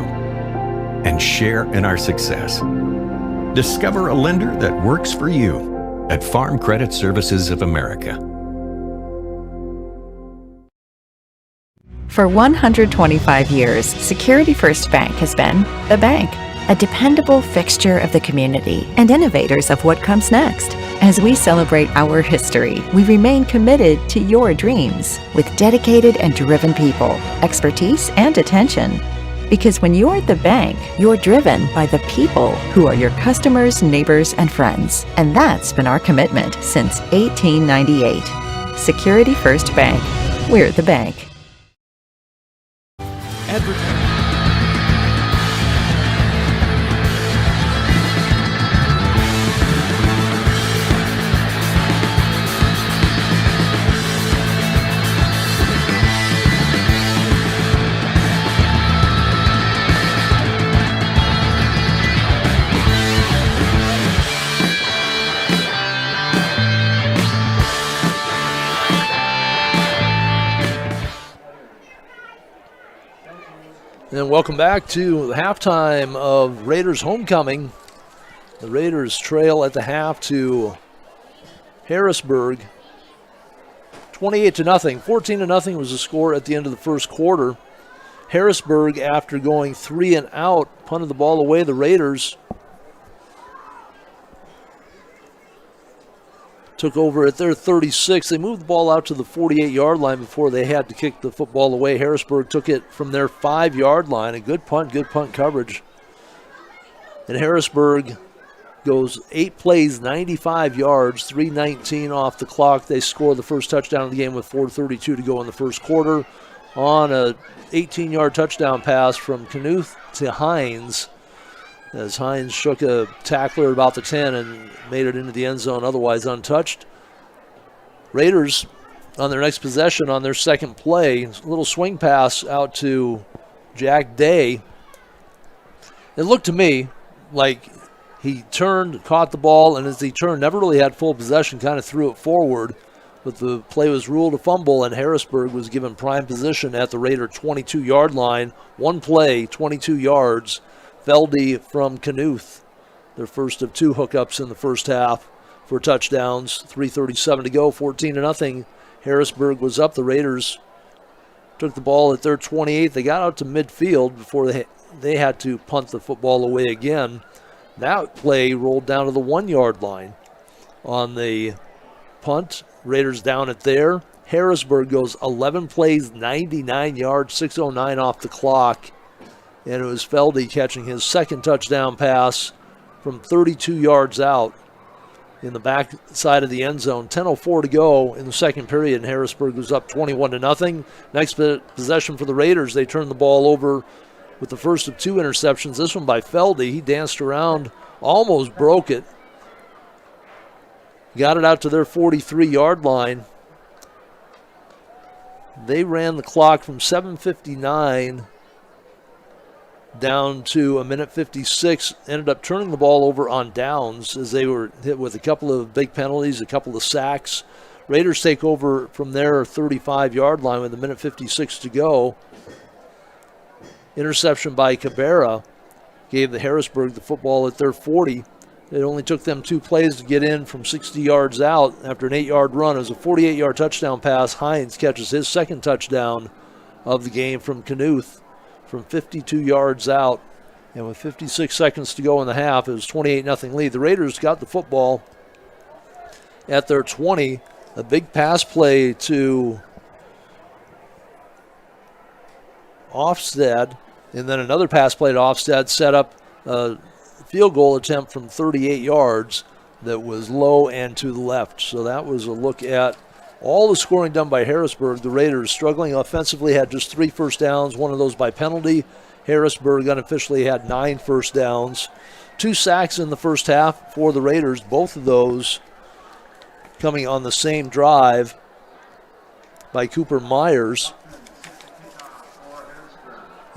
and share in our success. Discover a lender that works for you at Farm Credit Services of America. For 125 years, Security First Bank has been the bank, a dependable fixture of the community and innovators of what comes next. As we celebrate our history, we remain committed to your dreams with dedicated and driven people, expertise, and attention. Because when you're at the bank, you're driven by the people who are your customers, neighbors, and friends. And that's been our commitment since 1898. Security First Bank. We're the bank. And welcome back to the halftime of Raiders homecoming. The Raiders trail at the half to Harrisburg, 28-0. 14-0 was the score at the end of the first quarter. Harrisburg, after going 3 and out, punted the ball away. The Raiders took over at their 36. They moved the ball out to the 48-yard line before they had to kick the football away. Harrisburg took it from their 5-yard line. A good punt coverage. And Harrisburg goes 8 plays, 95 yards, 3:19 off the clock. They score the first touchdown of the game with 4:32 to go in the first quarter on a 18-yard touchdown pass from Knuth to Hines, as Hines shook a tackler about the 10 and made it into the end zone, otherwise untouched. Raiders on their next possession, on their second play, a little swing pass out to Jack Day. It looked to me like he turned, caught the ball, and as he turned, never really had full possession, kind of threw it forward. But the play was ruled a fumble, and Harrisburg was given prime position at the Raider 22-yard line. One play, 22 yards. Feldy from Knuth, their first of 2 hookups in the first half for touchdowns. 3:37 to go, 14-0. Harrisburg was up. The Raiders took the ball at their 28. They got out to midfield before they had to punt the football away again. That play rolled down to the 1-yard line on the punt. Raiders down it there. Harrisburg goes 11 plays, 99 yards, 6:09 off the clock. And it was Feldy catching his second touchdown pass from 32 yards out in the back side of the end zone. 10:04 to go in the second period, and Harrisburg was up 21-0. Next possession for the Raiders, they turned the ball over with the first of 2 interceptions. This one by Feldy. He danced around, almost broke it. got it out to their 43-yard line. They ran the clock from 7:59 down to a minute 56, ended up turning the ball over on downs as they were hit with a couple of big penalties, a couple of sacks. Raiders take over from their 35-yard line with a minute 56 to go. Interception by Cabrera gave the Harrisburg the football at their 40. It only took them 2 plays to get in from 60 yards out after an 8-yard run. It was a 48-yard touchdown pass. Hines catches his second touchdown of the game from Knuth from 52 yards out. And with 56 seconds to go in the half, it was 28-0 lead. The Raiders got the football at their 20. A big pass play to Ofsted, and then another pass play to Ofsted set up a field goal attempt from 38 yards that was low and to the left. So that was a look at all the scoring done by Harrisburg. The Raiders struggling offensively, had just 3 first downs, one of those by penalty. Harrisburg unofficially had 9 first downs. 2 sacks in the first half for the Raiders, both of those coming on the same drive by Cooper Myers.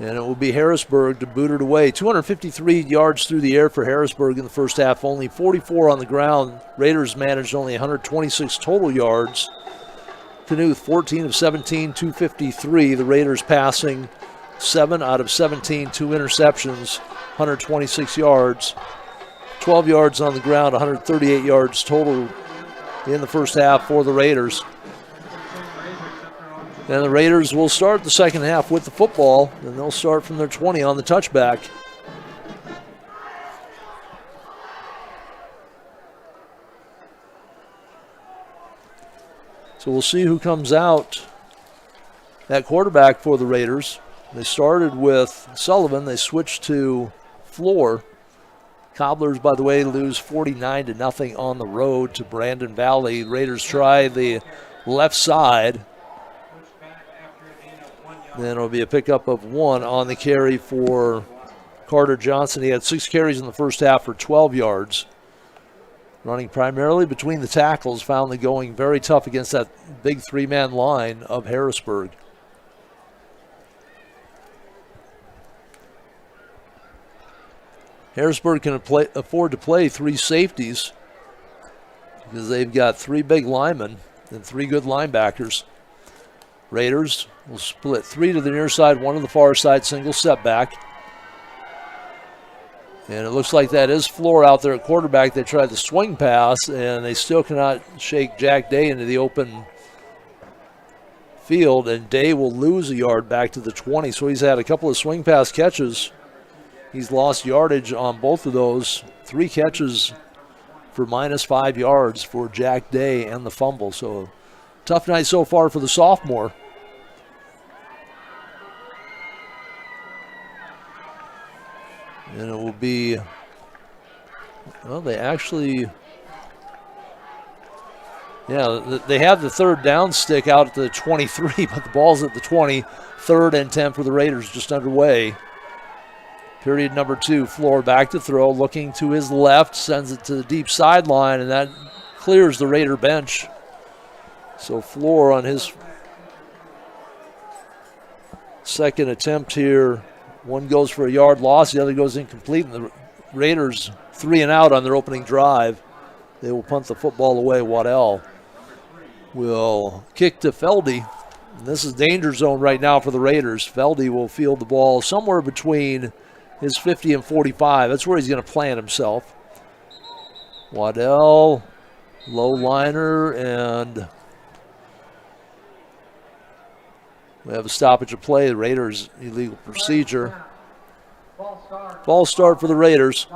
And it will be Harrisburg to boot it away. 253 yards through the air for Harrisburg in the first half, only 44 on the ground. Raiders managed only 126 total yards. Knuth, 14 of 17, 253. The Raiders passing 7 out of 17, 2 interceptions, 126 yards. 12 yards on the ground, 138 yards total in the first half for the Raiders. And the Raiders will start the second half with the football, and they'll start from their 20 on the touchback. So we'll see who comes out at quarterback for the Raiders. They started with Sullivan. They switched to Floor. Cobblers, by the way, lose 49-0 on the road to Brandon Valley. Raiders try the left side. Then it'll be a pickup of 1 on the carry for Carter Johnson. He had 6 carries in the first half for 12 yards. Running primarily between the tackles, found the going very tough against that big 3-man line of Harrisburg. Harrisburg can afford to play 3 safeties because they've got 3 big linemen and 3 good linebackers. Raiders will split 3 to the near side, 1 to the far side, single setback. And it looks like that is Floor out there at quarterback. They tried the swing pass, and they still cannot shake Jack Day into the open field, and Day will lose a yard back to the 20. So he's had a couple of swing pass catches. He's lost yardage on both of those. 3 catches for -5 yards for Jack Day and the fumble. So tough night so far for the sophomore. And it will be, well, they actually, yeah, they have the 3rd down stick out at the 23, but the ball's at the 20. 3rd and 10 for the Raiders, just underway. Period number 2, Floor back to throw, looking to his left, sends it to the deep sideline, and that clears the Raider bench. So Floor on his second attempt here. 1 goes for a yard loss, the other goes incomplete, and the Raiders 3 and out on their opening drive. They will punt the football away. Waddell will kick to Feldy. And this is danger zone right now for the Raiders. Feldy will field the ball somewhere between his 50 and 45. That's where he's going to plant himself. Waddell, low liner, and we have a stoppage of play. The Raiders' illegal procedure. False start for the Raiders.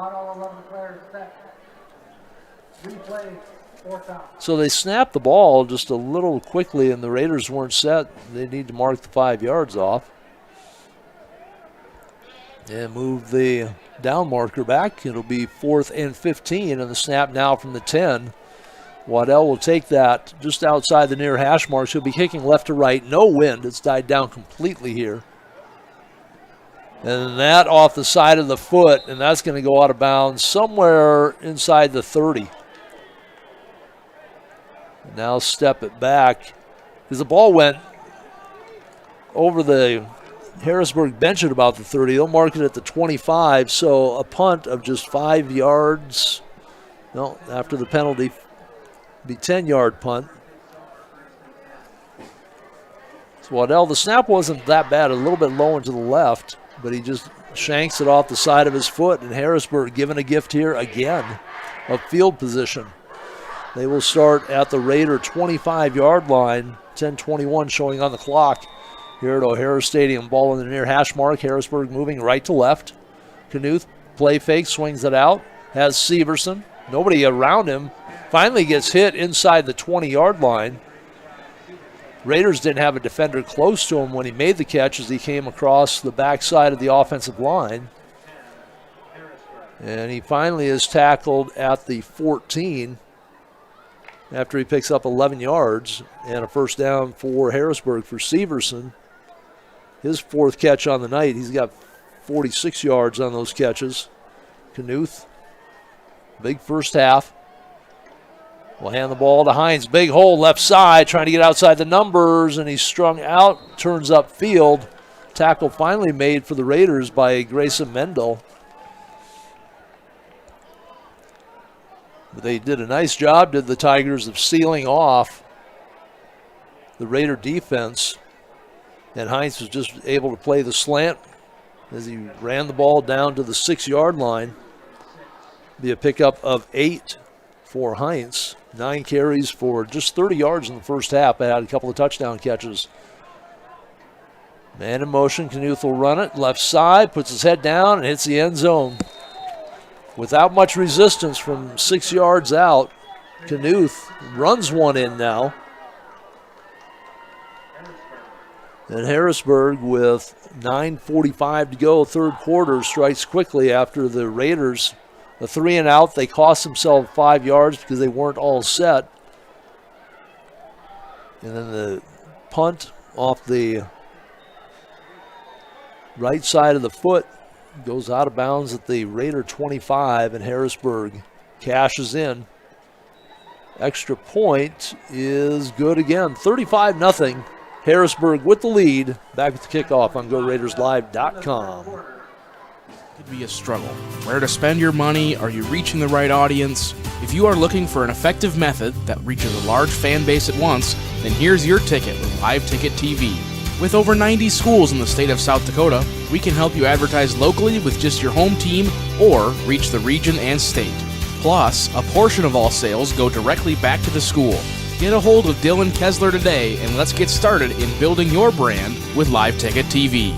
So they snapped the ball just a little quickly, and the Raiders weren't set. They need to mark the 5 yards off. And move the down marker back. It'll be 4th and 15, and the snap now from the 10. Waddell will take that just outside the near hash marks. He'll be kicking left to right. No wind. It's died down completely here. And that off the side of the foot, and that's going to go out of bounds somewhere inside the 30. Now step it back because the ball went over the Harrisburg bench at about the 30. They'll mark it at the 25, so a punt of just 5 yards. No, after the penalty, be 10-yard punt. So Waddell, the snap wasn't that bad, a little bit low and to the left, but he just shanks it off the side of his foot, and Harrisburg given a gift here again of field position. They will start at the Raider 25-yard line, 10:21 showing on the clock here at O'Hara Stadium. Ball in the near hash mark, Harrisburg moving right to left. Knuth, play fake, swings it out, has Severson. Nobody around him, finally gets hit inside the 20-yard line. Raiders didn't have a defender close to him when he made the catch as he came across the backside of the offensive line. And he finally is tackled at the 14 after he picks up 11 yards and a first down for Harrisburg for Severson. His 4th catch on the night. He's got 46 yards on those catches. Knuth, big first half. Will hand the ball to Hines. Big hole left side, trying to get outside the numbers, and he's strung out, turns upfield. Tackle finally made for the Raiders by Grayson Mendel. But they did a nice job, did the Tigers, of sealing off the Raider defense. And Hines was just able to play the slant as he ran the ball down to the 6-yard line. Be a pickup of 8 for Hines. 9 carries for just 30 yards in the first half. They had a couple of touchdown catches. Man in motion. Knuth will run it. Left side. Puts his head down and hits the end zone. Without much resistance from 6 yards out. Knuth runs one in now. And Harrisburg, with 9:45 to go, third quarter, strikes quickly after the Raiders. The 3 and out, they cost themselves 5 yards because they weren't all set. And then the punt off the right side of the foot goes out of bounds at the Raider 25, and Harrisburg cashes in. Extra point is good again. 35-0. Harrisburg with the lead. Back with the kickoff on GoRaidersLive.com. Could be a struggle. Where to spend your money? Are you reaching the right audience? If you are looking for an effective method that reaches a large fan base at once, then here's your ticket with Live Ticket TV. With over 90 schools in the state of South Dakota, we can help you advertise locally with just your home team or reach the region and state. Plus, a portion of all sales go directly back to the school. Get a hold of Dylan Kessler today and let's get started in building your brand with Live Ticket TV.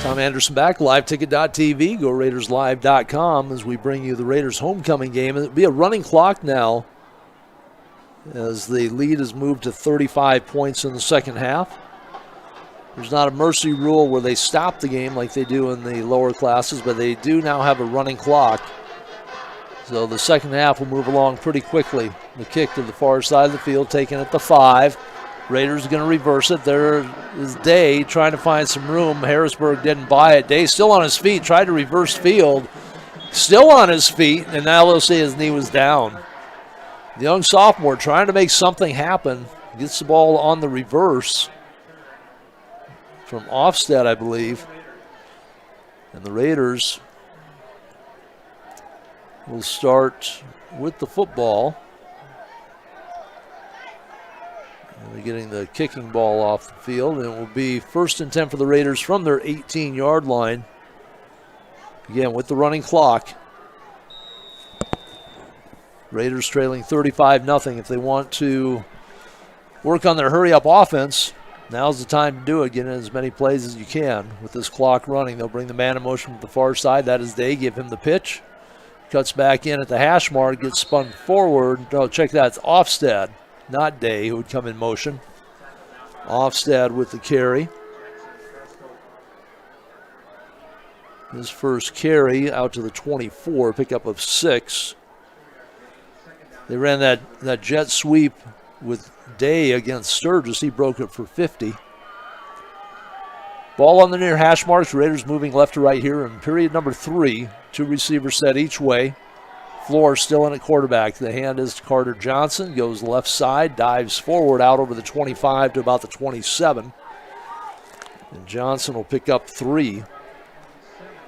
Tom Anderson back, liveticket.tv, GoRaidersLive.com as we bring you the Raiders homecoming game. It'll be a running clock now as the lead is moved to 35 points in the second half. There's not a mercy rule where they stop the game like they do in the lower classes, but they do now have a running clock. So the second half will move along pretty quickly. The kick to the far side of the field, taken at the 5. Raiders are going to reverse it. There is Day trying to find some room. Harrisburg didn't buy it. Day still on his feet, tried to reverse field. Still on his feet, and now they'll say his knee was down. The young sophomore trying to make something happen. Gets the ball on the reverse from Ofsted, I believe. And the Raiders will start with the football. They're getting the kicking ball off the field, and it will be 1st and 10 for the Raiders from their 18-yard line. Again, with the running clock. Raiders trailing 35-0. If they want to work on their hurry-up offense, now's the time to do it. Get in as many plays as you can. With this clock running, they'll bring the man in motion from the far side. That is Day. Give him the pitch. Cuts back in at the hash mark, gets spun forward. Oh, check that. It's Ofsted, not Day, who would come in motion. Ofsted with the carry. His first carry out to the 24, pickup of 6. They ran that jet sweep with Day against Sturgis. He broke it for 50. Ball on the near hash marks. Raiders moving left to right here in period number 3. 2 receivers set each way. Floor still in at quarterback. The hand is to Carter Johnson. Goes left side, dives forward out over the 25 to about the 27. And Johnson will pick up 3.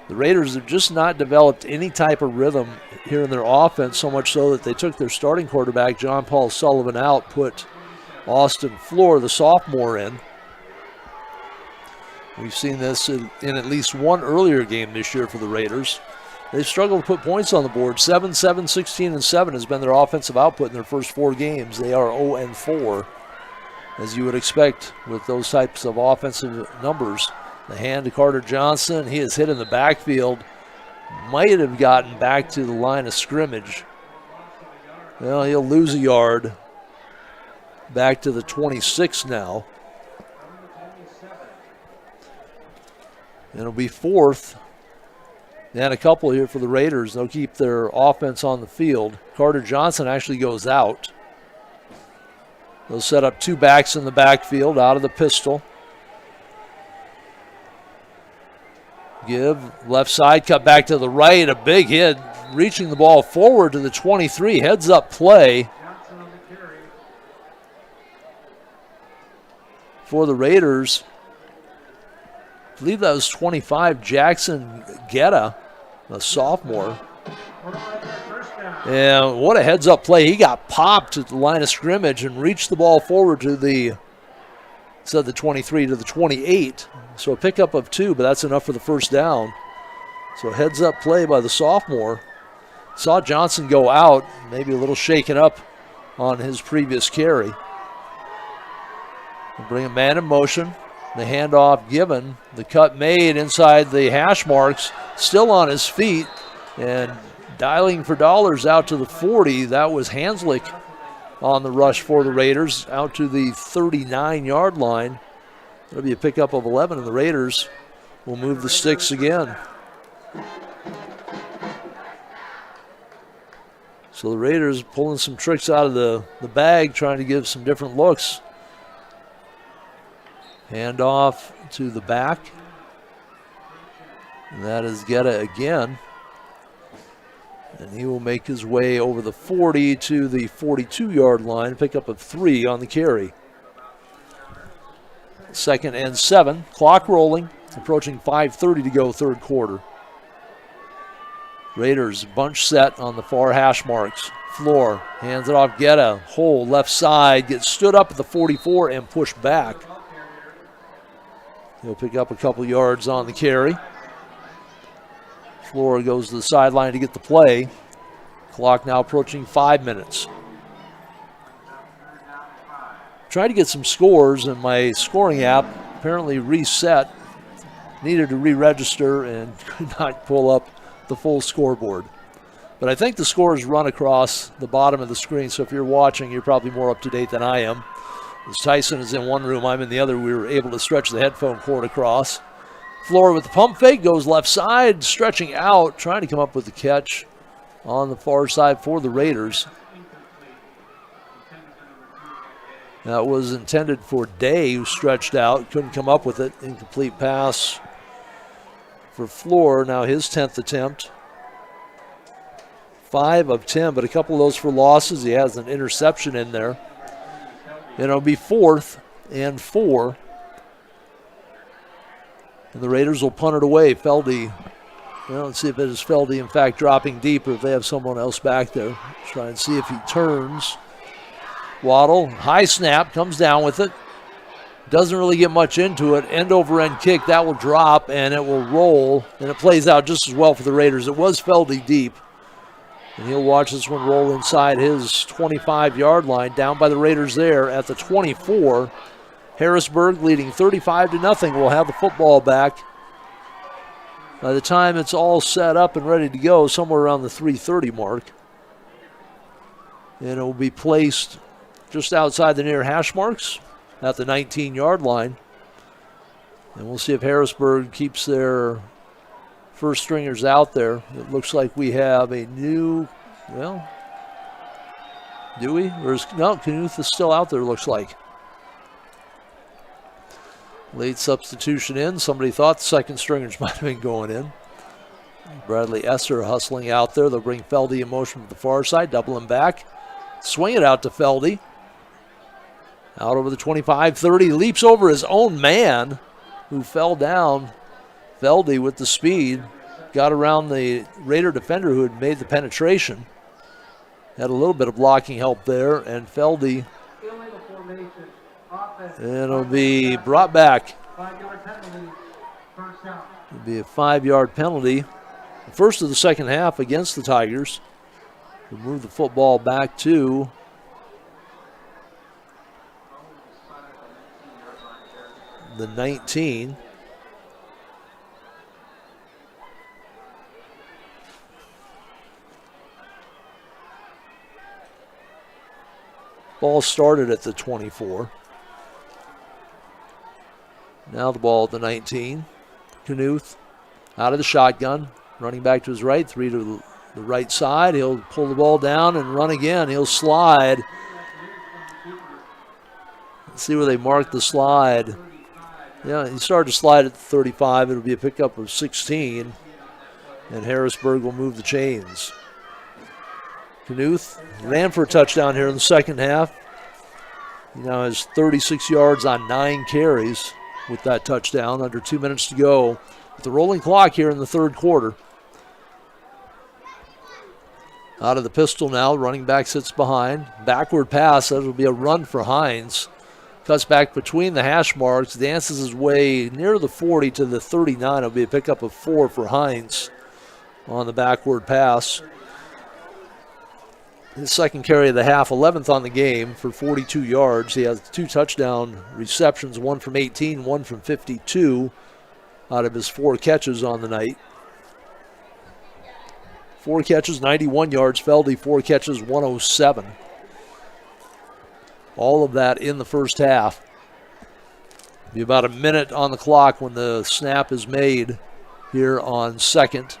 The Raiders have just not developed any type of rhythm here in their offense, so much so that they took their starting quarterback, John Paul Sullivan, out, put Austin Floor, the sophomore, in. We've seen this in at least one earlier game this year for the Raiders. They've struggled to put points on the board. 7-7, 16-7 has been their offensive output in their first 4 games. They are 0-4, as you would expect with those types of offensive numbers. The hand to Carter Johnson. He is hit in the backfield. Might have gotten back to the line of scrimmage. Well, he'll lose a yard. Back to the 26 now. And it'll be 4th. And a couple here for the Raiders. They'll keep their offense on the field. Carter Johnson actually goes out. They'll set up 2 backs in the backfield out of the pistol. Give left side, cut back to the right. A big hit, reaching the ball forward to the 23. Heads up play for the Raiders. I believe that was 25, Jackson Guetta, a sophomore. And what a heads-up play. He got popped at the line of scrimmage and reached the ball forward to the 23 to the 28. So a pickup of 2, but that's enough for the first down. So heads-up play by the sophomore. Saw Johnson go out, maybe a little shaken up on his previous carry. We'll bring a man in motion. The handoff given, the cut made inside the hash marks, still on his feet and dialing for dollars out to the 40. That was Hanslick on the rush for the Raiders out to the 39-yard line. That'll be a pickup of 11, and the Raiders will move the sticks again. So the Raiders pulling some tricks out of the bag, trying to give some different looks. Hand off to the back. And that is Guetta again. And he will make his way over the 40 to the 42-yard line. Pickup of 3 on the carry. 2nd and 7. Clock rolling. Approaching 5:30 to go, 3rd quarter. Raiders bunch set on the far hash marks. Floor hands it off Guetta. Hole left side. Gets stood up at the 44 and pushed back. He'll pick up a couple yards on the carry. Floor goes to the sideline to get the play. Clock now approaching 5 minutes. Tried to get some scores, and my scoring app apparently reset. Needed to re-register and could not pull up the full scoreboard. But I think the scores run across the bottom of the screen, so if you're watching, you're probably more up to date than I am. As Tyson is in one room, I'm in the other. We were able to stretch the headphone cord across. Floor with the pump fake, goes left side, stretching out, trying to come up with the catch on the far side for the Raiders. That was intended for Day, who stretched out, couldn't come up with it. Incomplete pass for Floor, now his 10th attempt. 5 of 10, but a couple of those for losses. He has an interception in there. And it'll be 4th and 4. And the Raiders will punt it away. Feldy, well, let's see if it is Feldy, in fact, dropping deep, or if they have someone else back there. Try and see if he turns. Waddle, high snap, comes down with it. Doesn't really get much into it. End over end kick, that will drop, and it will roll. And it plays out just as well for the Raiders. It was Feldy deep. And he'll watch this one roll inside his 25-yard line, down by the Raiders there at the 24. Harrisburg leading 35-0 will have the football back. By the time it's all set up and ready to go, somewhere around the 3:30 mark. And it will be placed just outside the near hash marks at the 19-yard line. And we'll see if Harrisburg keeps their first stringers out there. It looks like we have a new, well, do we? No, Knuth is still out there, looks like. Late substitution in. Somebody thought the second stringers might have been going in. Bradley Esser hustling out there. They'll bring Feldy in motion to the far side, double him back. Swing it out to Feldy. Out over the 25-30, leaps over his own man who fell down. Feldy with the speed. Got around the Raider defender who had made the penetration. Had a little bit of blocking help there, and Feldy, and it'll be brought back. It'll be a 5-yard penalty. The first of the second half against the Tigers. We'll move the football back to the 19. Ball started at the 24. Now the ball at the 19. Knuth out of the shotgun. Running back to his right, 3 to the right side. He'll pull the ball down and run again. He'll slide. Let's see where they mark the slide. Yeah, he started to slide at the 35. It'll be a pickup of 16. And Harrisburg will move the chains. Knuth ran for a touchdown here in the second half. He now has 36 yards on 9 carries with that touchdown. Under 2 minutes to go. With the rolling clock here in the third quarter. Out of the pistol now, running back sits behind. Backward pass, that'll be a run for Hines. Cuts back between the hash marks, dances his way near the 40 to the 39. It'll be a pickup of 4 for Hines on the backward pass. His second carry of the half, 11th on the game for 42 yards. He has 2 touchdown receptions, 1 from 18, 1 from 52 out of his 4 catches on the night. 4 catches, 91 yards. Feldy, 4 catches, 107. All of that in the first half. Be about a minute on the clock when the snap is made here on second.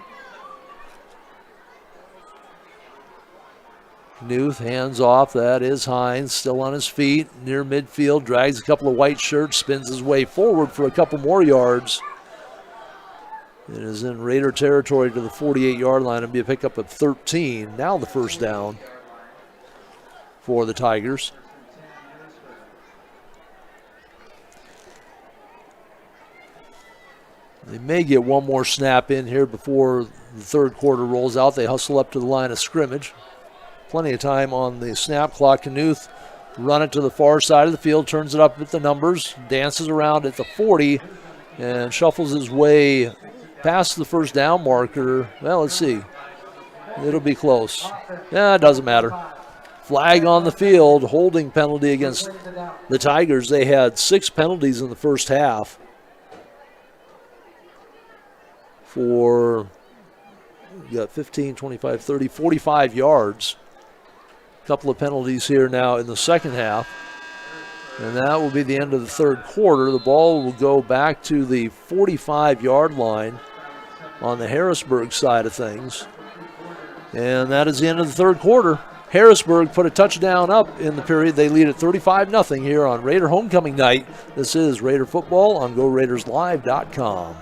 Knuth hands off. That is Hines, still on his feet, near midfield, drags a couple of white shirts, spins his way forward for a couple more yards. It is in Raider territory to the 48-yard line. It'll be a pickup of 13. Now the first down for the Tigers. They may get one more snap in here before the third quarter rolls out. They hustle up to the line of scrimmage. Plenty of time on the snap clock. Knuth run it to the far side of the field, turns it up at the numbers, dances around at the 40, and shuffles his way past the first down marker. Well, let's see. It'll be close. Yeah, it doesn't matter. Flag on the field, holding penalty against the Tigers. They had 6 penalties in the first half for, you got 15, 25, 30, 45 yards. A couple of penalties here now in the second half. And that will be the end of the third quarter. The ball will go back to the 45-yard line on the Harrisburg side of things. And that is the end of the third quarter. Harrisburg put a touchdown up in the period. They lead at 35-0 here on Raider Homecoming Night. This is Raider Football on GoRaidersLive.com.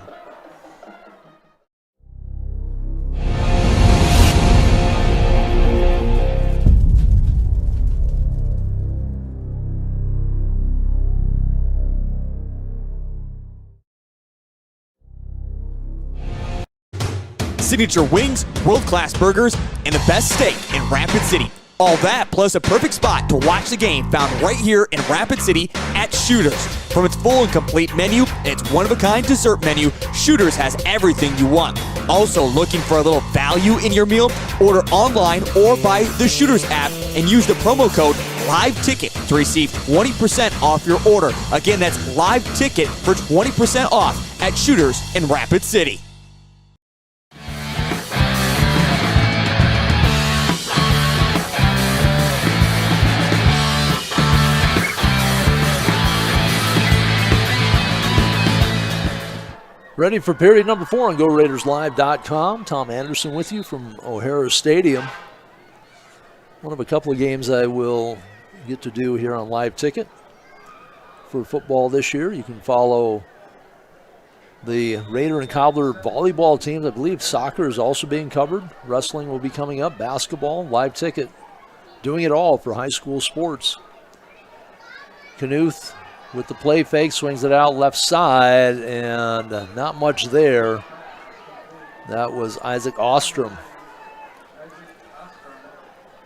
Signature wings, world-class burgers, and the best steak in Rapid City. All that plus a perfect spot to watch the game found right here in Rapid City at Shooters. From its full and complete menu and its one-of-a-kind dessert menu, Shooters has everything you want. Also looking for a little value in your meal? Order online or by the Shooters app and use the promo code LiveTicket to receive 20% off your order. Again, that's LiveTicket for 20% off at Shooters in Rapid City. Ready for period number 4 on GoRaidersLive.com. Tom Anderson with you from O'Hara Stadium. One of a couple of games I will get to do here on Live Ticket. for football this year. You can follow the Raider and Cobbler volleyball teams. I believe soccer is also being covered. Wrestling will be coming up. Basketball, live ticket. Doing it all for high school sports. Knuth with the play fake, swings it out left side, and not much there. That was Isaac Ostrom.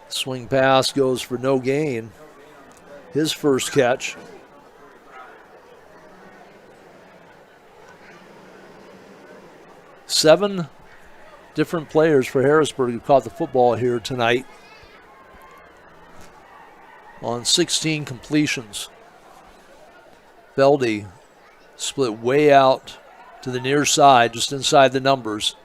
Swing pass goes for no gain. His first catch. Seven different players for Harrisburg who caught the football here tonight on 16 completions. Feldy split way out to the near side, just inside the numbers.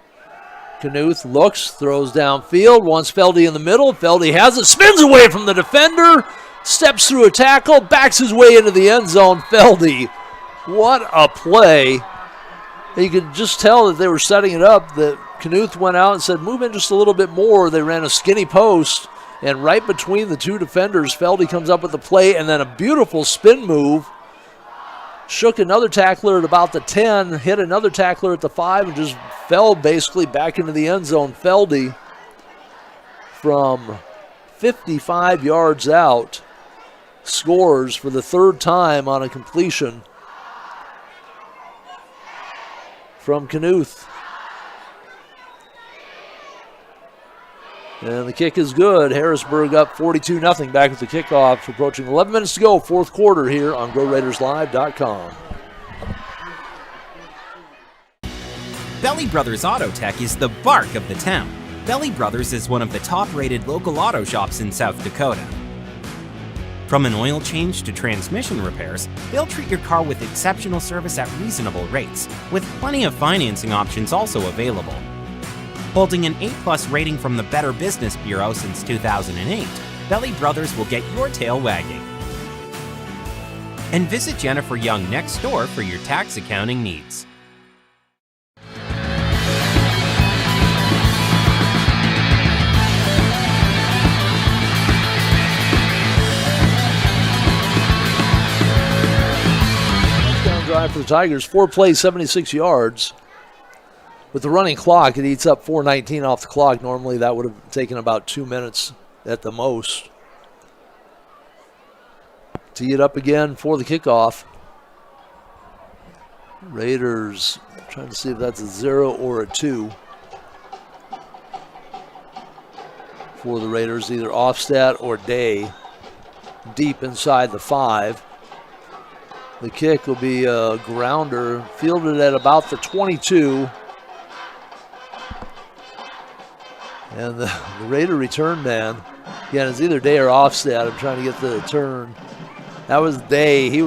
Knuth looks, throws downfield, wants Feldy in the middle. Feldy has it, spins away from the defender, steps through a tackle, backs his way into the end zone. Feldy, what a play. You could just tell that they were setting it up, that Knuth went out and said, move in just a little bit more. They ran a skinny post, and right between the two defenders, Feldy comes up with the play, and then a beautiful spin move. Shook another tackler at about the 10, hit another tackler at the 5, and just fell basically back into the end zone. Feldy from 55 yards out scores for the third time on a completion from Knuth. And the kick is good. Harrisburg up 42-0 back at the kickoff. Approaching 11 minutes to go, fourth quarter here on GoRaidersLive.com. Belly Brothers Auto Tech is the bark of the town. Belly Brothers is one of the top-rated local auto shops in South Dakota. From an oil change to transmission repairs, they'll treat your car with exceptional service at reasonable rates, with plenty of financing options also available. Holding an A+ rating from the Better Business Bureau since 2008, Belly Brothers will get your tail wagging. And visit Jennifer Young next door for your tax accounting needs. Touchdown drive for the Tigers, 4 plays, 76 yards. With the running clock, it eats up 4:19 off the clock. Normally that would have taken about 2 minutes at the most. Tee it up again for the kickoff. Raiders trying to see if that's a 0 or a 2 for the Raiders, either Offstat or Day, deep inside the 5. The kick will be a grounder, fielded at about the 22. And the Raider return man, again, it's either Day or Offstat. I'm trying to get the turn. That was Day. He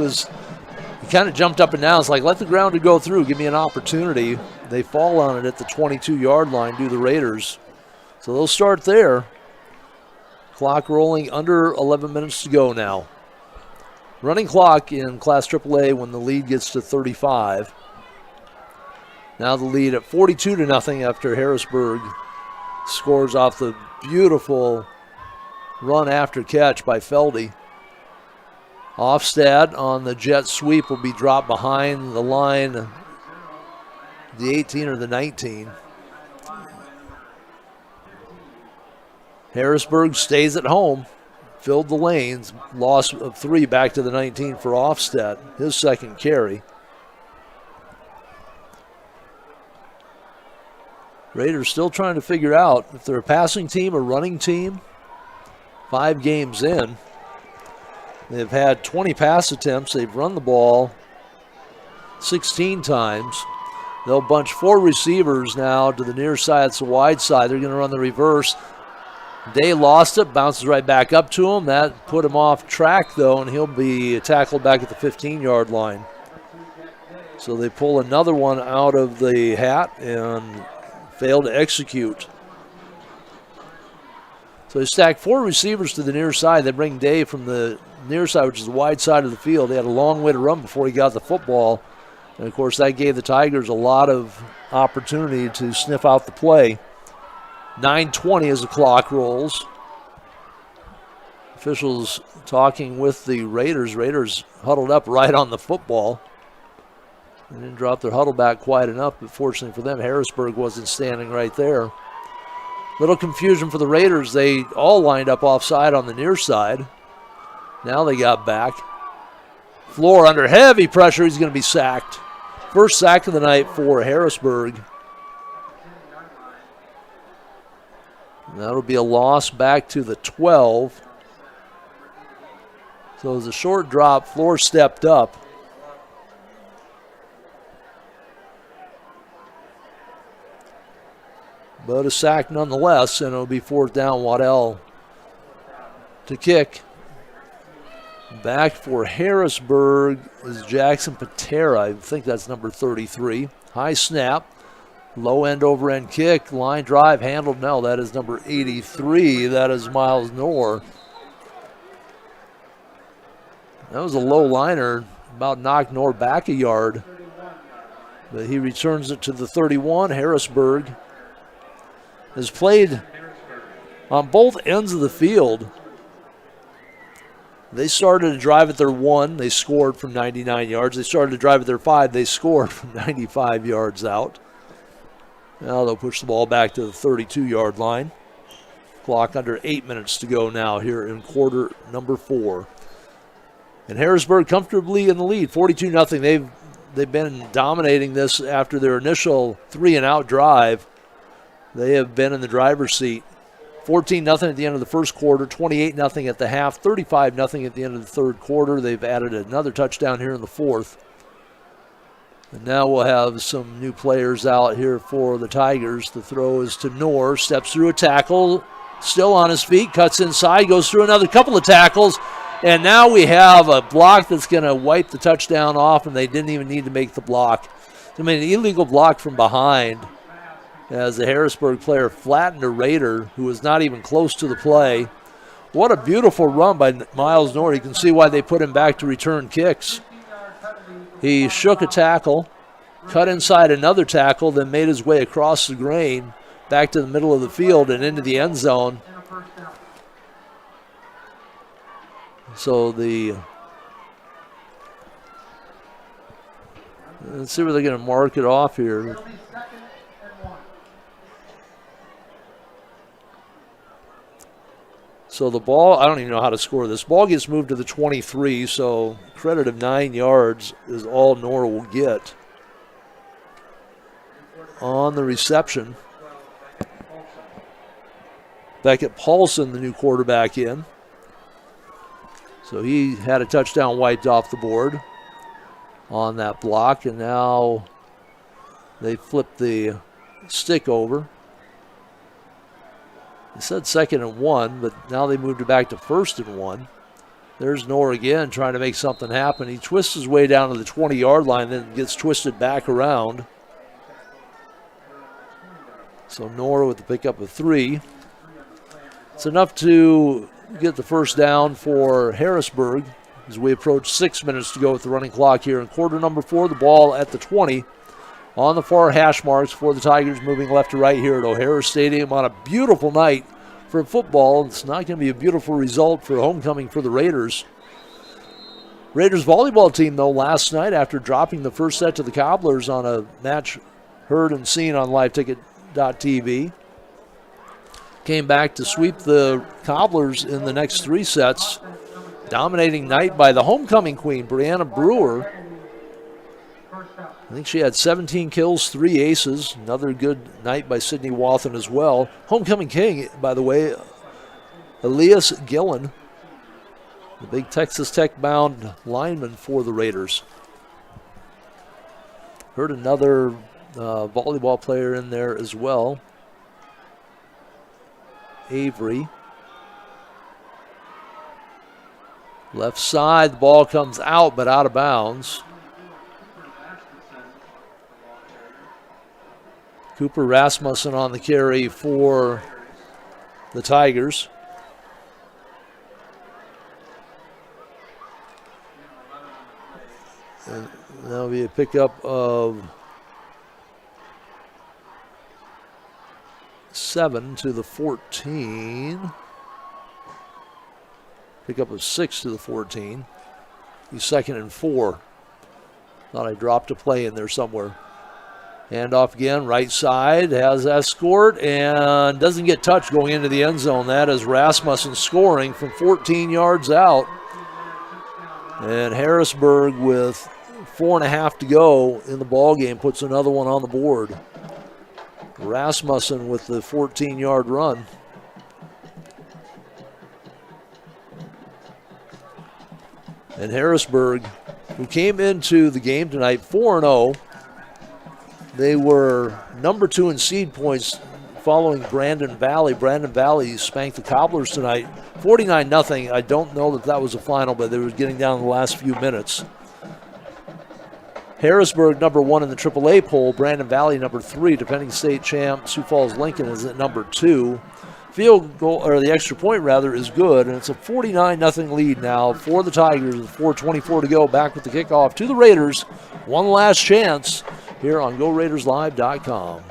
kind of jumped up and down. It's like, let the grounder go through. Give me an opportunity. They fall on it at the 22-yard line, do the Raiders. So they'll start there. Clock rolling, under 11 minutes to go now. Running clock in Class AAA when the lead gets to 35. Now the lead at 42-0 after Harrisburg scores off the beautiful run after catch by Feldy. Offstat on the jet sweep will be dropped behind the line, the 18 or the 19. Harrisburg stays at home, filled the lanes, loss of 3 back to the 19 for Offstat, his second carry. Raiders still trying to figure out if they're a passing team or running team. 5 games in. They've had 20 pass attempts. They've run the ball 16 times. They'll bunch 4 receivers now to the near side. It's the wide side. They're going to run the reverse. Day lost it, bounces right back up to him. That put him off track, though, and he'll be tackled back at the 15-yard line. So they pull another one out of the hat and fail to execute. So they stack 4 receivers to the near side. They bring Day from the near side, which is the wide side of the field. They had a long way to run before he got the football. And, of course, that gave the Tigers a lot of opportunity to sniff out the play. 9:20 as the clock rolls. Officials talking with the Raiders. Raiders huddled up right on the football. They didn't drop their huddle back quite enough, but fortunately for them, Harrisburg wasn't standing right there. Little confusion for the Raiders. They all lined up offside on the near side. Now they got back. Floor under heavy pressure. He's going to be sacked. First sack of the night for Harrisburg. And that'll be a loss back to the 12. So it was a short drop. Floor stepped up. But a sack nonetheless, and it'll be fourth down. Waddell to kick. Back for Harrisburg is Jackson Patera. I think that's number 33. High snap. Low end over end kick. Line drive handled. No, that is number 83. That is Miles Knorr. That was a low liner. About knocked Knorr back a yard. But he returns it to the 31. Harrisburg has played on both ends of the field. They started to drive at their 1. They scored from 99 yards. They started to drive at their 5. They scored from 95 yards out. Now they'll push the ball back to the 32-yard line. Clock under 8 minutes to go now here in quarter number 4. And Harrisburg comfortably in the lead, 42-0. They've been dominating this after their initial 3-and-out drive. They have been in the driver's seat. 14-0 at the end of the first quarter, 28-0 at the half, 35-0 at the end of the third quarter. They've added another touchdown here in the fourth. And now we'll have some new players out here for the Tigers. The throw is to Knorr, steps through a tackle, still on his feet, cuts inside, goes through another couple of tackles, and now we have a block that's going to wipe the touchdown off, and they didn't even need to make the block. I mean, an illegal block from behind as the Harrisburg player flattened a Raider who was not even close to the play. What a beautiful run by Miles Knorr. You can see why they put him back to return kicks. He shook a tackle, cut inside another tackle, then made his way across the grain back to the middle of the field and into the end zone. So let's see where they're going to mark it off here. So the ball, I don't even know how to score this. Ball gets moved to the 23, so credit of 9 yards is all Knorr will get on the reception. Beckett Paulson, the new quarterback, in. So he had a touchdown wiped off the board on that block, and now they flip the stick over. They said 2nd and 1, but now they moved it back to 1st and 1. There's Knorr again trying to make something happen. He twists his way down to the 20-yard line, then gets twisted back around. So Knorr with the pickup of 3. It's enough to get the first down for Harrisburg as we approach 6 minutes to go with the running clock here in quarter number 4. The ball at the 20. On the far hash marks for the Tigers, moving left to right here at O'Hara Stadium on a beautiful night for football. It's not going to be a beautiful result for homecoming for the Raiders. Raiders volleyball team, though, last night after dropping the first set to the Cobblers on a match heard and seen on liveticket.tv, came back to sweep the Cobblers in the next 3 sets. Dominating night by the homecoming queen, Brianna Brewer. I think she had 17 kills, 3 aces. Another good night by Sydney Wathen as well. Homecoming king, by the way, Elias Gillen, the big Texas Tech-bound lineman for the Raiders. Heard another volleyball player in there as well, Avery. Left side, the ball comes out, but out of bounds. Cooper Rasmussen on the carry for the Tigers. And that'll be a pickup of 7 to the 14. Pickup of 6 to the 14. He's 2nd and 4. Thought I dropped a play in there somewhere. Handoff again, right side, has escort, and doesn't get touched going into the end zone. That is Rasmussen scoring from 14 yards out. And Harrisburg with 4.5 to go in the ball game puts another one on the board. Rasmussen with the 14-yard run. And Harrisburg, who came into the game tonight 4-0, they were number 2 in seed points following Brandon Valley. Brandon Valley spanked the Cobblers tonight 49-0. I don't know that was a final, but they were getting down in the last few minutes. Harrisburg, number 1 in the AAA poll. Brandon Valley, number 3. Defending state champ Sioux Falls Lincoln is at number 2. Field goal, or the extra point rather, is good, and it's a 49-0 lead now for the Tigers with 4:24 to go. Back with the kickoff to the Raiders. One last chance here on GoRaidersLive.com.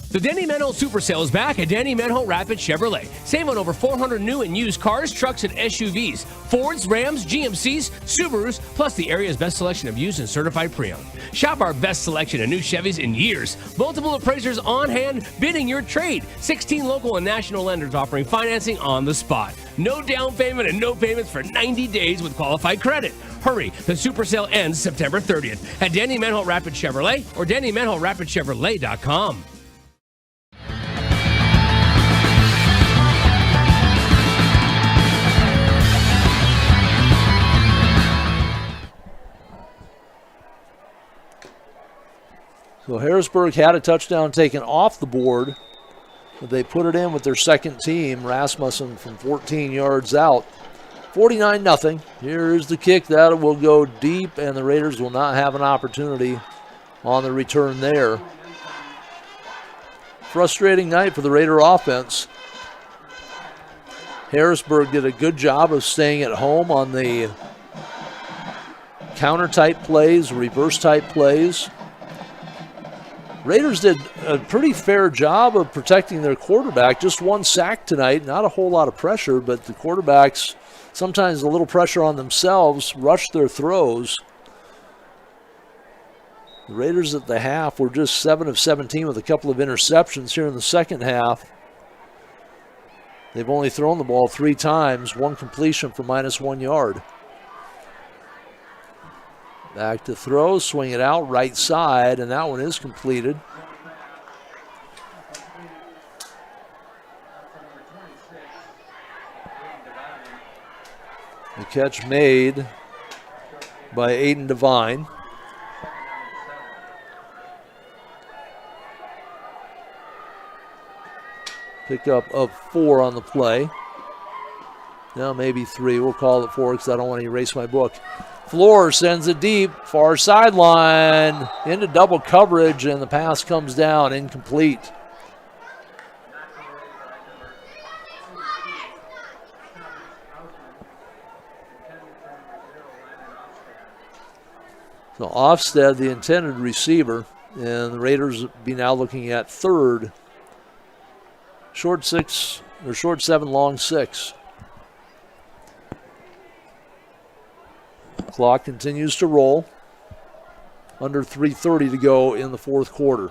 The Denny Menho Super Sale is back at Denny Menho Rapid Chevrolet. Save on over 400 new and used cars, trucks, and SUVs. Fords, Rams, GMCs, Subarus, plus the area's best selection of used and certified pre-owned. Shop our best selection of new Chevys in years. Multiple appraisers on hand bidding your trade. 16 local and national lenders offering financing on the spot. No down payment and no payments for 90 days with qualified credit. Hurry, the Super Sale ends September 30th at Denny Menho Rapid Chevrolet or DennyMenhoRapidChevrolet.com. So Harrisburg had a touchdown taken off the board, but they put it in with their second team, Rasmussen from 14 yards out. 49-0. Here's the kick. That will go deep, and the Raiders will not have an opportunity on the return there. Frustrating night for the Raider offense. Harrisburg did a good job of staying at home on the counter-type plays, reverse-type plays. Raiders did a pretty fair job of protecting their quarterback. Just one sack tonight, not a whole lot of pressure, but the quarterbacks, sometimes a little pressure on themselves, rushed their throws. The Raiders at the half were just 7 of 17 with a couple of interceptions. Here in the second half, they've only thrown the ball 3 times, 1 completion for -1 yard. Back to throw, swing it out right side, and that one is completed. The catch made by Aiden Devine. Pickup of 4 on the play. Now maybe 3. We'll call it 4 because I don't want to erase my book. Floor sends it deep, far sideline, into double coverage, and the pass comes down, incomplete. So Ofsted, the intended receiver, and the Raiders will be now looking at third. Short 7, long 6. Clock continues to roll. Under 3:30 to go in the fourth quarter.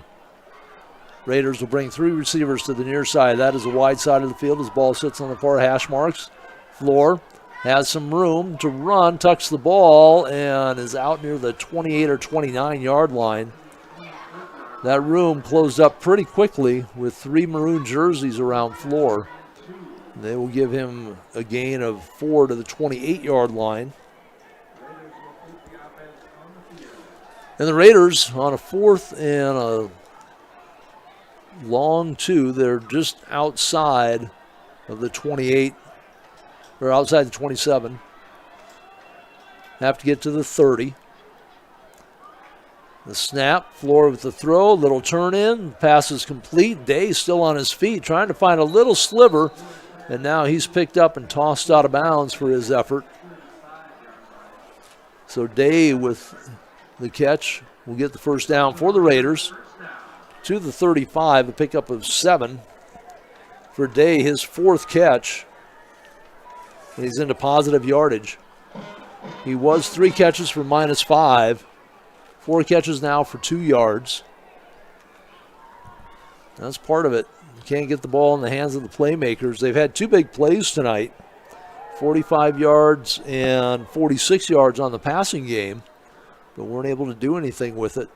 Raiders will bring 3 receivers to the near side. That is the wide side of the field as ball sits on the far hash marks. Floor has some room to run, tucks the ball, and is out near the 28 or 29 yard line. That room closed up pretty quickly with 3 maroon jerseys around Floor. They will give him a gain of 4 to the 28 yard line. And the Raiders on a 4th and a long 2. They're just outside of the 28, or outside the 27. Have to get to the 30. The snap, Floor with the throw, little turn in, pass is complete. Day still on his feet, trying to find a little sliver, and now he's picked up and tossed out of bounds for his effort. So Day with the catch will get the first down for the Raiders to the 35, a pickup of 7 for Day, his 4th catch. and he's into positive yardage. He was 3 catches for -5. 4 catches now for 2 yards. That's part of it. You can't get the ball in the hands of the playmakers. They've had 2 big plays tonight, 45 yards and 46 yards on the passing game, but weren't able to do anything with it.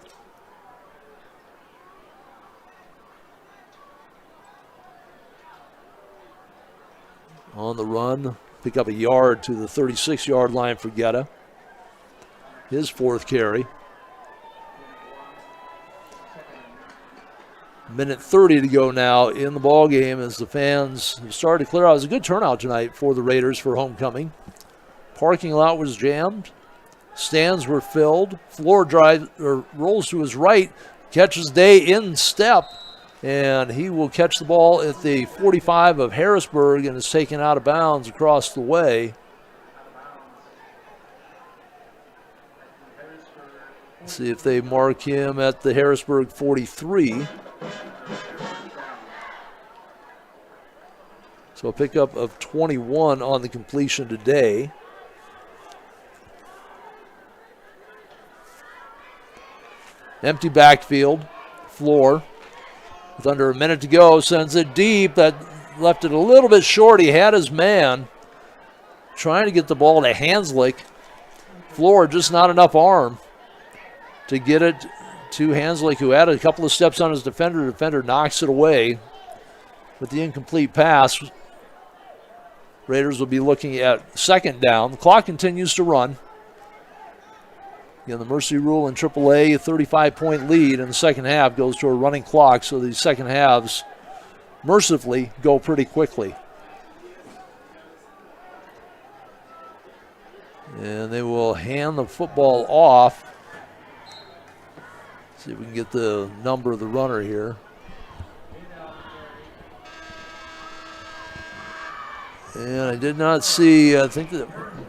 On the run, pick up a yard to the 36-yard line for Guetta. His 4th carry. Minute 30 to go now in the ball game as the fans have started to clear out. It was a good turnout tonight for the Raiders for homecoming. Parking lot was jammed. Stands were filled. Floor rolls to his right, catches Day in step, and he will catch the ball at the 45 of Harrisburg and is taken out of bounds across the way. Let's see if they mark him at the Harrisburg 43. So a pickup of 21 on the completion today. Empty backfield. Floor, with under a minute to go, sends it deep. That left it a little bit short. He had his man trying to get the ball to Hanslick. Floor, just not enough arm to get it to Hanslick, who had a couple of steps on his defender. The defender knocks it away with the incomplete pass. Raiders will be looking at 2nd down. The clock continues to run. Again, the mercy rule in AAA, a 35-point lead in the second half goes to a running clock, so the second halves mercifully go pretty quickly. And they will hand the football off. See if we can get the number of the runner here. And I did not see, I'm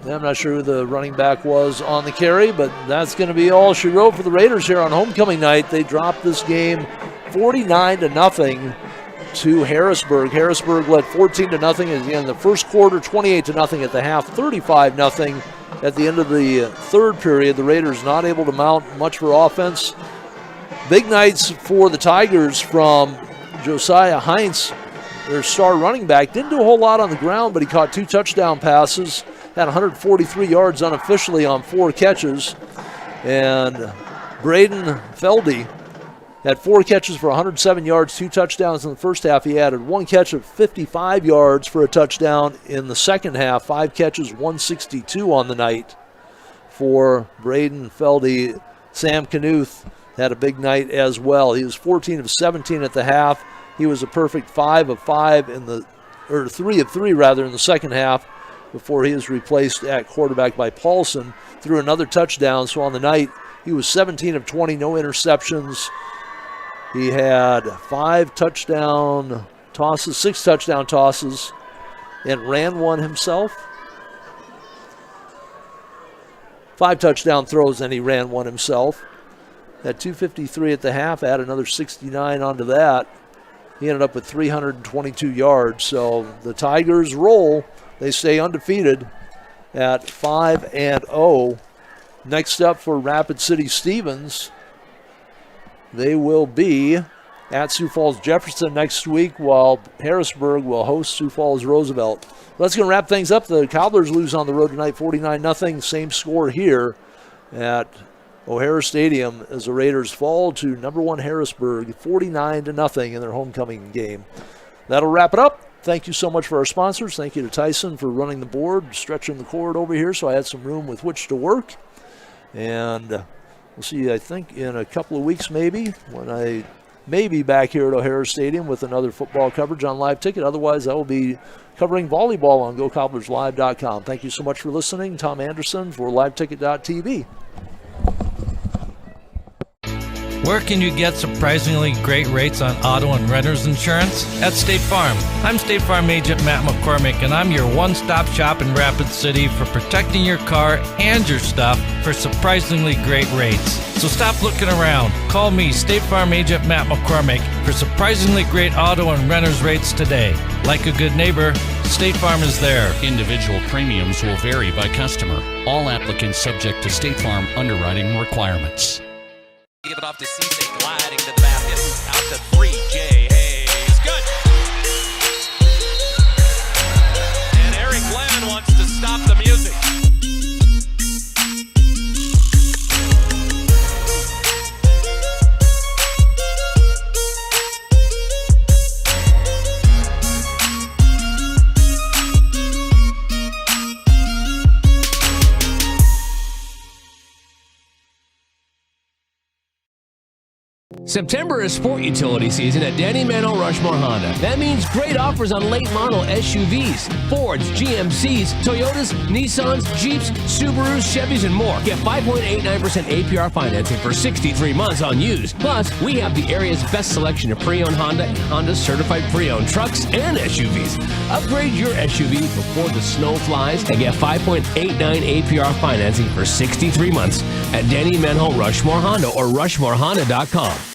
not sure who the running back was on the carry, but that's going to be all she wrote for the Raiders here on homecoming night. They dropped this game 49-0 to Harrisburg. Harrisburg led 14-0 in the first quarter, 28-0 at the half, 35-0 at the end of the 3rd period. The Raiders not able to mount much for offense. Big nights for the Tigers from Josiah Heinz, their star running back. Didn't do a whole lot on the ground, but he caught 2 touchdown passes, had 143 yards unofficially on 4 catches. And Braden Feldy had 4 catches for 107 yards, 2 touchdowns in the first half. He added 1 catch of 55 yards for a touchdown in the second half. 5 catches, 162 on the night for Braden Feldy. Sam Knuth had a big night as well. He was 14 of 17 at the half. He was a perfect 5 of 5 3 of 3 in the second half before he was replaced at quarterback by Paulson. Threw another touchdown, so on the night he was 17 of 20, no interceptions. He had 6 touchdown tosses, and ran one himself. 5 touchdown throws, and he ran one himself. At 253 at the half, add another 69 onto that. He ended up with 322 yards. So the Tigers roll. They stay undefeated at 5-0. Next up for Rapid City Stevens, they will be at Sioux Falls Jefferson next week, while Harrisburg will host Sioux Falls Roosevelt. That's going to wrap things up. The Cobblers lose on the road tonight, 49-0. Same score here at O'Hara Stadium as the Raiders fall to number 1 Harrisburg, 49-0 in their homecoming game. That'll wrap it up. Thank you so much for our sponsors. Thank you to Tyson for running the board, stretching the cord over here so I had some room with which to work. And we'll see you, I think, in a couple of weeks maybe, when I may be back here at O'Hara Stadium with another football coverage on Live Ticket. Otherwise, I will be covering volleyball on GoCobblersLive.com. Thank you so much for listening. Tom Anderson for LiveTicket.tv. Where can you get surprisingly great rates on auto and renter's insurance? At State Farm. I'm State Farm Agent Matt McCormick, and I'm your one-stop shop in Rapid City for protecting your car and your stuff for surprisingly great rates. So stop looking around. Call me, State Farm Agent Matt McCormick, for surprisingly great auto and renter's rates today. Like a good neighbor, State Farm is there. Individual premiums will vary by customer. All applicants subject to State Farm underwriting requirements. Give it off to Cisse, gliding to the basket. Out to 3, Jay Hayes. Good. And Eric Glenn wants to stop the music. September is sport utility season at Danny Manuel Rushmore Honda. That means great offers on late model SUVs, Fords, GMCs, Toyotas, Nissans, Jeeps, Subarus, Chevys, and more. Get 5.89% APR financing for 63 months on used. Plus, we have the area's best selection of pre-owned Honda and Honda certified pre-owned trucks and SUVs. Upgrade your SUV before the snow flies and get 5.89 APR financing for 63 months at Danny Manuel Rushmore Honda or RushmoreHonda.com.